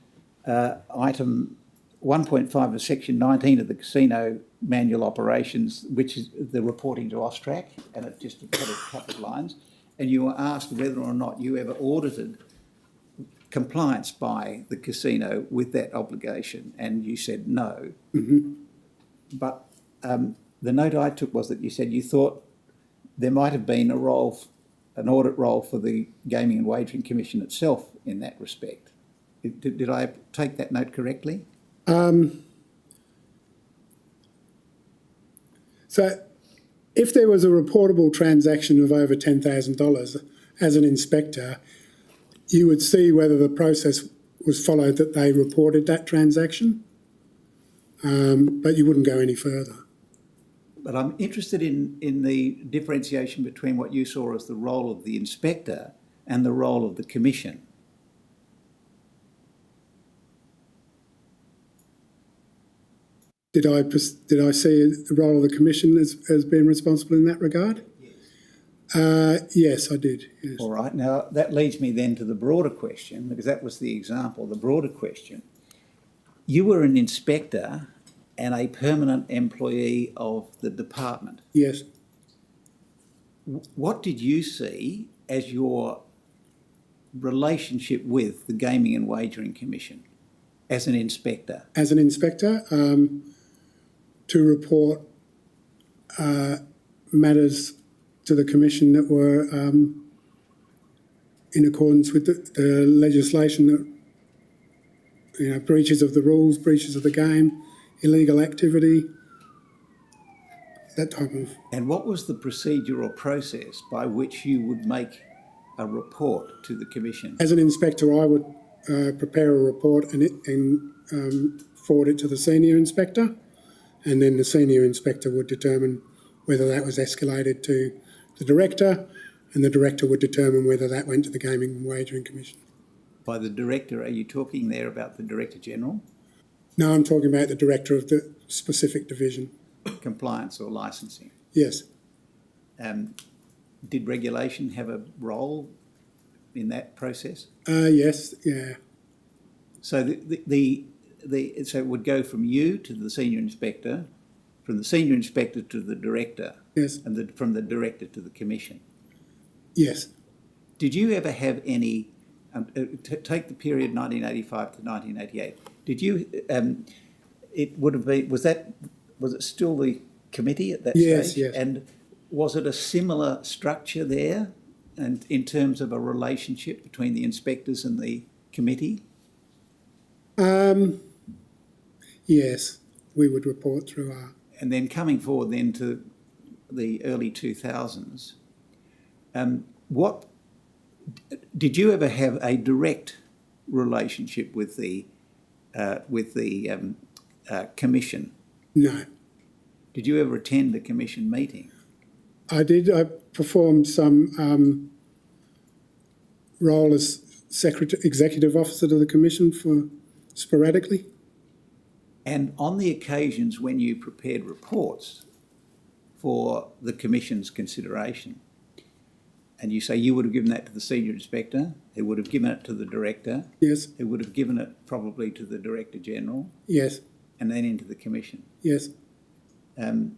item 1.5 of section 19 of the casino manual operations, which is the reporting to Austrac, and it just had a couple of lines, and you were asked whether or not you ever audited compliance by the casino with that obligation, and you said no. Mm-hmm. But the note I took was that you said you thought there might have been an audit role for the Gaming and Wagering Commission itself in that respect. Did I take that note correctly? So if there was a reportable transaction of over $10,000 as an inspector, you would see whether the process was followed that they reported that transaction, but you wouldn't go any further. But I'm interested in the differentiation between what you saw as the role of the inspector and the role of the commission. Did I see the role of the commission as being responsible in that regard? Yes. Yes, I did. Yes. All right. Now, that leads me then to the broader question, because that was the example, the broader question. You were an inspector and a permanent employee of the department. Yes. What did you see as your relationship with the Gaming and Wagering Commission as an inspector? As an inspector, to report matters to the Commission that were in accordance with the legislation, that, breaches of the rules, breaches of the game, illegal activity, that type of... And what was the procedure or process by which you would make a report to the Commission? As an inspector, I would prepare a report and forward it to the senior inspector, and then the senior inspector would determine whether that was escalated to the director, and the director would determine whether that went to the Gaming and Wagering Commission. By the director, are you talking there about the Director General? No, I'm talking about the director of the specific division. Compliance or licensing? Yes. Did regulation have a role in that process? Yes, yeah. So so it would go from you to the senior inspector, from the senior inspector to the director, Yes. and from the director to the Commission. Yes. Did you ever have any? Take the period 1985 to 1988. Did you? It would have been. Was it still the committee at that Yes, stage? yes. And was it a similar structure there, and in terms of a relationship between the inspectors and the committee? Yes, we would report through our... And then coming forward then to the early 2000s, what did you ever have a direct relationship with the commission? No. Did you ever attend a commission meeting? I did. I performed some role as executive officer to the commission for sporadically. And on the occasions when you prepared reports for the commission's consideration, and you say you would have given that to the senior inspector, who would have given it to the director, Yes. who would have given it probably to the Director General, Yes. and then into the commission. Yes. And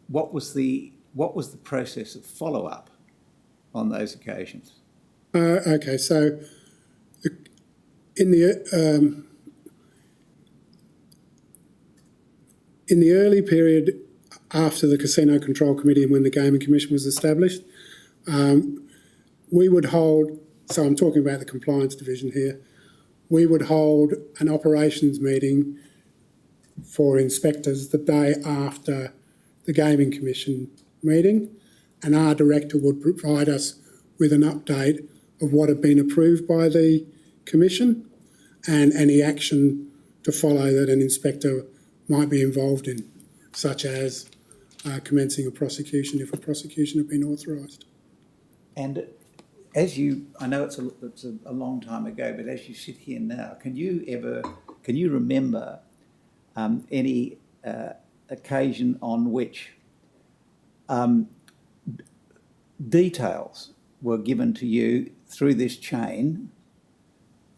what was the process of follow-up on those occasions? Okay, so in the early period after the Casino Control Committee and when the Gaming Commission was established, we would hold, so I'm talking about the compliance division here, we would hold an operations meeting for inspectors the day after the Gaming Commission meeting, and our director would provide us with an update of what had been approved by the Commission and any action to follow that an inspector might be involved in, such as commencing a prosecution if a prosecution had been authorised. And as you, I know it's a long time ago, but as you sit here now, can you remember any occasion on which details were given to you through this chain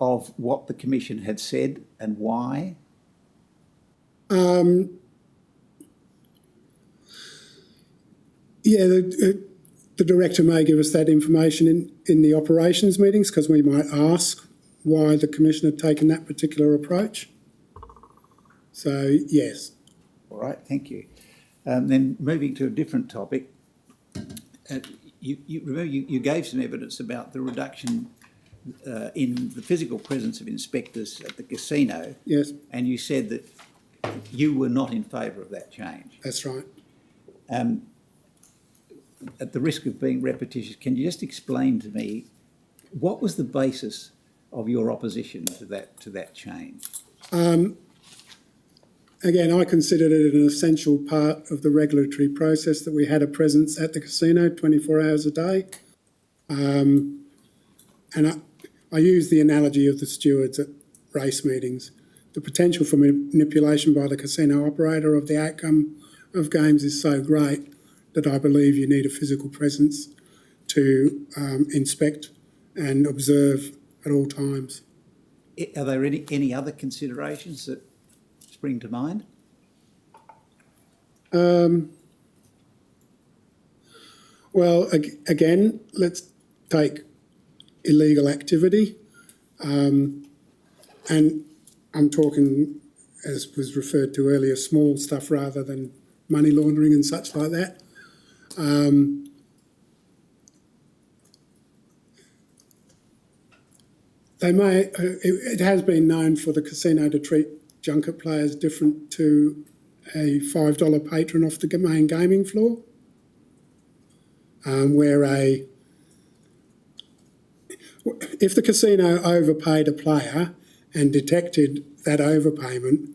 of what the Commission had said and why? Yeah, the director may give us that information in the operations meetings, because we might ask why the Commission had taken that particular approach. So, yes. All right, thank you. Then moving to a different topic, you gave some evidence about the reduction in the physical presence of inspectors at the casino. Yes, And you said that you were not in favour of that change. that's right. At the risk of being repetitious, can you just explain to me what was the basis of your opposition to that change? Again, I considered it an essential part of the regulatory process that we had a presence at the casino 24 hours a day. And I use the analogy of the stewards at race meetings. The potential for manipulation by the casino operator of the outcome of games is so great that I believe you need a physical presence to inspect and observe at all times. Are there any other considerations that spring to mind? Well, again, let's take illegal activity. And I'm talking, as was referred to earlier, small stuff rather than money laundering and such like that. It has been known for the casino to treat junket players different to a $5 patron off the main gaming floor, where if the casino overpaid a player and detected that overpayment,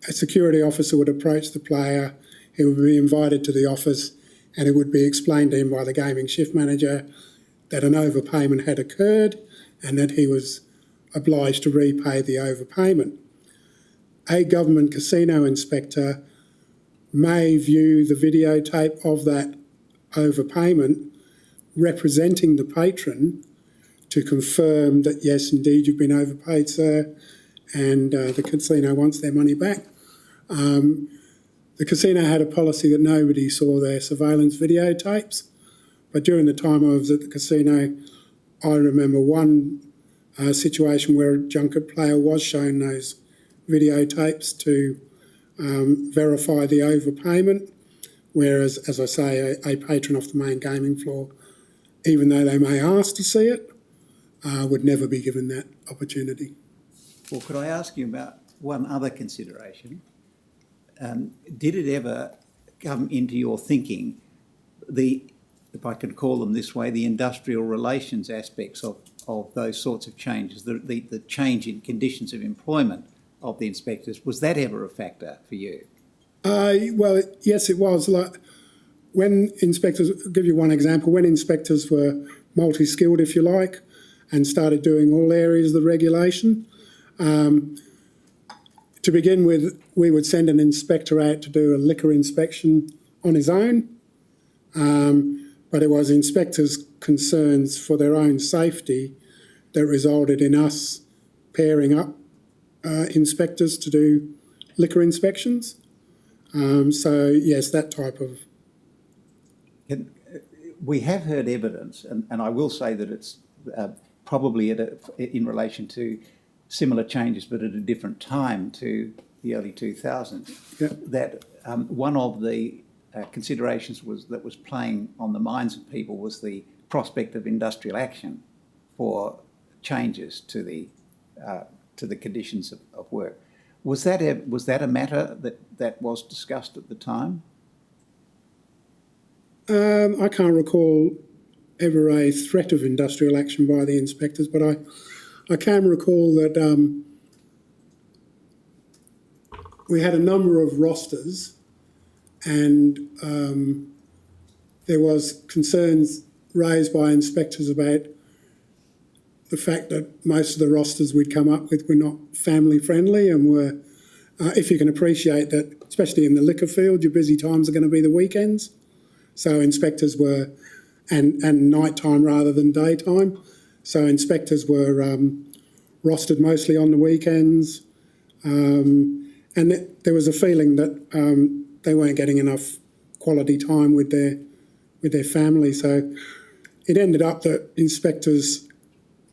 a security officer would approach the player, he would be invited to the office, and it would be explained to him by the gaming shift manager that an overpayment had occurred and that he was obliged to repay the overpayment. A government casino inspector may view the videotape of that overpayment representing the patron to confirm that, yes, indeed, you've been overpaid, sir, and the casino wants their money back. The casino had a policy that nobody saw their surveillance videotapes, but during the time I was at the casino, I remember one situation where a junket player was shown those videotapes to verify the overpayment, whereas, as I say, a patron off the main gaming floor, even though they may ask to see it, would never be given that opportunity. Well, could I ask you about one other consideration? Did it ever come into your thinking, if I can call them this way, the industrial relations aspects of those sorts of changes, the change in conditions of employment of the inspectors, was that ever a factor for you? Well, yes, it was. Like when inspectors, I'll give you one example, when inspectors were multi-skilled, if you like, and started doing all areas of the regulation, to begin with, we would send an inspector out to do a liquor inspection on his own, but it was inspectors' concerns for their own safety that resulted in us pairing up inspectors to do liquor inspections. So, yes, that type of... We have heard evidence, and I will say that it's probably in relation to similar changes but at a different time to the early 2000s, that one of the considerations that was playing on the minds of people was the prospect of industrial action for changes to the conditions of work. Was that a matter that was discussed at the time? I can't recall ever a threat of industrial action by the inspectors, but I can recall that we had a number of rosters, and there was concerns raised by inspectors about the fact that most of the rosters we'd come up with were not family friendly and were, if you can appreciate that, especially in the liquor field, your busy times are going to be the weekends. So inspectors were and nighttime rather than daytime. So inspectors were rostered mostly on the weekends, and there was a feeling that they weren't getting enough quality time with their family. So it ended up that inspectors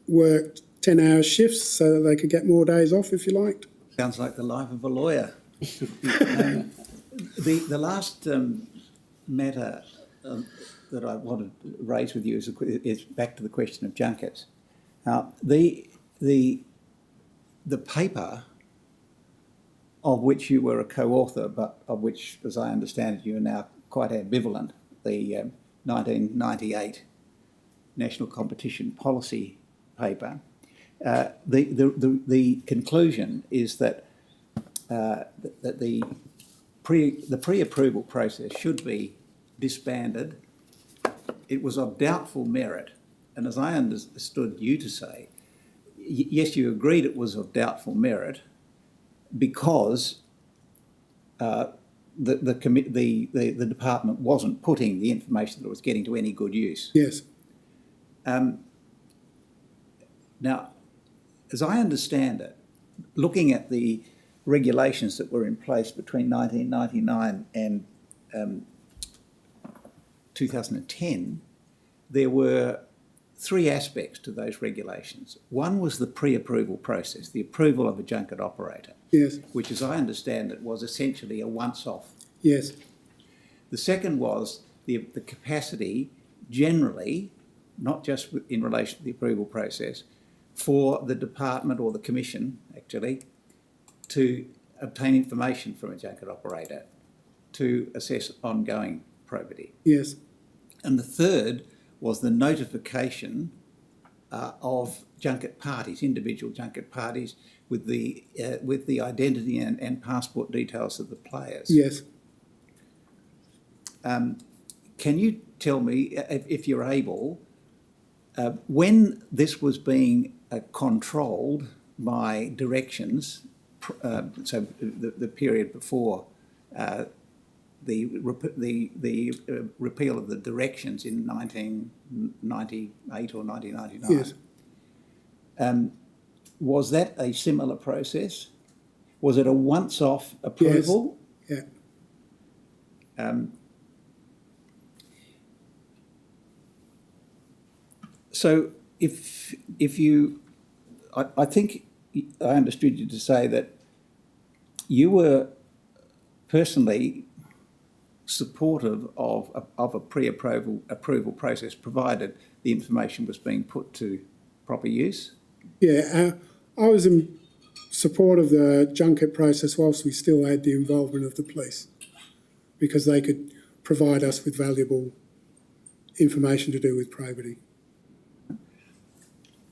worked 10-hour shifts so that they could get more days off, if you liked. Sounds like the life of a lawyer. The last matter that I wanted to raise with you is back to the question of junkets. Now, the paper of which you were a co-author, but of which, as I understand it, you are now quite ambivalent, the 1998 National Competition Policy paper, the conclusion is that the pre-approval process should be disbanded. It was of doubtful merit, and as I understood you to say, yes, you agreed it was of doubtful merit because the department wasn't putting the information that it was getting to any good use. Yes. Now, as I understand it, looking at the regulations that were in place between 1999 and 2010, there were three aspects to those regulations. One was the pre-approval process, the approval of a junket operator, Yes. which, as I understand it, was essentially a once-off. Yes. The second was the capacity, generally, not just in relation to the approval process, for the department or the commission, actually, to obtain information from a junket operator to assess ongoing probity. Yes. And the third was the notification of junket parties, individual junket parties, with the identity and passport details of the players. Yes. Can you tell me, if you're able, when this was being controlled by directions, so the period before the repeal of the directions in 1998 or 1999, Yes. Was that a similar process? Was it a once-off approval? Yeah. So if you, I think I understood you to say that you were personally supportive of a pre-approval process, provided the information was being put to proper use. Yeah. I was in support of the junket process whilst we still had the involvement of the police, because they could provide us with valuable information to do with probity.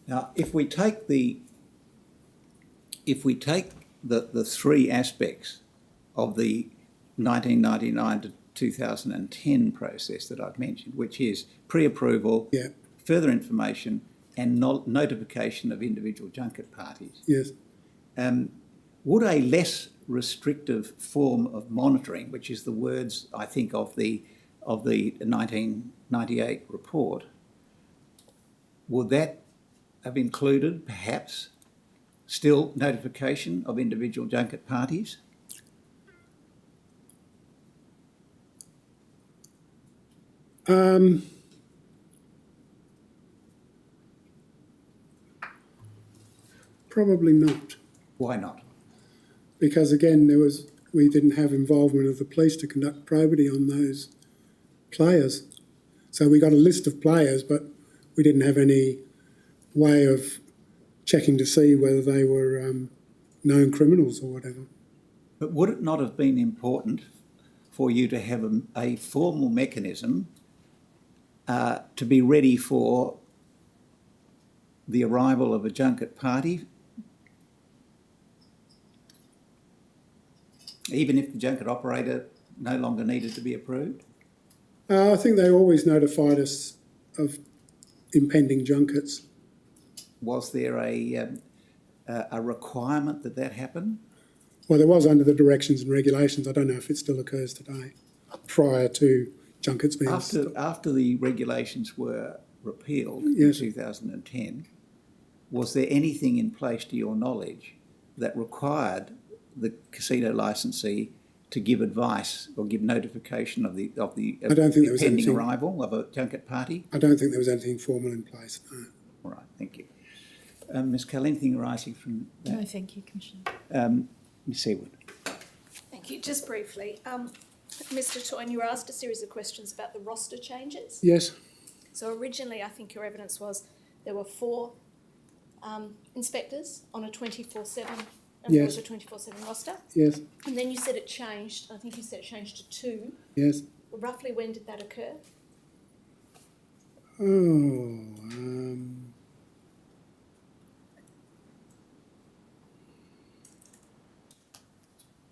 Now, if we take the three aspects of the 1999 to 2010 process that I've mentioned, which is pre-approval, Yeah. further information, and notification of individual junket parties, Yes. would a less restrictive form of monitoring, which is the words I think of the 1998 report, would that have included perhaps still notification of individual junket parties? Probably not, Why not? because again, we didn't have involvement of the police to conduct probity on those players. So we got a list of players, but we didn't have any way of checking to see whether they were known criminals or whatever. But would it not have been important for you to have a formal mechanism to be ready for the arrival of a junket party, even if the junket operator no longer needed to be approved? I think they always notified us of impending junkets. Was there a requirement that happened? Well, there was under the directions and regulations. I don't know if it still occurs today, prior to Junket's been After the regulations were repealed Yes. in 2010, was there anything in place, to your knowledge, that required the casino licensee to give advice or give notification of the I don't think there was pending anything. arrival of a junket party? I don't think there was anything formal in place. No. All right, thank you. Ms. Kell, anything arising from that? No, thank you, Commissioner. Ms. Seawood. Thank you. Just briefly, Mr. Toyne, you were asked a series of questions about the roster changes. Yes. So originally, I think your evidence was there were 4 inspectors on a 24/7. And Yes. there was a 24/7 roster. Yes. And then you said it changed. I think you said it changed to 2. Yes. Roughly when did that occur?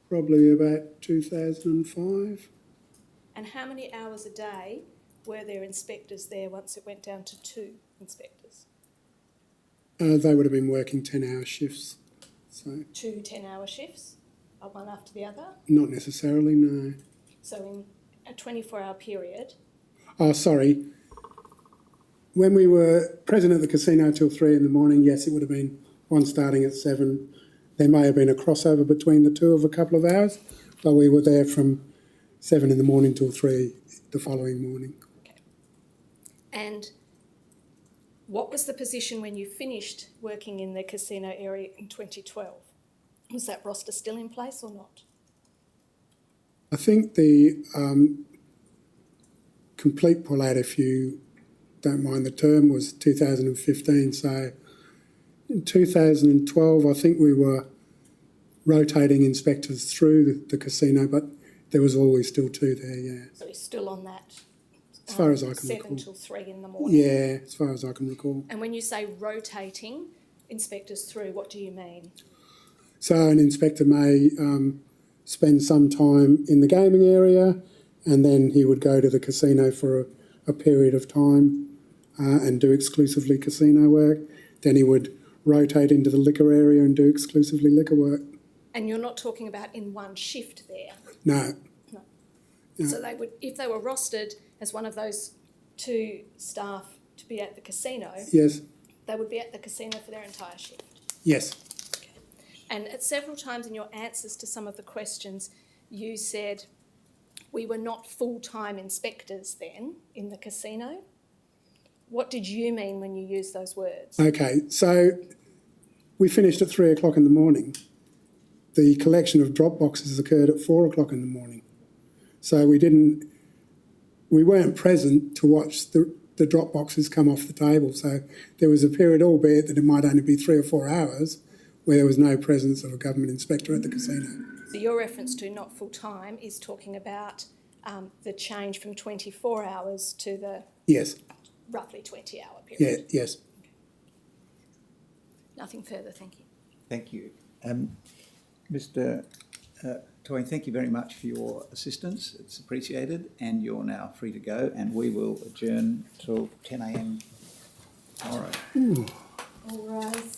Probably about 2005. And how many hours a day were there inspectors there once it went down to 2 inspectors? They would have been working 10-hour shifts. So 2 10-hour shifts, one after the other? not necessarily, no. So in a 24-hour period, Oh, sorry. When we were present at the casino till 3 in the morning, yes, it would have been one starting at 7. There may have been a crossover between the two of a couple of hours, but we were there from 7 in the morning till 3 the following morning. okay. And what was the position when you finished working in the casino area in 2012? Was that roster still in place or not? I think the complete pull-out, if you don't mind the term, was 2015. So in 2012, I think we were rotating inspectors through the casino, but there was always still 2 there, yeah. So he's still on that As far as I can 7 recall. till 3 in the morning? Yeah, as far as I can recall. And when you say rotating inspectors through, what do you mean? So an inspector may spend some time in the gaming area, and then he would go to the casino for a period of time and do exclusively casino work. Then he would rotate into the liquor area and do exclusively liquor work. And you're not talking about in one shift there? No. Yeah. So they would, if they were rostered as one of those 2 staff to be at the casino, Yes. they would be at the casino for their entire shift? Yes. And at several times in your answers to some of the questions, you said we were not full-time inspectors then in the casino. What did you mean when you used those words? Okay, so we finished at 3 o'clock in the morning. The collection of drop boxes occurred at 4 o'clock in the morning. So we weren't present to watch the drop boxes come off the table. So there was a period, albeit that it might only be 3 or 4 hours, where there was no presence of a government inspector at the casino. So your reference to not full-time is talking about the change from 24 hours to the Yes, roughly 20-hour yeah, period? yes. Nothing further, thank you. Thank you. Mr. Toyne, thank you very much for your assistance. It's appreciated, and you're now free to go, and we will adjourn till 10 a.m. tomorrow. All rise.